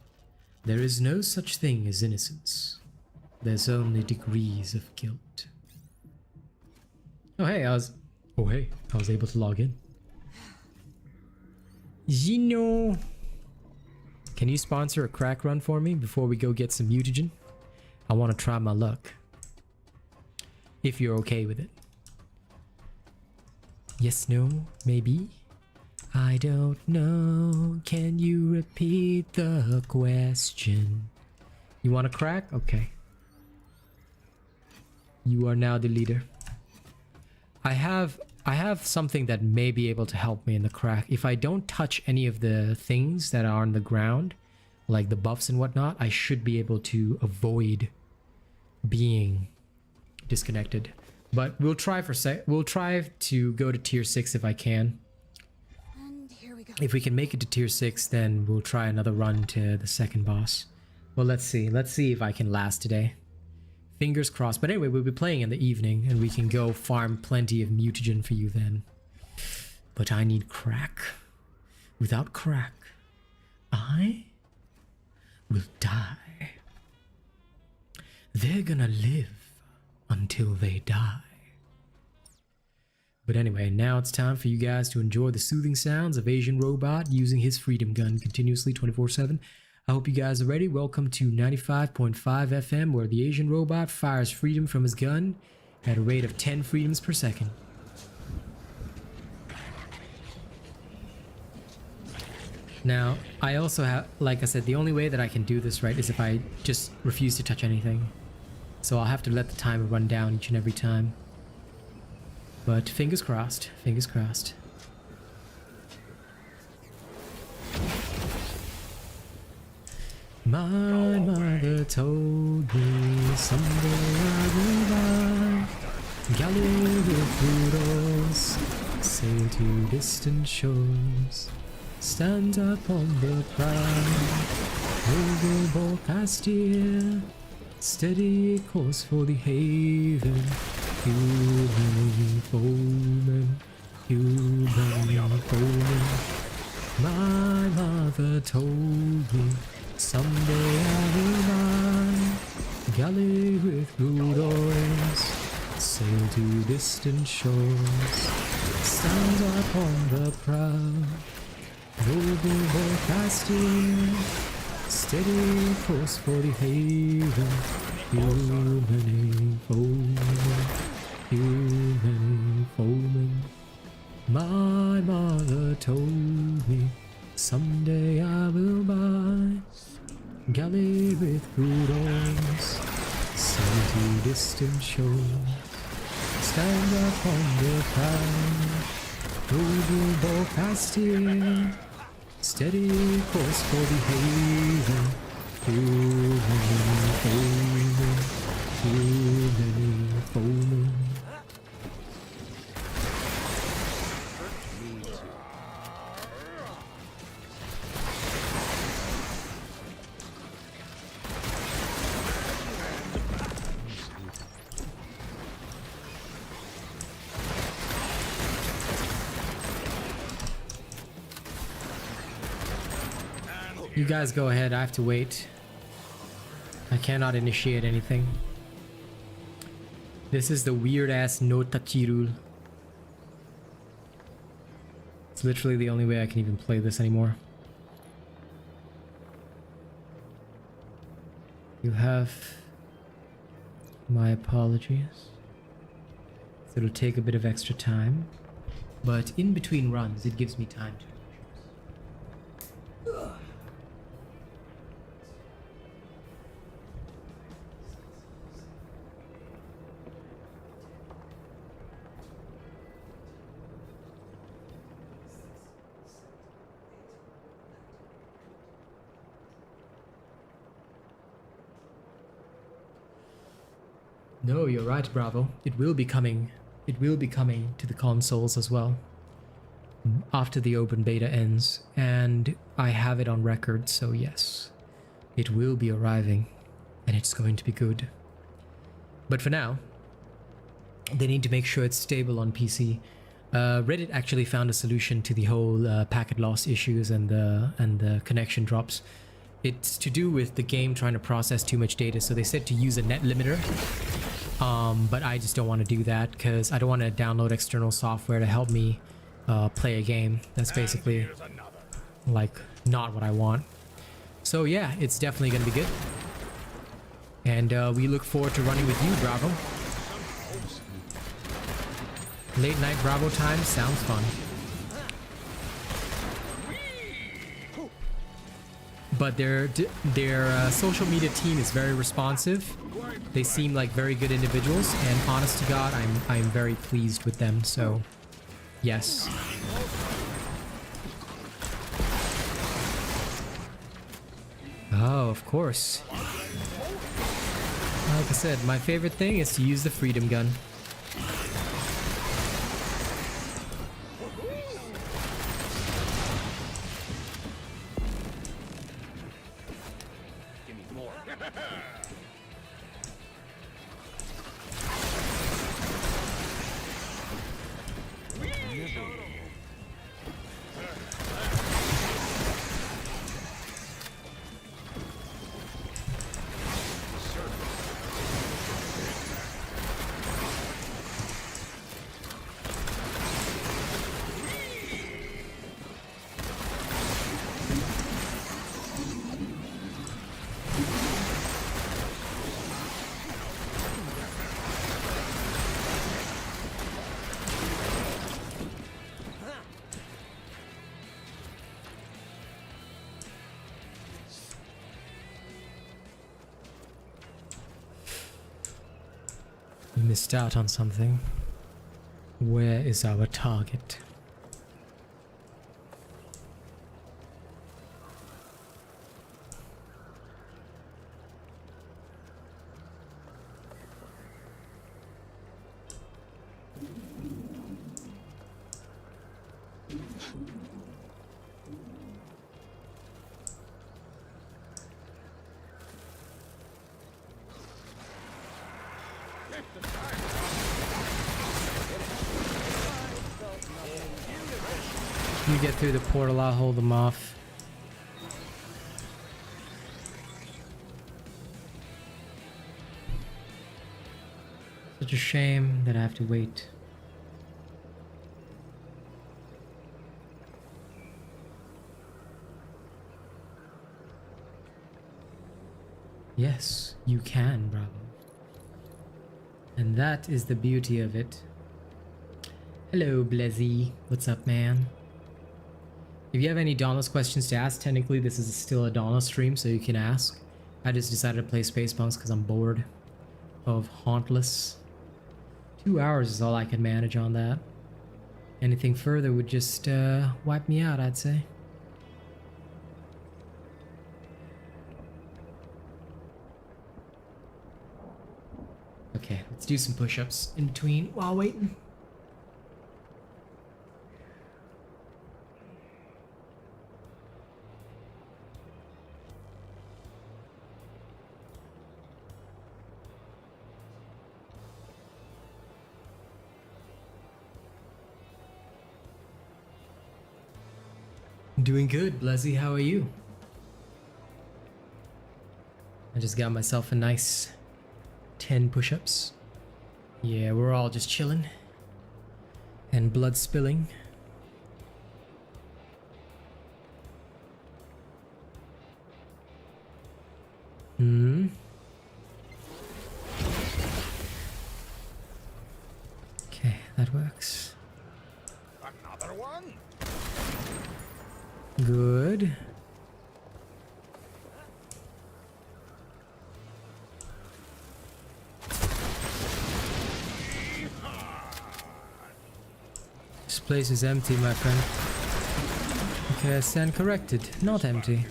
there is no such thing as innocence. There's only degrees of guilt. Oh hey, I was able to log in. Gino, can you sponsor a crack run for me before we go get some mutagen? I want to try my luck. If you're okay with it. Yes, no, maybe. I don't know. Can you repeat the question? You want a crack? Okay. You are now the leader. I have something that may be able to help me in the crack. If I don't touch any of the things that are on the ground, like the buffs and whatnot, I should be able to avoid being disconnected. But we'll try to go to tier 6 if I can. And here we go. If we can make it to tier 6, then we'll try another run to the second boss. Well, let's see. Let's see if I can last today. Fingers crossed. But anyway, we'll be playing in the evening, and we can go farm plenty of mutagen for you then. But I need crack. Without crack, I will die. They're gonna live until they die. But anyway, now it's time for you guys to enjoy the soothing sounds of Asian Robot using his freedom gun continuously 24/7. I hope you guys are ready. Welcome to 95.5 FM, where the Asian Robot fires freedom from his gun at a rate of 10 freedoms per second. Now, I also have, like I said, the only way that I can do this right is if I just refuse to touch anything. So I'll have to let the timer run down each and every time. But fingers crossed, fingers crossed. My mother told me someday I will buy galley with poodles, sail to distant shores, stand up on the prow, overboard past year, steady course for the haven, human foeman, human foeman. My mother told me someday I will buy galley with blue doors, Sail to distant shores, stand upon the prow, noble boy casting, steady course for the haven, human foeman. My mother told me someday I will buy galley with good oars, sail to distant shores, stand upon the prow, noble bow casting, steady course for the haven, human foeman. You guys go ahead, I have to wait. I cannot initiate anything. This is the weird ass no tachi rule. It's literally the only way I can even play this anymore. You have my apologies. So it'll take a bit of extra time, but in between runs it gives me time to. No, you're right, Bravo. It will be coming. It will be coming to the consoles as well after the open beta ends, and I have it on record, so yes, it will be arriving, and it's going to be good. But for now, they need to make sure it's stable on PC. Reddit actually found a solution to the whole packet loss issues and the connection drops. It's to do with the game trying to process too much data, so they said to use a net limiter. But I just don't want to do that because I don't want to download external software to help me play a game. That's basically like not what I want. So yeah, it's definitely going to be good. And we look forward to running with you, Bravo. Late night Bravo time sounds fun. But their social media team is very responsive. They seem like very good individuals, and honest to God, I'm very pleased with them. So, yes. Oh, of course. Like I said, my favorite thing is to use the freedom gun. We missed out on something. Where is our target? You get through the portal, I'll hold them off. So Such a shame that I have to wait. Yes, you can, bravo. And that is the beauty of it. Hello, Blezzy. What's up, man? If you have any Dauntless questions to ask, technically this is still a Dauntless stream, so you can ask. I just decided to play Space Punks because I'm bored of Hauntless. 2 hours is all I can manage on that. Anything further would just wipe me out, I'd say. Okay, let's do some push-ups in between while waiting. Doing good, Blezzy. How are you? I just got myself a nice 10 push-ups. Yeah, we're all just chilling and blood spilling. Okay, that works. Another one? Good. This place is empty, my friend. Okay, I stand corrected. Not empty.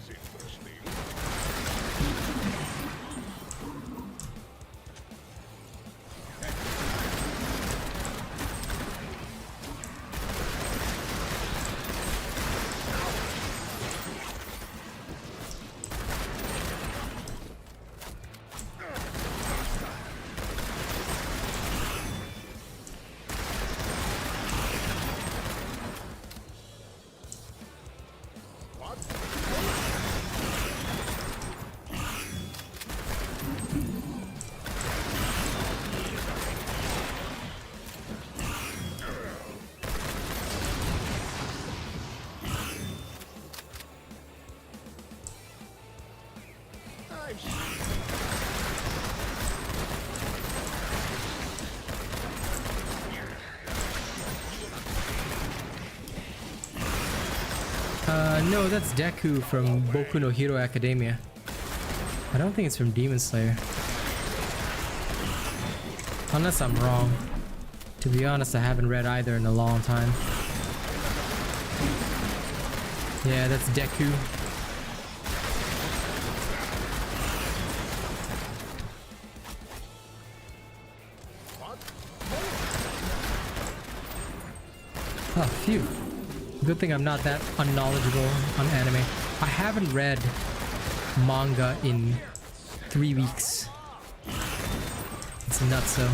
No, that's Deku from Boku no Hero Academia. I don't think it's from Demon Slayer. Unless I'm wrong. To be honest, I haven't read either in a long time. Yeah, that's Deku. Oh, phew. Good thing I'm not that unknowledgeable on anime. I haven't read manga in 3 weeks. It's nuts though.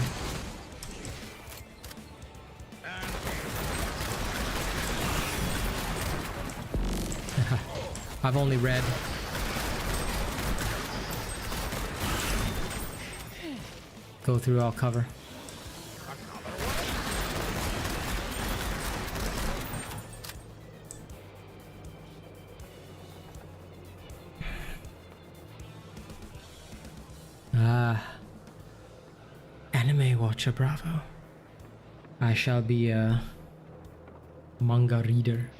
I've only read go through, I'll cover. Anime watcher, bravo. I shall be a manga reader.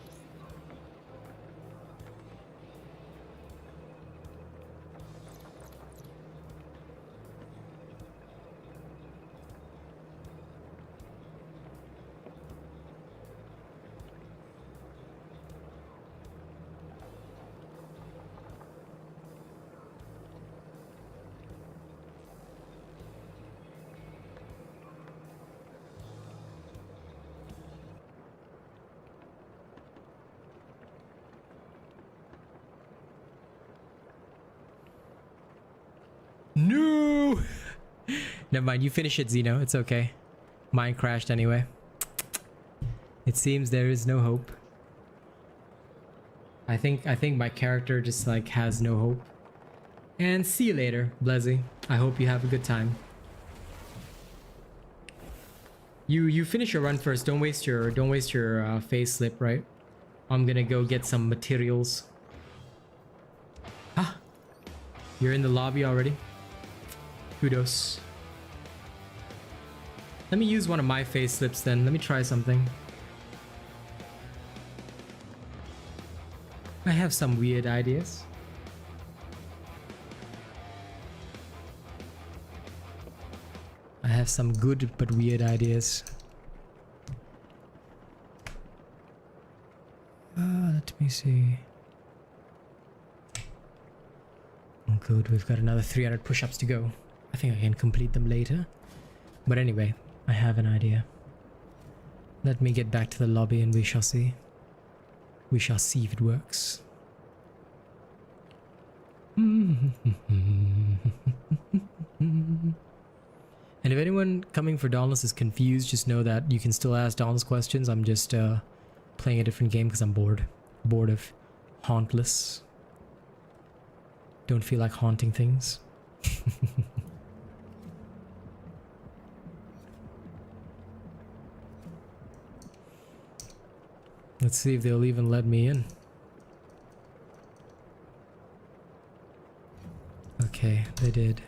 No! Never mind, you finish it, Zeno. It's okay. Mine crashed anyway. It seems there is no hope. I think my character just like has no hope. And see you later, Blezzy. I hope you have a good time. You finish your run first. Don't waste your face slip, right? I'm gonna go get some materials. Ah, you're in the lobby already. Kudos. Let me use one of my face slips then. Let me try something. I have some weird ideas. I have some good but weird ideas. Let me see. Oh, good. We've got another 300 push-ups to go. I think I can complete them later. But anyway, I have an idea. Let me get back to the lobby and we shall see. We shall see if it works. And if anyone coming for Dauntless is confused, just know that you can still ask Dauntless questions. I'm just playing a different game because I'm bored. Bored of Hauntless. Don't feel like haunting things. Let's see if they'll even let me in. Okay, they did.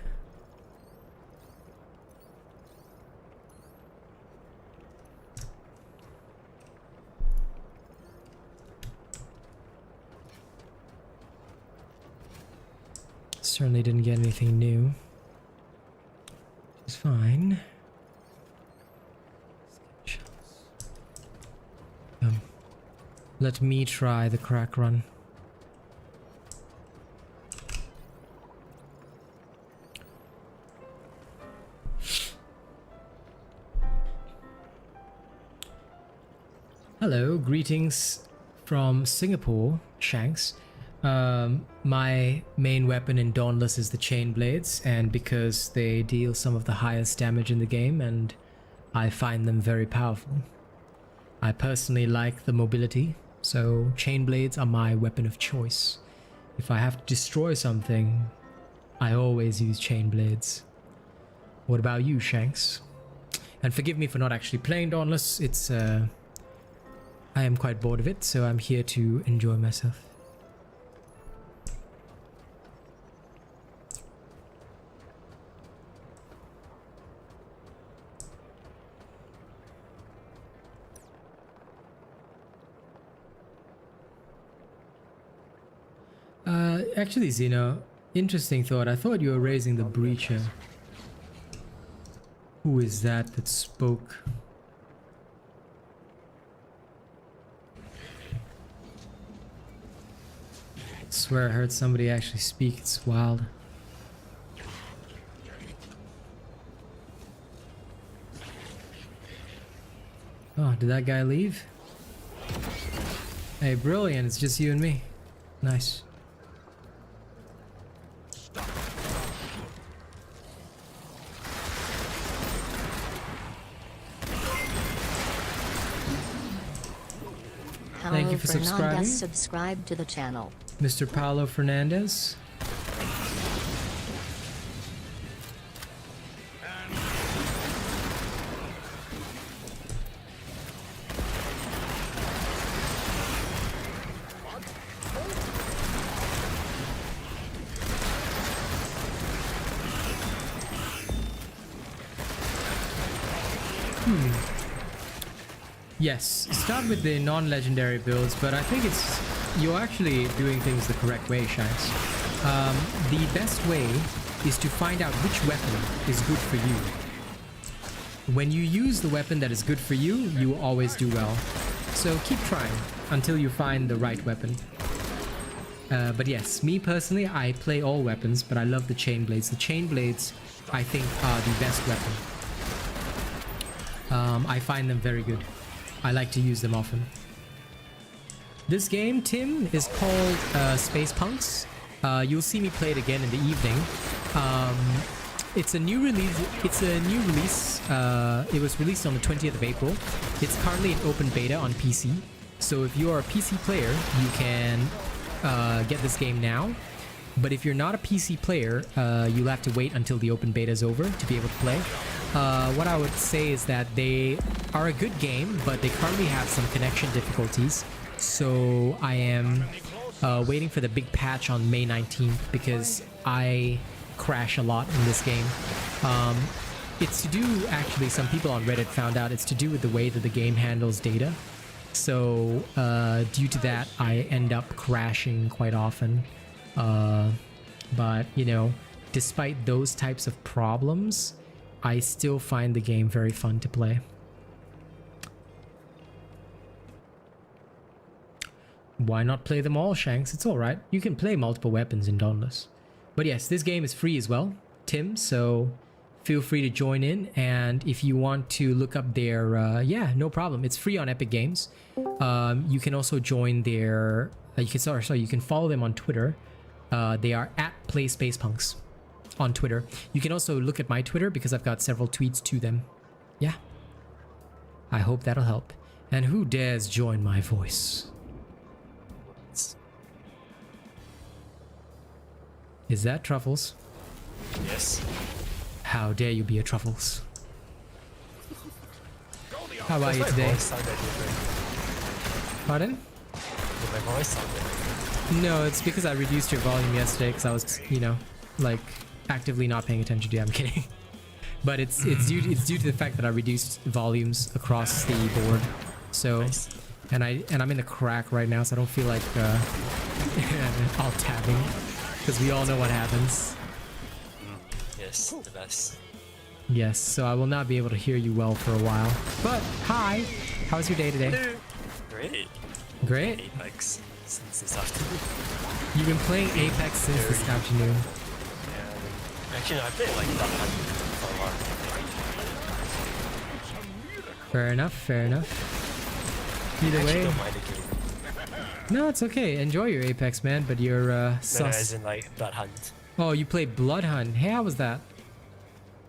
Certainly didn't get anything new. It's fine. Let me try the crack run. Hello, greetings from Singapore, Shanks. My main weapon in Dauntless is the chain blades, and because they deal some of the highest damage in the game, and I find them very powerful. I personally like the mobility, so chain blades are my weapon of choice. If I have to destroy something, I always use chain blades. What about you, Shanks? And forgive me for not actually playing Dauntless. It's I am quite bored of it, so I'm here to enjoy myself. Actually, Xeno, interesting thought. I thought you were raising the breacher. Who is that spoke? I swear I heard somebody actually speak. It's wild. Oh, did that guy leave? Hey, brilliant. It's just you and me. Nice. Thank you for subscribing. Subscribe to the channel. Mr. Paulo Fernandez. Yes, start with the non-legendary builds, but I think you're actually doing things the correct way, Shanks. The best way is to find out which weapon is good for you. When you use the weapon that is good for you, you always do well. So keep trying until you find the right weapon. But yes, me personally, I play all weapons, but I love the chain blades. The chain blades, I think, are the best weapon. I find them very good. I like to use them often. This game, Tim, is called Space Punks. You'll see me play it again in the evening. It's a new release. It was released on the 20th of April. It's currently in open beta on PC. So if you are a PC player, you can get this game now. But if you're not a PC player, you'll have to wait until the open beta is over to be able to play. What I would say is that they are a good game, but they currently have some connection difficulties. So I am waiting for the big patch on May 19th because I crash a lot in this game. It's to do, actually, some people on Reddit found out it's to do with the way that the game handles data. So due to that, I end up crashing quite often. But, you know, despite those types of problems, I still find the game very fun to play. Why not play them all, Shanks? It's alright. You can play multiple weapons in Dauntless. But yes, this game is free as well, Tim, so feel free to join in. And if you want to look up their, yeah, no problem. It's free on Epic Games. You can also join their, you can follow them on Twitter. They are at PlaySpacePunks on Twitter. You can also look at my Twitter because I've got several tweets to them. Yeah. I hope that'll help. And who dares join my voice? Is that Truffles? Yes. How dare you be a Truffles? How about you today? Pardon? Did my voice sound good? No, it's because I reduced your volume yesterday because I was, you know, like actively not paying attention to you. I'm kidding. But it's due to the fact that I reduced volumes across the board. So, Nice. and I'm in the crack right now, so I don't feel like all tabbing because we all know what happens. Yes, the best. Yes, so I will not be able to hear you well for a while. But hi, how's your day today? Great. Great. Apex since this afternoon. You've been playing Apex since this afternoon. Yeah. Actually, no, I played like that for a while. Fair enough, fair enough. Either I actually way, don't mind the game. no, it's okay. Enjoy your Apex, man. But you're No, sus. as in like Blood Hunt. Oh, you play Blood Hunt. Hey, how was that?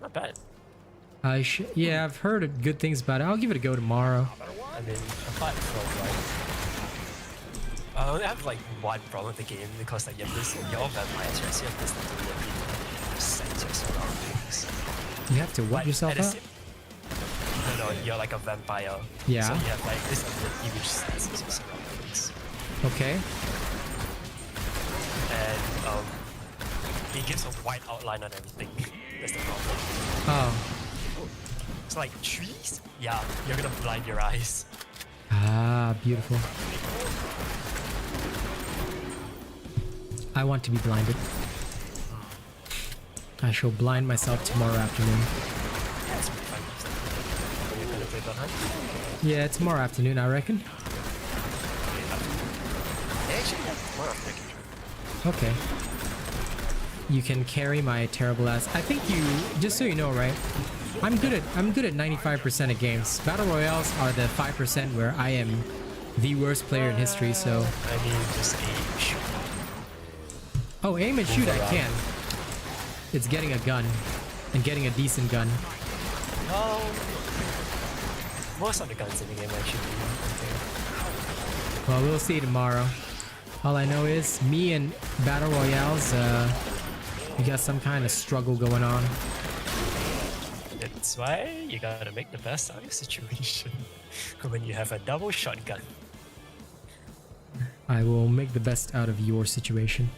Not bad. Yeah, I've heard good things about it. I'll give it a go tomorrow. I mean, apart from like, I only have like one problem with the game because like you have this, you're all vampires, right? So you have this little ability to sense your surroundings. You have to what But yourself at the up? No, you're like a vampire. Yeah. So you have like this ability which senses your surroundings. Okay. And it gives a white outline on everything. That's the problem. Oh. So like trees, yeah, you're gonna blind your eyes. Ah, beautiful. I want to be blinded. I shall blind myself tomorrow afternoon. Yeah, it's pretty fun. Are you gonna play Blood Hunt? Yeah, tomorrow afternoon, I reckon. Actually, yeah, tomorrow after I can try. Okay. You can carry my terrible ass. I think you, just so you know, right? I'm good at 95% of games. Battle Royales are the 5% where I am the worst player in history, so... I mean, just aim, shoot. Oh, aim and shoot I around. can. It's getting a gun. And getting a decent gun. No. Most of the guns in the game actually do. Well, we'll see tomorrow. All I know is, me and Battle Royales, we got some kind of struggle going on. That's why you gotta make the best out of your situation when you have a double shotgun. I will make the best out of your situation.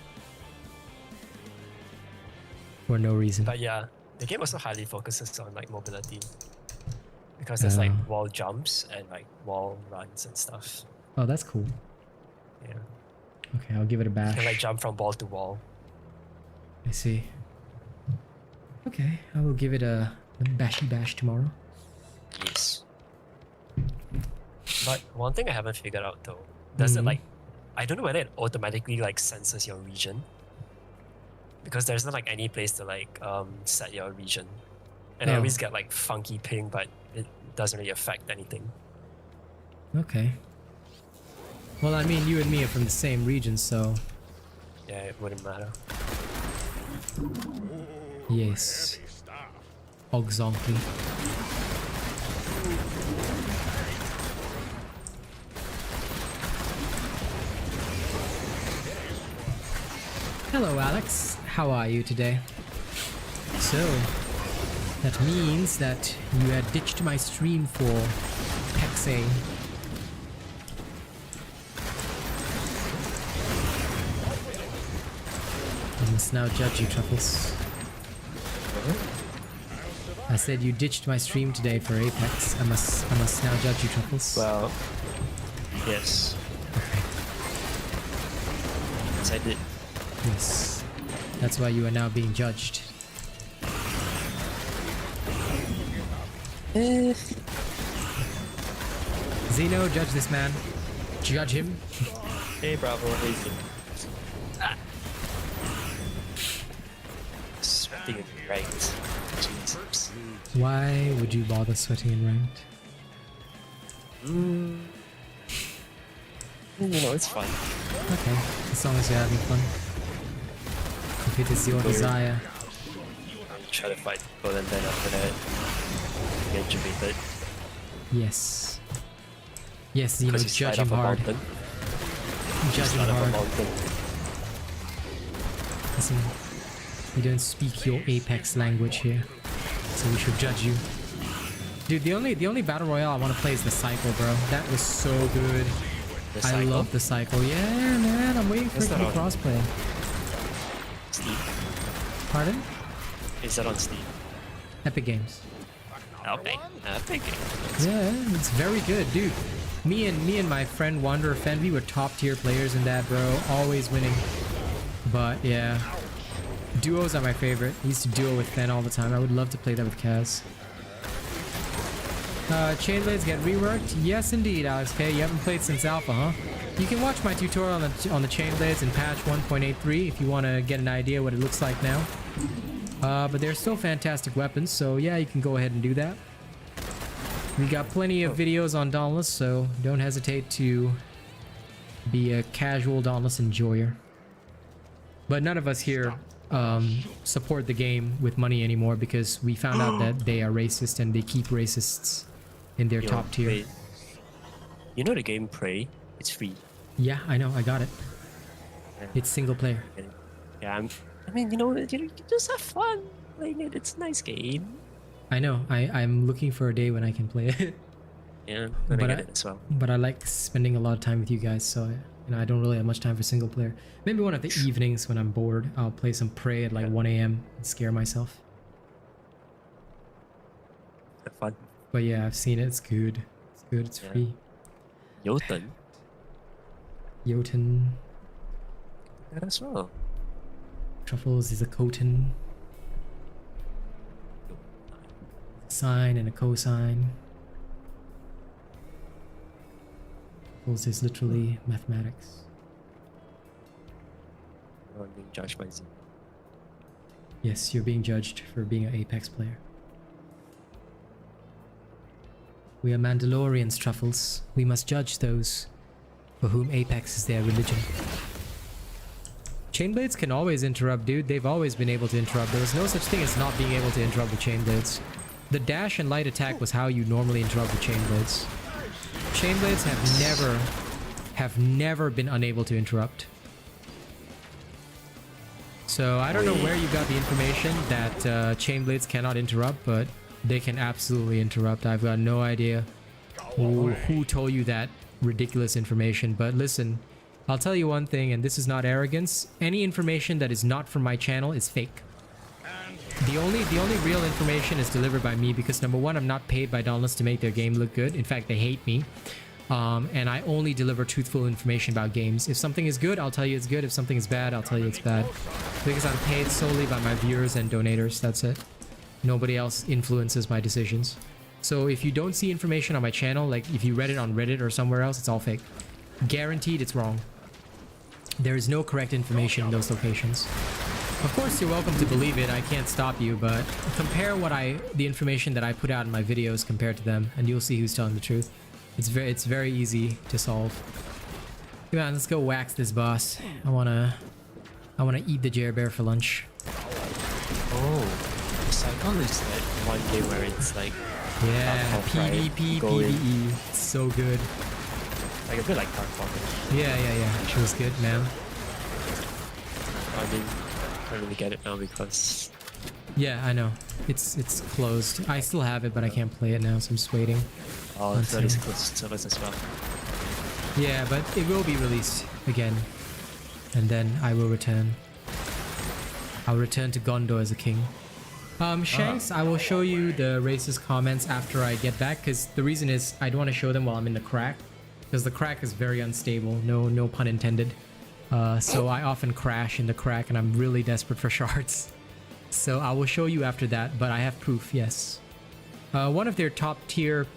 For no reason. But yeah, the game also highly focuses on like mobility. Because there's like wall jumps and like wall runs and stuff. Oh, that's cool. Yeah. Okay, I'll give it a You bash. can like jump from wall to wall. I see. Okay, I will give it a bashy bash tomorrow. Yes. But one thing I haven't figured out though, does it like, I don't know whether it automatically like senses your region. Because there's not like any place to like set your region. And I Oh. always get like funky ping, but it doesn't really affect anything. Okay. Well, I mean, you and me are from the same region, so... Yeah, it wouldn't matter. Yes. Ogzonky. Hello, Alex. How are you today? So, that means that you had ditched my stream for Hexane. I must now judge you, Truffles. I said you ditched my stream today for Apex. I must now judge you, Truffles. Well, yes. Okay. Yes, I did. Yes. That's why you are now being judged. Zeno, judge this man. Judge him. Hey, Bravo. Hey, Zim. Sweating in ranked. Jesus. Why would you bother sweating in ranked? You know, it's fun. Okay, as long as you're having fun. If it is your desire. Try to fight people and then after that get debated. Yes. Yes, you know, Because you judge slide him off a hard. mountain. Judge him Slide off a hard. mountain. Listen, we don't speak your Apex language here, so we should judge you. Dude, the only battle royale I want to play is the cycle, bro. That was so good. The I cycle? love the cycle. Yeah, man, I'm waiting for it to be that on crossplay. Steam. Pardon? Is that on Steam? Epic Games. Epic. Epic. Yeah, it's very good, dude. Me and my friend Wanderer Fen, we were top tier players in that, bro. Always winning. But yeah, duos are my favorite. I used to duo with Fen all the time. I would love to play that with Kaz. Chain blades get reworked? Yes, indeed, Alex K. You haven't played since Alpha, huh? You can watch my tutorial on the chain blades in patch 1.83 if you want to get an idea what it looks like now. But they're still fantastic weapons, so yeah, you can go ahead and do that. We got plenty of videos on Dauntless, so don't hesitate to be a casual Dauntless enjoyer. But none of us here support the game with money anymore because we found out that they are racist and they keep racists in their top tier. Wait. You know the game Prey? It's free. Yeah, I know, I got it. Yeah. It's single player. Yeah, I mean, you know, you just have fun playing it. It's a nice game. I know, I'm looking for a day when I can play it. Yeah, But I I- get it as well. But I like spending a lot of time with you guys, so I don't really have much time for single player. Maybe one of the evenings when I'm bored, I'll play some Prey at like 1 a.m. and scare myself. Have fun. But yeah, I've seen it. It's good. It's good. It's Yeah. free. Jotun. Jotun. That as well. Truffles is a cotin. Sine and a cosine. Truffles is literally mathematics. I'm being judged by Z. Yes, you're being judged for being an Apex player. We are Mandalorians, Truffles. We must judge those for whom Apex is their religion. Chainblades can always interrupt, dude. They've always been able to interrupt. There was no such thing as not being able to interrupt with chainblades. The dash and light attack was how you normally interrupt with chainblades. Chainblades have never been unable to interrupt. So I don't know where you got the information that chainblades cannot interrupt, but they can absolutely interrupt. I've got no idea who told you that ridiculous information, but listen, I'll tell you one thing, and this is not arrogance. Any information that is not from my channel is fake. The only real information is delivered by me because number one, I'm not paid by Dauntless to make their game look good. In fact, they hate me. And I only deliver truthful information about games. If something is good, I'll tell you it's good. If something is bad, I'll tell you it's bad. Because I'm paid solely by my viewers and donators, that's it. Nobody else influences my decisions. So if you don't see information on my channel, like if you read it on Reddit or somewhere else, it's all fake. Guaranteed it's wrong. There is no correct information in those locations. Of course, you're welcome to believe it. I can't stop you, but compare the information that I put out in my videos compared to them, and you'll see who's telling the truth. It's very easy to solve. Come on, let's go wax this boss. I wanna eat the Jer Bear for lunch. Oh, the cycle is that one game where it's like Yeah, PvP, PvE. It's so good. like a bit like Dark Pocket. Yeah. It was good, man. I mean, I don't really get it now because Yeah, I know. It's closed. I still have it, but I can't play it now, so I'm just waiting. oh, that is closed service as well. Yeah, but it will be released again. And then I will return. I'll return to Gondor as a king. Shanks, I will show you the racist comments after I get back, because the reason is I don't want to show them while I'm in the crack, because the crack is very unstable, no pun intended. So I often crash in the crack and I'm really desperate for shards. So I will show you after that, but I have proof, yes. One of their top tier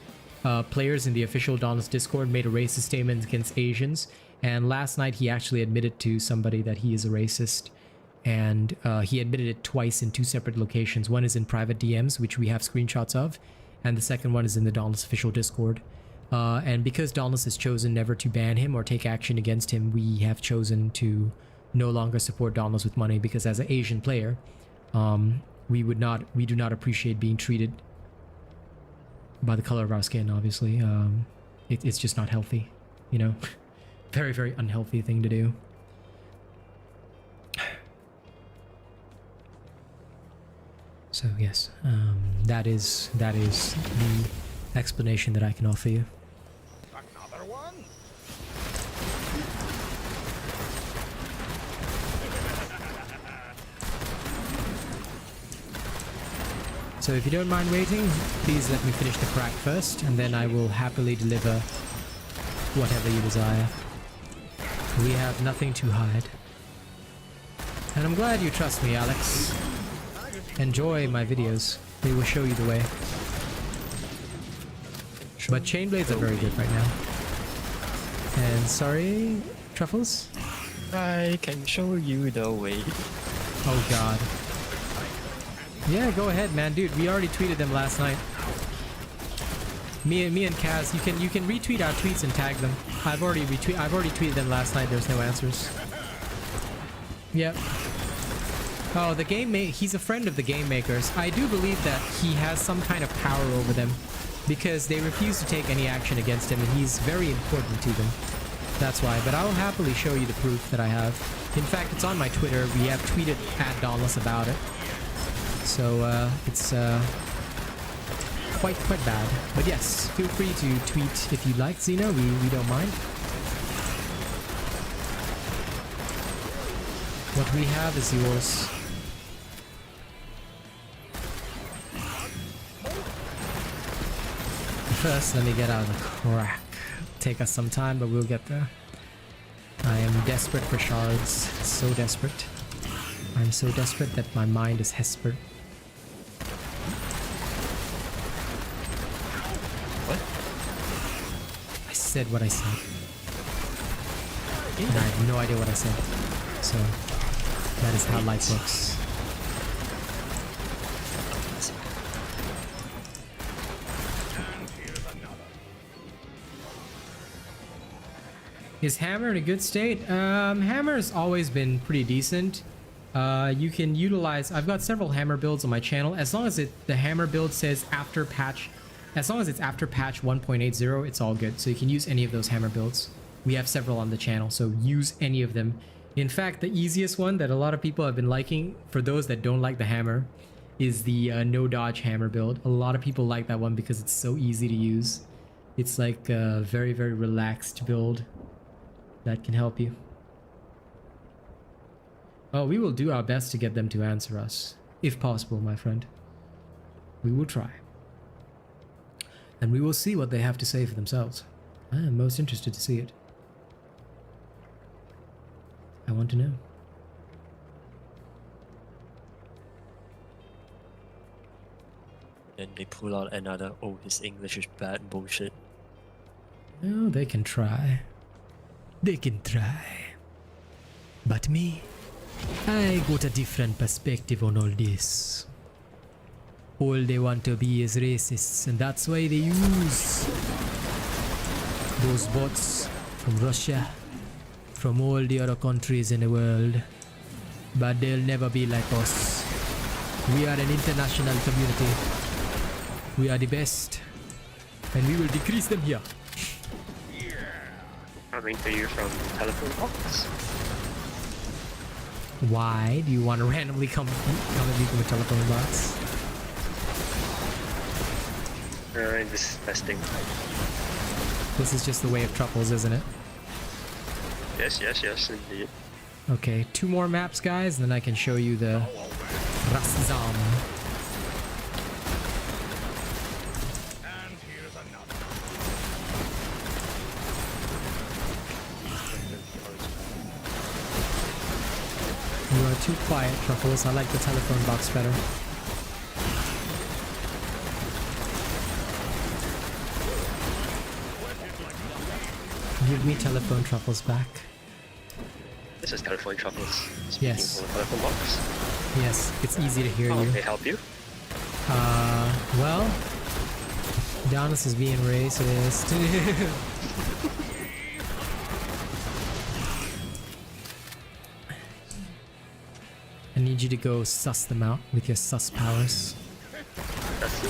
players in the official Dauntless Discord made a racist statement against Asians, and last night he actually admitted to somebody that he is a racist. And he admitted it twice in 2 separate locations. One is in private DMs, which we have screenshots of, and the second one is in the Dauntless official Discord. And because Dauntless has chosen never to ban him or take action against him, we have chosen to no longer support Dauntless with money, because as an Asian player, we do not appreciate being treated by the color of our skin, obviously. It's just not healthy, you know? Very, very unhealthy thing to do. So yes, that is the explanation that I can offer you. Another one? So if you don't mind waiting, please let me finish the crack first, and then I will happily deliver whatever you desire. We have nothing to hide. And I'm glad you trust me, Alex. Enjoy my videos. They will show you the way. But chain blades are very good right now. And sorry, Truffles? I can show you the way. Oh god. Yeah, go ahead, man. Dude, we already tweeted them last night. Me and Kaz, you can retweet our tweets and tag them. I've already tweeted them last night. There's no answers. Yep. Oh, he's a friend of the game makers. I do believe that he has some kind of power over them, because they refuse to take any action against him, and he's very important to them. That's why. But I'll happily show you the proof that I have. In fact, it's on my Twitter. We have tweeted at Dauntless about it. So it's quite bad. But yes, feel free to tweet if you'd like, Xena. We don't mind. What we have is yours. First, let me get out of the crack. Take us some time, but we'll get there. I am desperate for shards. So desperate. I'm so desperate that my mind is hesper. What? I said what I said. And I have no idea what I said. So, that is how life works. Is Hammer in a good state? Hammer's always been pretty decent. You can utilize... I've got several Hammer builds on my channel. As long as the Hammer build says after patch... As long as it's after patch 1.80, it's all good. So you can use any of those Hammer builds. We have several on the channel, so use any of them. In fact, the easiest one that a lot of people have been liking, for those that don't like the Hammer, is the no dodge Hammer build. A lot of people like that one because it's so easy to use. It's like a very, very relaxed build that can help you. Oh, we will do our best to get them to answer us. If possible, my friend. We will try. And we will see what they have to say for themselves. I am most interested to see it. I want to know. Then they pull out another, oh, his English is bad bullshit. Oh, they can try. They can try. But me, I got a different perspective on all this. All they want to be is racists, and that's why they use those bots from Russia, from all the other countries in the world. But they'll never be like us. We are an international community. We are the best, and we will decrease them here. Coming to you from telephone box. Why do you want to randomly come at me from a telephone box? This is testing. This is just the way of truffles, isn't it? Yes, indeed. Okay, 2 more maps, guys, and then I can show you the racism. And here's another. You are too quiet, truffles. I like the telephone box better. Give me telephone truffles back. This is telephone troubles. Speaking Yes. from a telephone box. Yes, it's easy to hear How you. may I help you? Well, Adonis is being racist. I need you to go suss them out with your sus powers. That's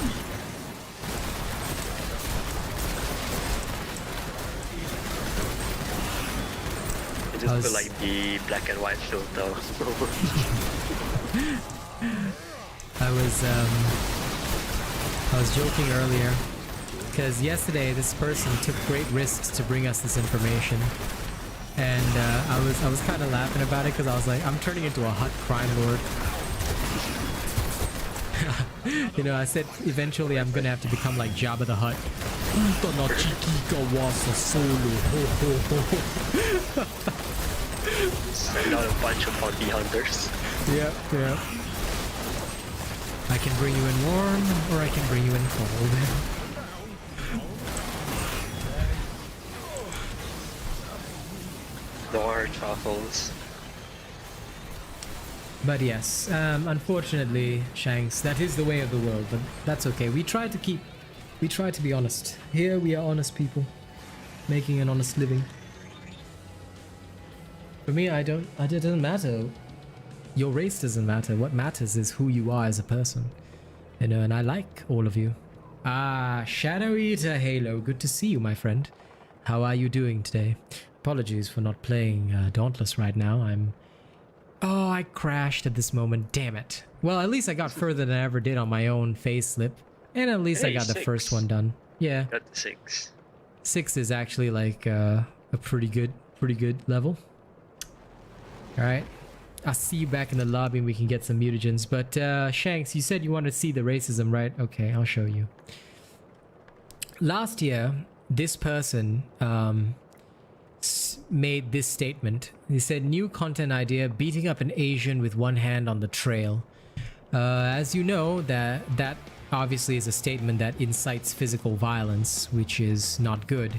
I just put like the black and white filter. I was joking earlier because yesterday this person took great risks to bring us this information, and I was kind of laughing about it because I was like, I'm turning into a hot crime lord. You know, I said eventually I'm gonna have to become like Jabba the Hutt. Send out a bunch of bounty hunters. Yep. I can bring you in warm, or I can bring you in cold. More truffles. But yes, unfortunately, Shanks, that is the way of the world, but that's okay. We try to be honest. Here we are honest people, making an honest living. For me, it doesn't matter. Your race doesn't matter. What matters is who you are as a person. You know, and I like all of you. Ah, Shadow Eater Halo, good to see you, my friend. How are you doing today? Apologies for not playing Dauntless right now. Oh, I crashed at this moment. Damn it. Well, at least I got further than I ever did on my own face slip. And at least I got the first one done. Yeah. Got the 6. 6 is actually like a pretty good level. Alright. I'll see you back in the lobby and we can get some mutagens. But Shanks, you said you wanted to see the racism, right? Okay, I'll show you. Last year, this person made this statement. He said, new content idea, beating up an Asian with one hand on the trail. As you know, that obviously is a statement that incites physical violence, which is not good.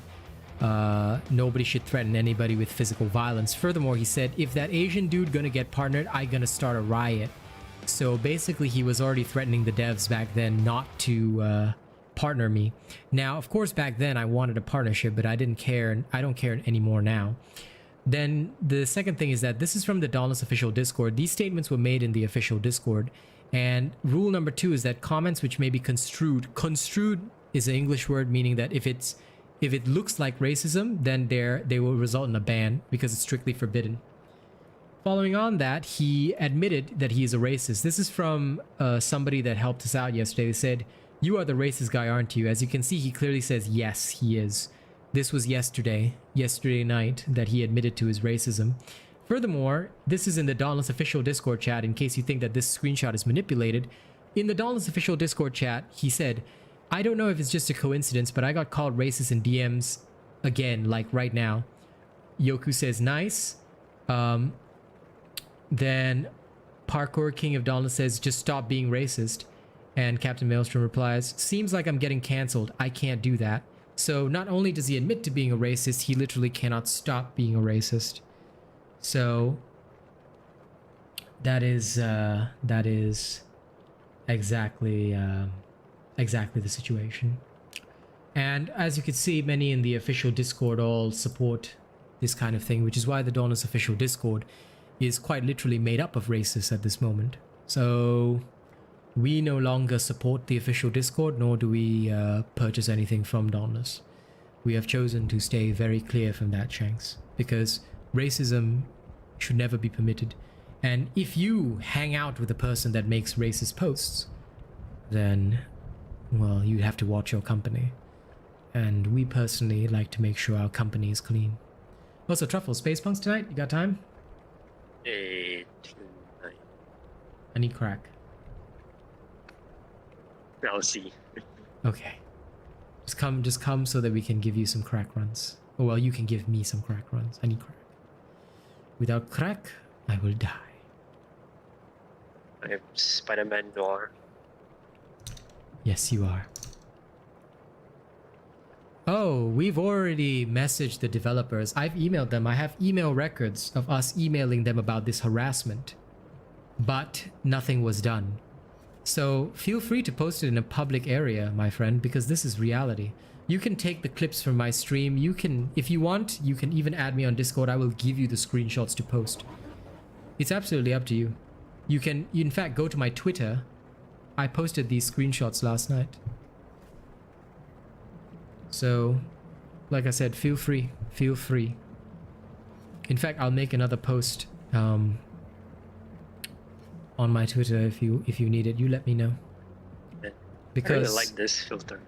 Nobody should threaten anybody with physical violence. Furthermore, he said, if that Asian dude gonna get partnered, I gonna start a riot. So basically, he was already threatening the devs back then not to partner me. Now, of course, back then I wanted a partnership, but I didn't care, and I don't care anymore now. Then the second thing is that this is from the Dauntless official Discord. These statements were made in the official Discord. And rule number 2 is that comments which may be construed is an English word meaning that if it looks like racism, then they will result in a ban because it's strictly forbidden. Following on that, he admitted that he is a racist. This is from somebody that helped us out yesterday. They said, you are the racist guy, aren't you? As you can see, he clearly says, yes, he is. This was yesterday night, that he admitted to his racism. Furthermore, this is in the Dauntless official Discord chat, in case you think that this screenshot is manipulated. In the Dauntless official Discord chat, he said, I don't know if it's just a coincidence, but I got called racist in DMs again, like right now. Yoku says, nice. Then Parkour King of Dauntless says, just stop being racist. And Captain Maelstrom replies, seems like I'm getting cancelled. I can't do that. So not only does he admit to being a racist, he literally cannot stop being a racist. So that is exactly the situation. And as you can see, many in the official Discord all support this kind of thing, which is why the Dauntless official Discord is quite literally made up of racists at this moment. So we no longer support the official Discord, nor do we purchase anything from Dauntless. We have chosen to stay very clear from that, Shanks, because racism should never be permitted. And if you hang out with a person that makes racist posts, then, well, you have to watch your company. And we personally like to make sure our company is clean. Also, Truffle, Space Punks tonight? You got time? 8 to 9. I need crack. I'll see. Okay. Just come so that we can give you some crack runs. Oh, well, you can give me some crack runs. I need crack. Without crack, I will die. I am Spider-Man Noir. Yes, you are. Oh, we've already messaged the developers. I've emailed them. I have email records of us emailing them about this harassment. But nothing was done. So feel free to post it in a public area, my friend, because this is reality. You can take the clips from my stream. You can, if you want, you can even add me on Discord. I will give you the screenshots to post. It's absolutely up to you. You can, in fact, go to my Twitter. I posted these screenshots last night. So, like I said, feel free. Feel free. In fact, I'll make another post on my Twitter if you need it. You let me know. Because I really like this filter.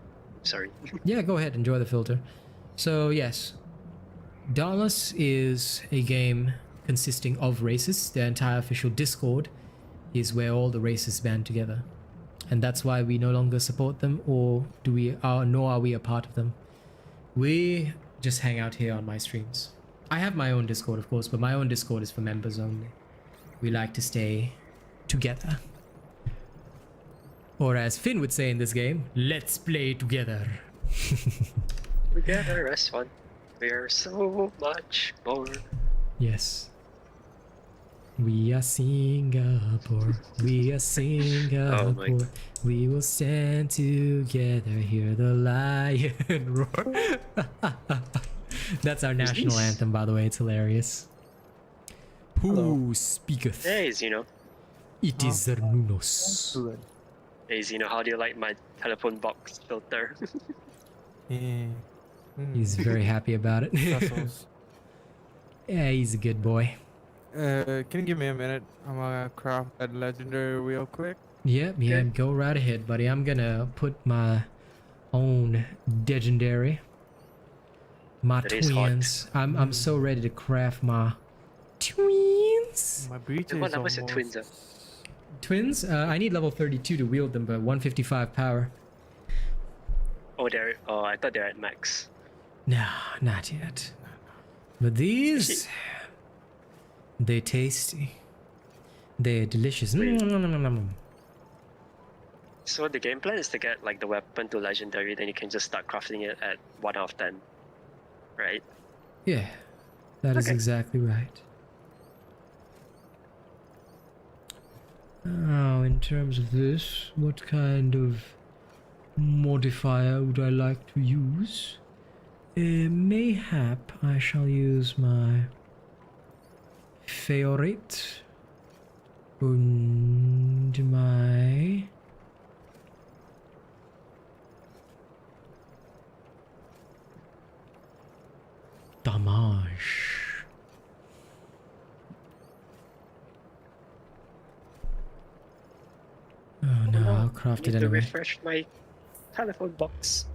Sorry. Yeah, go ahead, enjoy the filter. So yes, Dauntless is a game consisting of racists. The entire official Discord is where all the racists band together, and that's why we no longer support them, or nor are we a part of them. We just hang out here on my streams. I have my own Discord, of course, but my own Discord is for members only. We like to stay together. Or as Finn would say in this game, let's play together. Together as one. We are so much more. Yes. We are Singapore. We are Singapore. We will stand together, hear the lion roar. That's our national anthem, by the way. It's hilarious. Who speaketh? Hey, Zeno. It is Zernunos. Good. Hey, Zeno, how do you like my telephone box filter? Yeah. He's very happy about it. Tussles. Yeah, he's a good boy. Can you give me a minute? I'm gonna craft that legendary real quick. Yep, yeah, go right ahead, buddy. I'm gonna put my own legendary. My That is hot. twins. I'm so ready to craft my twins. My breach And is what numbers are almost... twins? Twins? I need level 32 to wield them, but 155 power. Oh, I thought they're at max. No, not yet. But these, they're tasty. They're delicious. Wait. Mm. So the game plan is to get like the weapon to legendary, then you can just start crafting it at 1 out of 10, right? Yeah, that is Okay. exactly right. Now, in terms of this, what kind of modifier would I like to use? Mayhap I shall use my favorite and my damage. Oh no, I'll craft it Need to anyway. refresh my telephone box.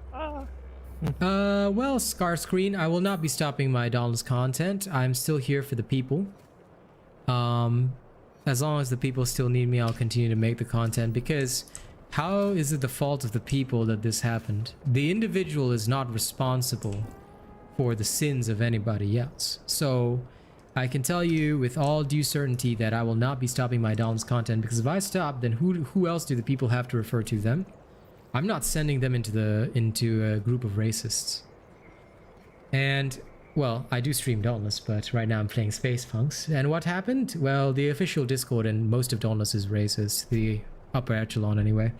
Well, Scarscreen, I will not be stopping my Dauntless content. I'm still here for the people. As long as the people still need me, I'll continue to make the content, because how is it the fault of the people that this happened? The individual is not responsible for the sins of anybody else. So I can tell you with all due certainty that I will not be stopping my Dauntless content, because if I stop, then who else do the people have to refer to them? I'm not sending them into a group of racists. And well, I do stream Dauntless, but right now I'm playing Space Punks. And what happened? Well, the official Discord and most of Dauntless is racist, the upper echelon anyway.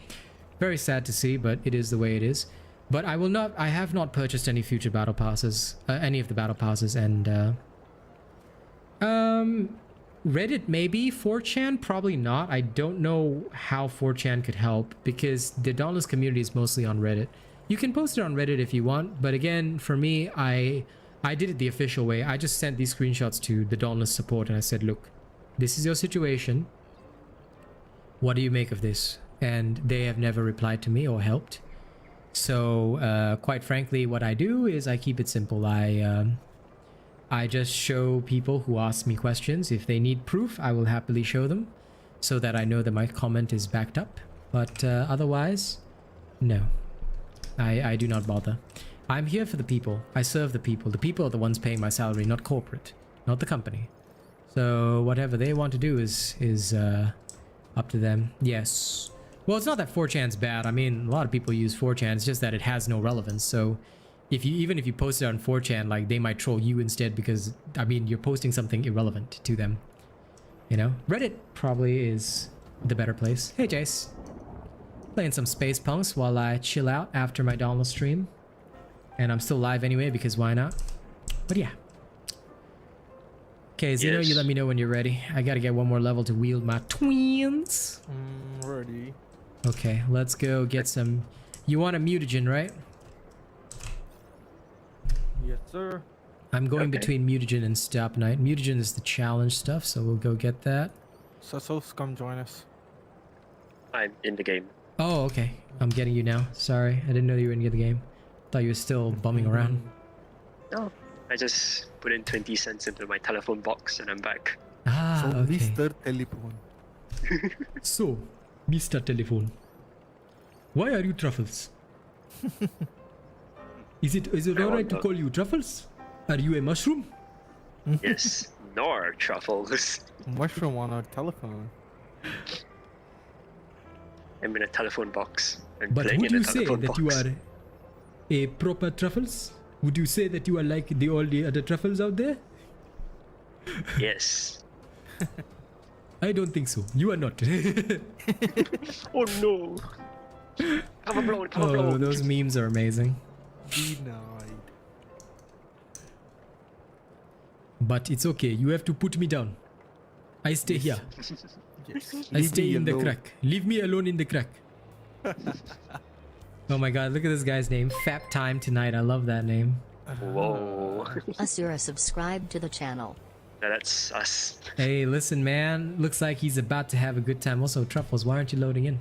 Very sad to see, but it is the way it is. But I have not purchased any future battle passes, any of the battle passes, and Reddit maybe, 4chan probably not. I don't know how 4chan could help, because the Dauntless community is mostly on Reddit. You can post it on Reddit if you want, but again, for me, I did it the official way. I just sent these screenshots to the Dauntless support and I said, look, this is your situation. What do you make of this? And they have never replied to me or helped. So quite frankly, what I do is I keep it simple. I just show people who ask me questions. If they need proof, I will happily show them so that I know that my comment is backed up. But otherwise, no, I do not bother. I'm here for the people. I serve the people. The people are the ones paying my salary, not corporate, not the company. So whatever they want to do is up to them. Yes. Well, it's not that 4chan's bad. I mean, a lot of people use 4chan. It's just that it has no relevance. So even if you post it on 4chan, like, they might troll you instead because, I mean, you're posting something irrelevant to them. You know? Reddit probably is the better place. Hey, Jace. Playing some Space Punks while I chill out after my Dauntless stream. And I'm still live anyway because why not? But yeah. Okay, Zeno, you let me know when you're ready. I gotta get one more level to wield my twins. Ready. Okay, let's go get some... You want a mutagen, right? Yes, sir. I'm going between mutagen and stop night. Mutagen is the challenge stuff, so we'll go get that. So come join us. I'm in the game. Oh, okay. I'm getting you now. Sorry, I didn't know you were in the game. Thought you were still bumming around. No, I just put in 20 cents into my telephone box and I'm back. Ah, So okay. Mr. Telephone. So, Mr. Telephone, why are you Truffles? Is it alright to call you Truffles? Are you a mushroom? Yes, nor truffles. Mushroom on our telephone. I'm in a telephone box. I'm But playing would in a you say telephone that box. you are a proper Truffles? Would you say that you are like all the other Truffles out there? Yes. I don't think so. You are not. Oh no. Cover blown, cover Oh, blown. those memes are amazing. Denied. But it's okay. You have to put me down. I stay here. Yes. I Leave stay me in the alone. crack. Leave me alone in the crack. Oh my god, look at this guy's name. Fap Time Tonight. I love that name. Whoa. Asura subscribe to the channel. Now that's us. Hey, listen, man. Looks like he's about to have a good time. Also, Truffles, why aren't you loading in?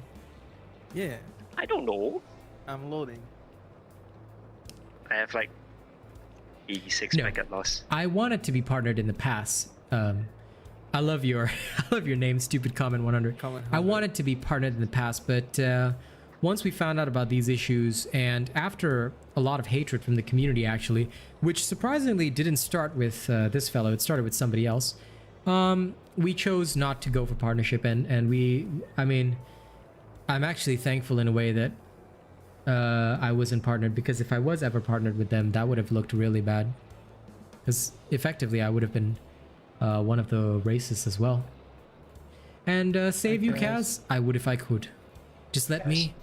Yeah, I don't know. I'm loading. I have like 86 No. packet loss. I wanted to be partnered in the past. I love your I love your name, Stupid Comment 100. Comment I 100. wanted to be partnered in the past, but once we found out about these issues, and after a lot of hatred from the community, actually, which surprisingly didn't start with this fellow, it started with somebody else. We chose not to go for partnership, and I mean, I'm actually thankful in a way that I wasn't partnered, because if I was ever partnered with them, that would have looked really bad. Because effectively, I would have been one of the racists as well. And save you, Kaz, I would if I could. Just let me.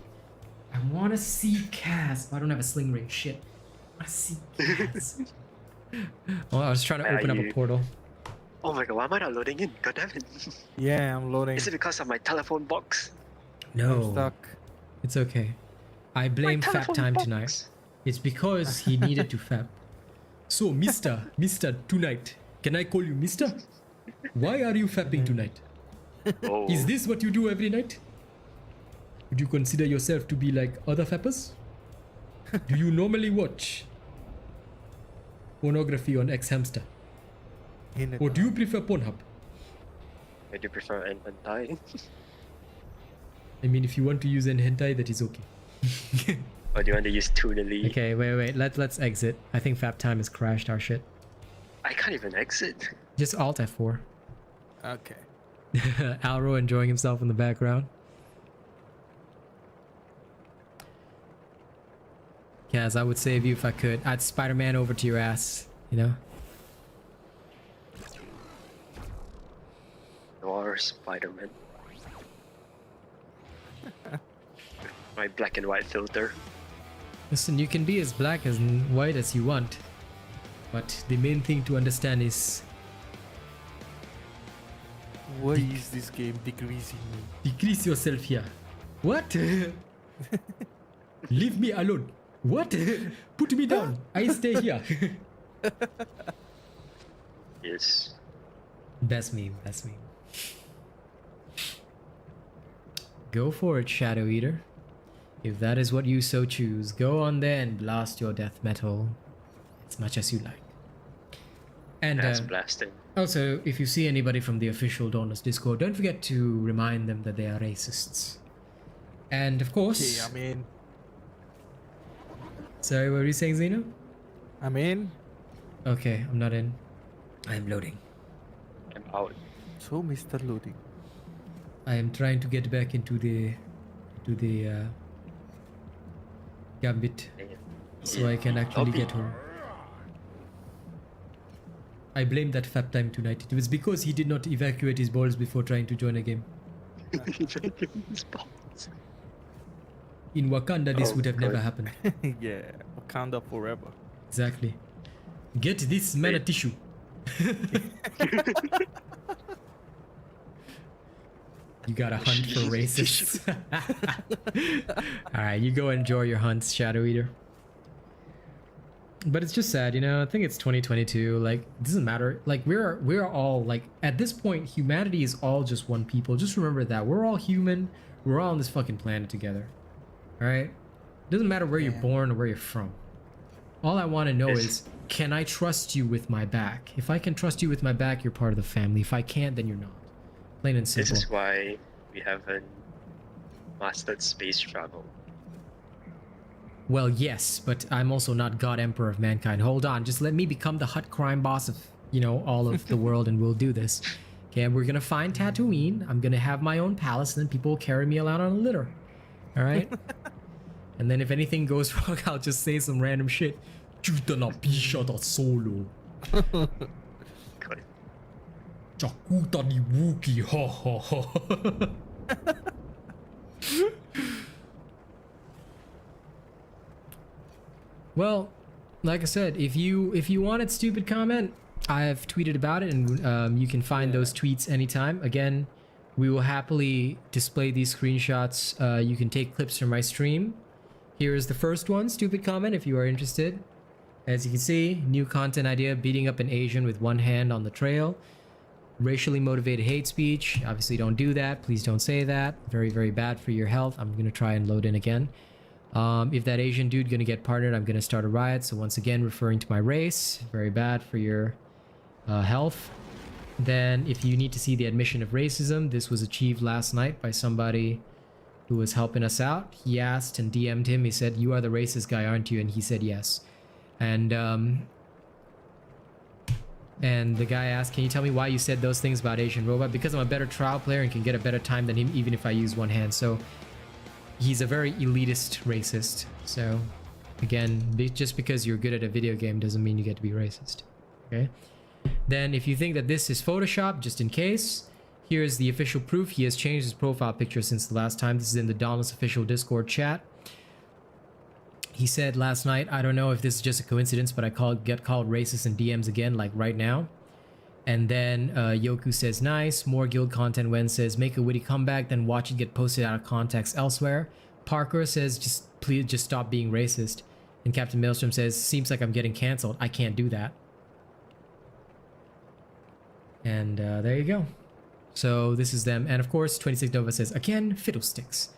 I want to see Kaz. Oh, I don't have a sling ring. Shit. I want to see Kaz. Oh, I was trying to open up a portal. Oh my god, why am I not loading in? God damn it. Yeah, I'm loading. Is it because of my telephone box? I'm No, stuck. it's okay. I blame My Fap telephone Time box. tonight. It's because he needed to fap. So, Mr. Tonight. Can I call you Mister? Why are you fapping tonight? Oh. Is this what you do every night? Would you consider yourself to be like other fappers? Do you normally watch pornography on X-Hamster? Or do you prefer Pornhub? I do prefer an hentai. I mean, if you want to use an hentai, that is okay. Or do you want to use Tunely? Okay, wait. Let's exit. I think Fap Time has crashed our shit. I can't even exit. Just Alt F4. Okay. Alro enjoying himself in the background. Kaz, I would save you if I could. I'd Spider-Man over to your ass, you know? Or Spider-Man. My black and white filter. Listen, you can be as black and white as you want. But the main thing to understand is Why is this game decreasing me? decrease yourself here. What? Leave me alone. What? Put me down. I stay here. Yes. Best meme. Go for it, Shadow Eater. If that is what you so choose, go on there and blast your death metal as much as you like. And That's blasting. also, if you see anybody from the official Dauntless Discord, don't forget to remind them that they are racists. And of course... Yeah, I mean... Sorry, what were you saying, Zeno? I'm in. Okay, I'm not in. I'm loading. I'm out. So, Mr. Loading. I am trying to get back into the Gambit so I can actually get home. I blame that fap time tonight. It was because he did not evacuate his balls before trying to join a game. In Wakanda, this would have never happened. Yeah, Wakanda forever. Exactly. Get this mana tissue. You got a hunt for racists. Alright, you go enjoy your hunts, Shadow Eater. But it's just sad, you know. I think it's 2022. Like, it doesn't matter. Like, we're all like, at this point, humanity is all just one people. Just remember that we're all human. We're all on this fucking planet together. All right. Doesn't matter where you're born or where you're from. All I want to know is, can I trust you with my back? If I can trust you with my back, you're part of the family. If I can't, then you're not. Plain and simple. This is why we haven't mastered space travel. Well, yes, but I'm also not God Emperor of mankind. Hold on, just let me become the hut crime boss of, you know, all of the world, and we'll do this. Okay, we're gonna find Tatooine. I'm gonna have my own palace, and then people will carry me around on a litter. All right? And then if anything goes wrong, I'll just say some random shit. Solo. Jakuta ni Wookie, ha ha ha. Well, like I said, if you wanted stupid comment, I have tweeted about it, and you can find those tweets anytime. Again, we will happily display these screenshots. You can take clips from my stream. Here is the first one, stupid comment, if you are interested. As you can see, new content idea, beating up an Asian with one hand on the trail. Racially motivated hate speech. Obviously don't do that. Please don't say that. Very, very bad for your health. I'm going to try and load in again. If that Asian dude going to get partnered, I'm going to start a riot. So once again, referring to my race. Very bad for your health. Then if you need to see the admission of racism, this was achieved last night by somebody who was helping us out. He asked and DM'd him. He said, "You are the racist guy, aren't you?" And he said yes. And the guy asked, "Can you tell me why you said those things about AsianRobot?" "Because I'm a better trial player and can get a better time than him even if I use one hand." So he's a very elitist racist. So again, just because you're good at a video game doesn't mean you get to be racist. Okay. Then if you think that this is Photoshop, just in case, here's the official proof. He has changed his profile picture since the last time. This is in the Dauntless official Discord chat. He said last night, "I don't know if this is just a coincidence, but I get called racist in DMs again, like right now." And then Yoku says, "Nice. More guild content." Wen says, "Make a witty comeback, then watch it get posted out of context elsewhere." Parker says, "Please just stop being racist." And Captain Maelstrom says, "Seems like I'm getting canceled. I can't do that." And there you go. So this is them. And of course, 26 Nova says, "Again, fiddlesticks."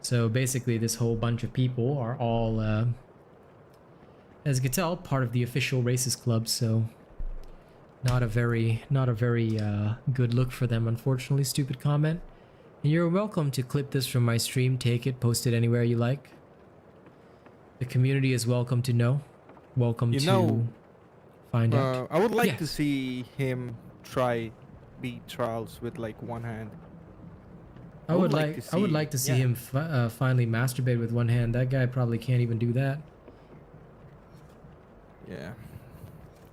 So basically, this whole bunch of people are all, as you can tell, part of the official racist club. So not a very good look for them, unfortunately. Stupid comment. And you're welcome to clip this from my stream, take it, post it anywhere you like. The community is welcome to know. Welcome to find out. I would like Yeah. to see him try beat trials with like one hand. I would like to see yeah. him finally masturbate with one hand. That guy probably can't even do that. Yeah.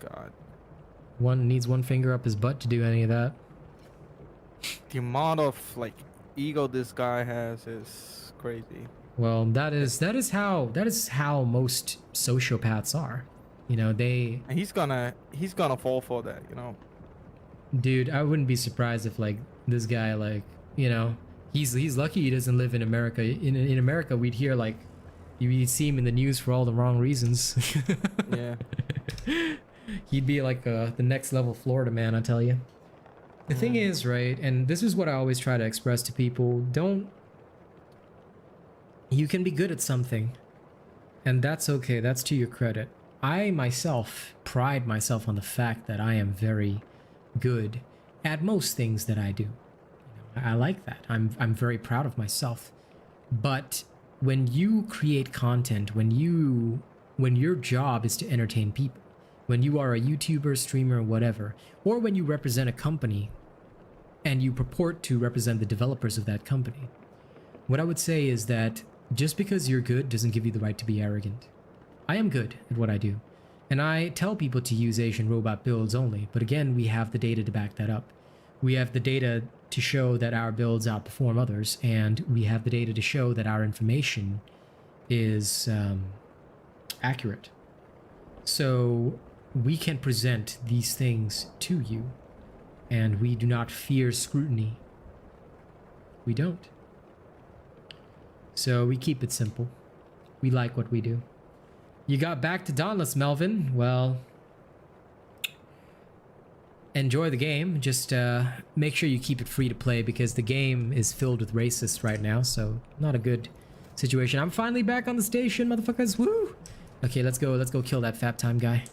God. One needs one finger up his butt to do any of that. The amount of like ego this guy has is crazy. Well, that is how most sociopaths are. You know, And he's gonna fall for that, you know. dude, I wouldn't be surprised if like this guy, like, you know, he's lucky he doesn't live in America. In America, we'd hear like you'd see him in the news for all the wrong reasons. Yeah. He'd be like the next level Florida man, I tell you. The thing is, right, and this is what I always try to express to people, you can be good at something, and that's okay, that's to your credit. I myself pride myself on the fact that I am very good at most things that I do. I like that. I'm very proud of myself. But when you create content, when your job is to entertain people, when you are a YouTuber, streamer, whatever, or when you represent a company and you purport to represent the developers of that company, what I would say is that just because you're good doesn't give you the right to be arrogant. I am good at what I do, and I tell people to use Asian robot builds only, but again, we have the data to back that up. We have the data to show that our builds outperform others, and we have the data to show that our information is accurate. So we can present these things to you, and we do not fear scrutiny. We don't. So we keep it simple. We like what we do. You got back to Dauntless, Melvin. Well, enjoy the game. Just make sure you keep it free to play, because the game is filled with racists right now, so not a good situation. I'm finally back on the station, motherfuckers. Woo! Okay, let's go kill that Fap Time guy.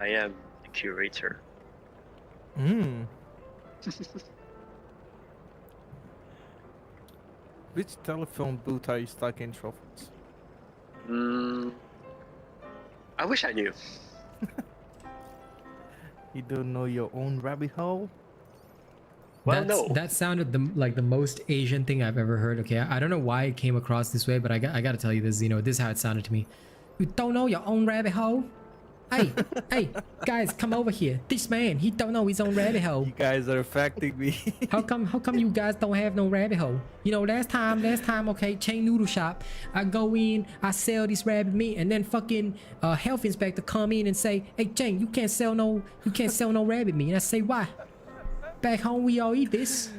I am the curator. Which telephone booth are you stuck in, Truffles? I wish I knew. You don't know your own rabbit hole? Well, no. That sounded like the most Asian thing I've ever heard. Okay, I don't know why it came across this way, but I got to tell you this. You know, this is how it sounded to me. You don't know your own rabbit hole? Hey, guys, come over here. This man, he don't know his own rabbit hole. You guys are affecting me. How come you guys don't have no rabbit hole? You know, last time, okay, chain noodle shop. I go in, I sell this rabbit meat, and then fucking health inspector come in and say, "Hey, Chang, you can't sell no rabbit meat." And I say, "Why? Back home we all eat this."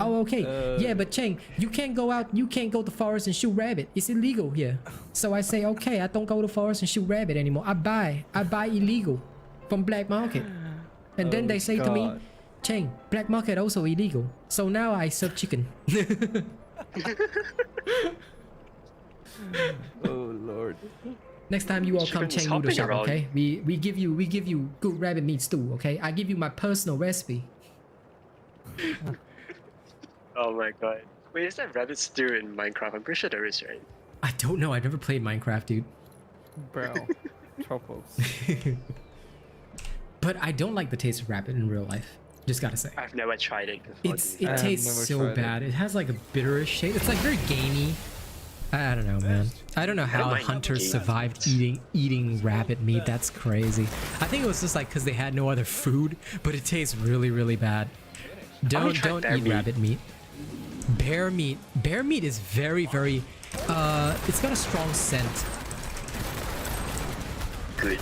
Oh, okay. Yeah, but Chang, you can't go to the forest and shoot rabbit. It's illegal here. So I say, okay, I don't go to the forest and shoot rabbit anymore. I buy illegal from black market. And then they say to me, Chang, black market also illegal. So now I serve chicken. Oh Lord. Next time you all come Chicken's Chang noodle hopping shop, around. okay? We give you good rabbit meat stew, okay? I give you my personal recipe. Oh my god. Wait, is that rabbit stew in Minecraft? I'm pretty sure there is, right? I don't know. I never played Minecraft, dude. Bro. Truffles. But I don't like the taste of rabbit in real life. Just gotta say. I've never tried it before. It I've tastes never so tried it. bad. It has like a bitterish taste. It's like very gamey. I don't know, man. I don't know how mind hunters gamey. survived eating rabbit meat. That's crazy. I think it was just like because they had no other food, but it tastes really, really bad. Don't bear eat meat. rabbit meat. Bear meat is very, very it's got a strong scent. Good.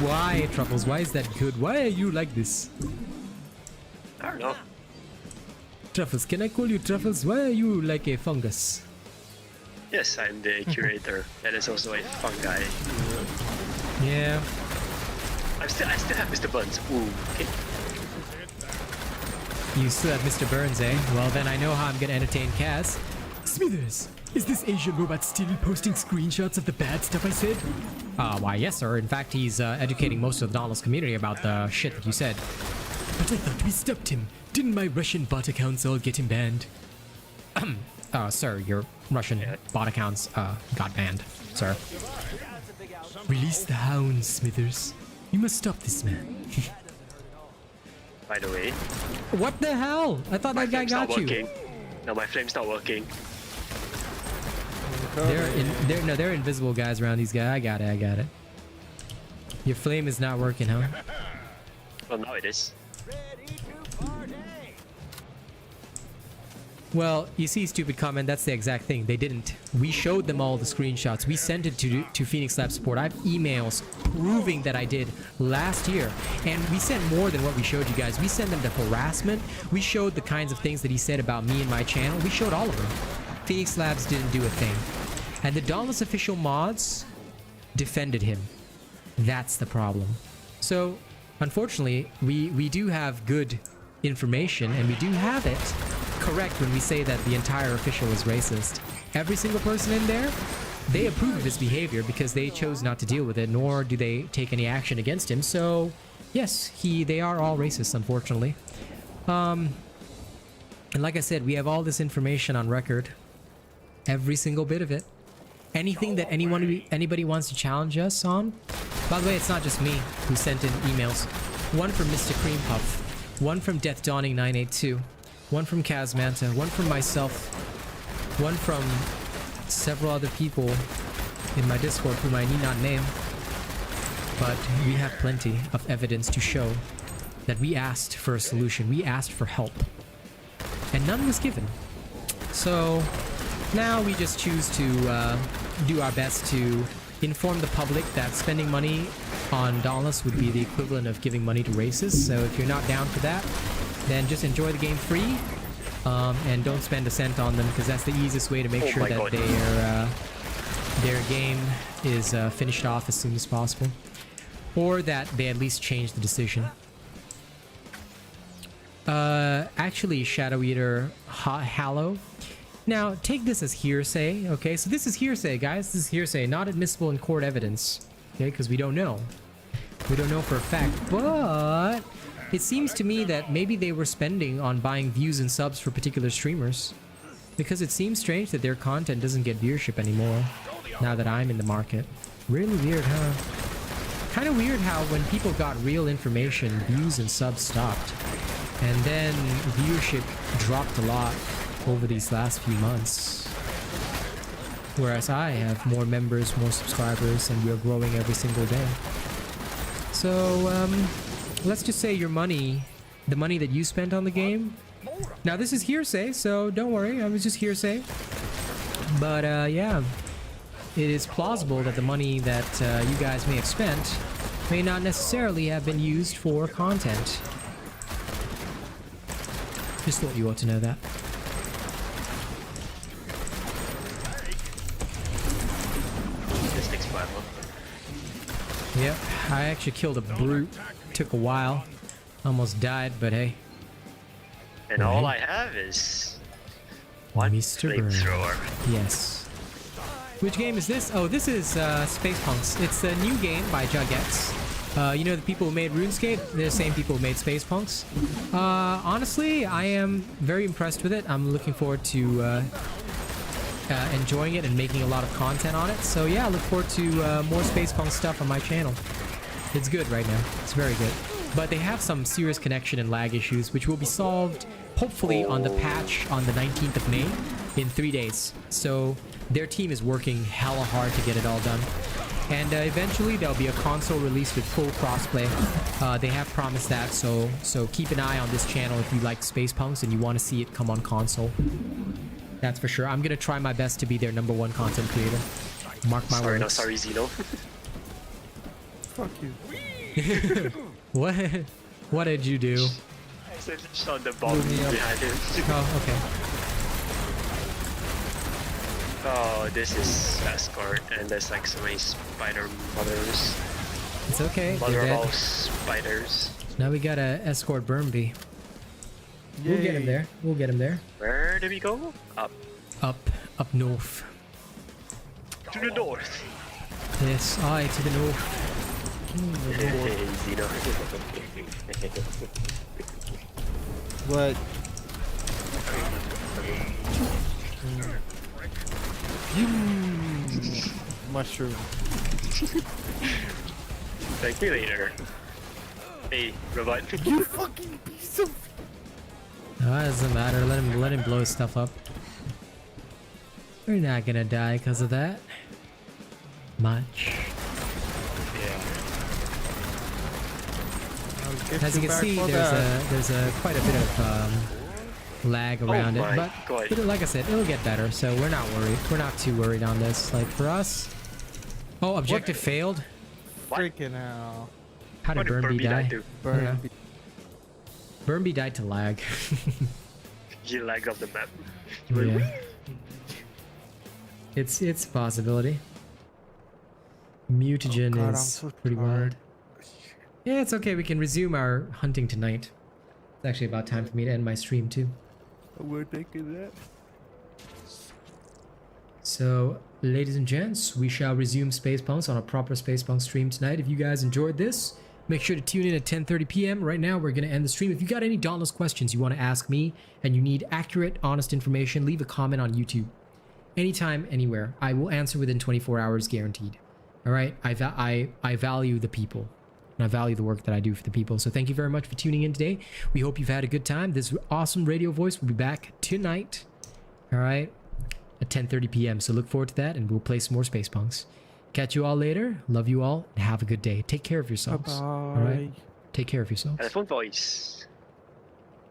Why, Truffles? Why is that good? Why are you like this? I don't know. Truffles, can I call you Truffles? Why are you like a fungus? Yes, I'm the curator. And it's also a fun guy. Yeah. I still have Mr. Buns. Ooh, okay. You still have Mr. Burns, eh? Well, then I know how I'm gonna entertain Kaz. Smithers, is this Asian robot still posting screenshots of the bad stuff I said? Why, yes, sir. In fact, he's educating most of the Dauntless community about the shit that you said. But I thought we stopped him. Didn't my Russian bot accounts all get him banned? Sir, your Russian bot accounts, got banned, sir. Release the hounds, Smithers. You must stop this man. By the way, What the hell? I thought my that guy flame's not got you. working. No, my flame's not working. They're invisible guys around these guys. I got it. Your flame is not working, huh? Well, now it is. Well, you see, stupid comment, that's the exact thing. They didn't. We showed them all the screenshots. We sent it to Phoenix Lab support. I have emails proving that I did last year. And we sent more than what we showed you guys. We sent them the harassment. We showed the kinds of things that he said about me and my channel. We showed all of them. Phoenix Labs didn't do a thing. And the Dauntless official mods defended him. That's the problem. So, unfortunately, we do have good information, and we do have it correct when we say that the entire official is racist. Every single person in there, they approve of his behavior because they chose not to deal with it, nor do they take any action against him. So, yes, they are all racist, unfortunately. And like I said, we have all this information on record. Every single bit of it. Anything that anybody wants to challenge us on. By the way, it's not just me who sent in emails. One from Mr. Cream Puff. One from Death Dawning 982. One from Kazmanta. One from myself. One from several other people in my Discord whom I need not name. But we have plenty of evidence to show that we asked for a solution. We asked for help. And none was given. So now we just choose to do our best to inform the public that spending money on Dauntless would be the equivalent of giving money to racists. So if you're not down for that, then just enjoy the game free. And don't spend a cent on them, because that's the easiest way to make sure that their game is finished off as soon as possible. Or that they at least change the decision. Actually, Shadow Eater Hallow. Now, take this as hearsay, okay? So this is hearsay, guys. This is hearsay, not admissible in court evidence, okay? Because we don't know. We don't know for a fact, but it seems to me that maybe they were spending on buying views and subs for particular streamers. Because it seems strange that their content doesn't get viewership anymore now that I'm in the market. Really weird, huh? Kind of weird how when people got real information, views and subs stopped. And then viewership dropped a lot over these last few months. Whereas I have more members, more subscribers, and we're growing every single day. So, let's just say your money, the money that you spent on the game. Now this is hearsay, so don't worry, I was just hearsay. But yeah, it is plausible that the money that you guys may have spent may not necessarily have been used for content. Just thought you ought to know that. Yep, I actually killed a brute. Took a while. Almost died, but hey. And all I have is one Mr. flamethrower. Yes. Which game is this? Oh, this is Space Punks. It's a new game by Jugex. You know the people who made RuneScape? They're the same people who made Space Punks. Honestly, I am very impressed with it. I'm looking forward to enjoying it and making a lot of content on it. So yeah, I look forward to more Space Punk stuff on my channel. It's good right now. It's very good. But they have some serious connection and lag issues, which will be solved hopefully on the patch on the 19th of May in 3 days. So their team is working hella hard to get it all done. And eventually there'll be a console release with full crossplay. They have promised that, so keep an eye on this channel if you like Space Punks and you want to see it come on console. That's for sure. I'm gonna try my best to be their #1 content creator. Mark my words. No, sorry, Zeno. Fuck you. What? What did you do? I just on the bomb behind him. Oh, okay. Oh, this is escort, and there's like so many spider mothers. It's okay. Mother They're of all dead. spiders. Now we gotta escort Burnby. We'll get him there. We'll get him there. Where do we go? Up. Up north. To the north. Yes, aye, to the north. Zeno. What? Mushroom. Thank you later. Hey, robot. You fucking piece of. No, it doesn't matter. Let him blow stuff up. We're not gonna die because of that. Much. As you can see, there's a quite a bit of lag around it, but like I said, it'll get better. So we're not worried. We're not too worried on this. Like for us. Oh, objective failed. Freaking hell. How did Burnby die? Burnby. Burnby died to lag. You lag of the map. Yeah. It's a possibility. Mutagen God, is I'm so pretty tired. wild. Yeah, it's okay. We can resume our hunting tonight. It's actually about time for me to end my stream too. We're taking that. So, ladies and gents, we shall resume Space Punks on a proper Space Punk stream tonight. If you guys enjoyed this, make sure to tune in at 10:30 p.m. Right now, we're going to end the stream. If you got any Dauntless questions you want to ask me and you need accurate, honest information, leave a comment on YouTube. Anytime, anywhere. I will answer within 24 hours, guaranteed. All right? I value the people. And I value the work that I do for the people. So thank you very much for tuning in today. We hope you've had a good time. This awesome radio voice will be back tonight. All right? At 10:30 p.m. So look forward to that, and we'll play some more Space Punks. Catch you all later. Love you all, and have a good day. Take care of yourselves. Bye-bye. All right? Take care of yourselves. Telephone voice.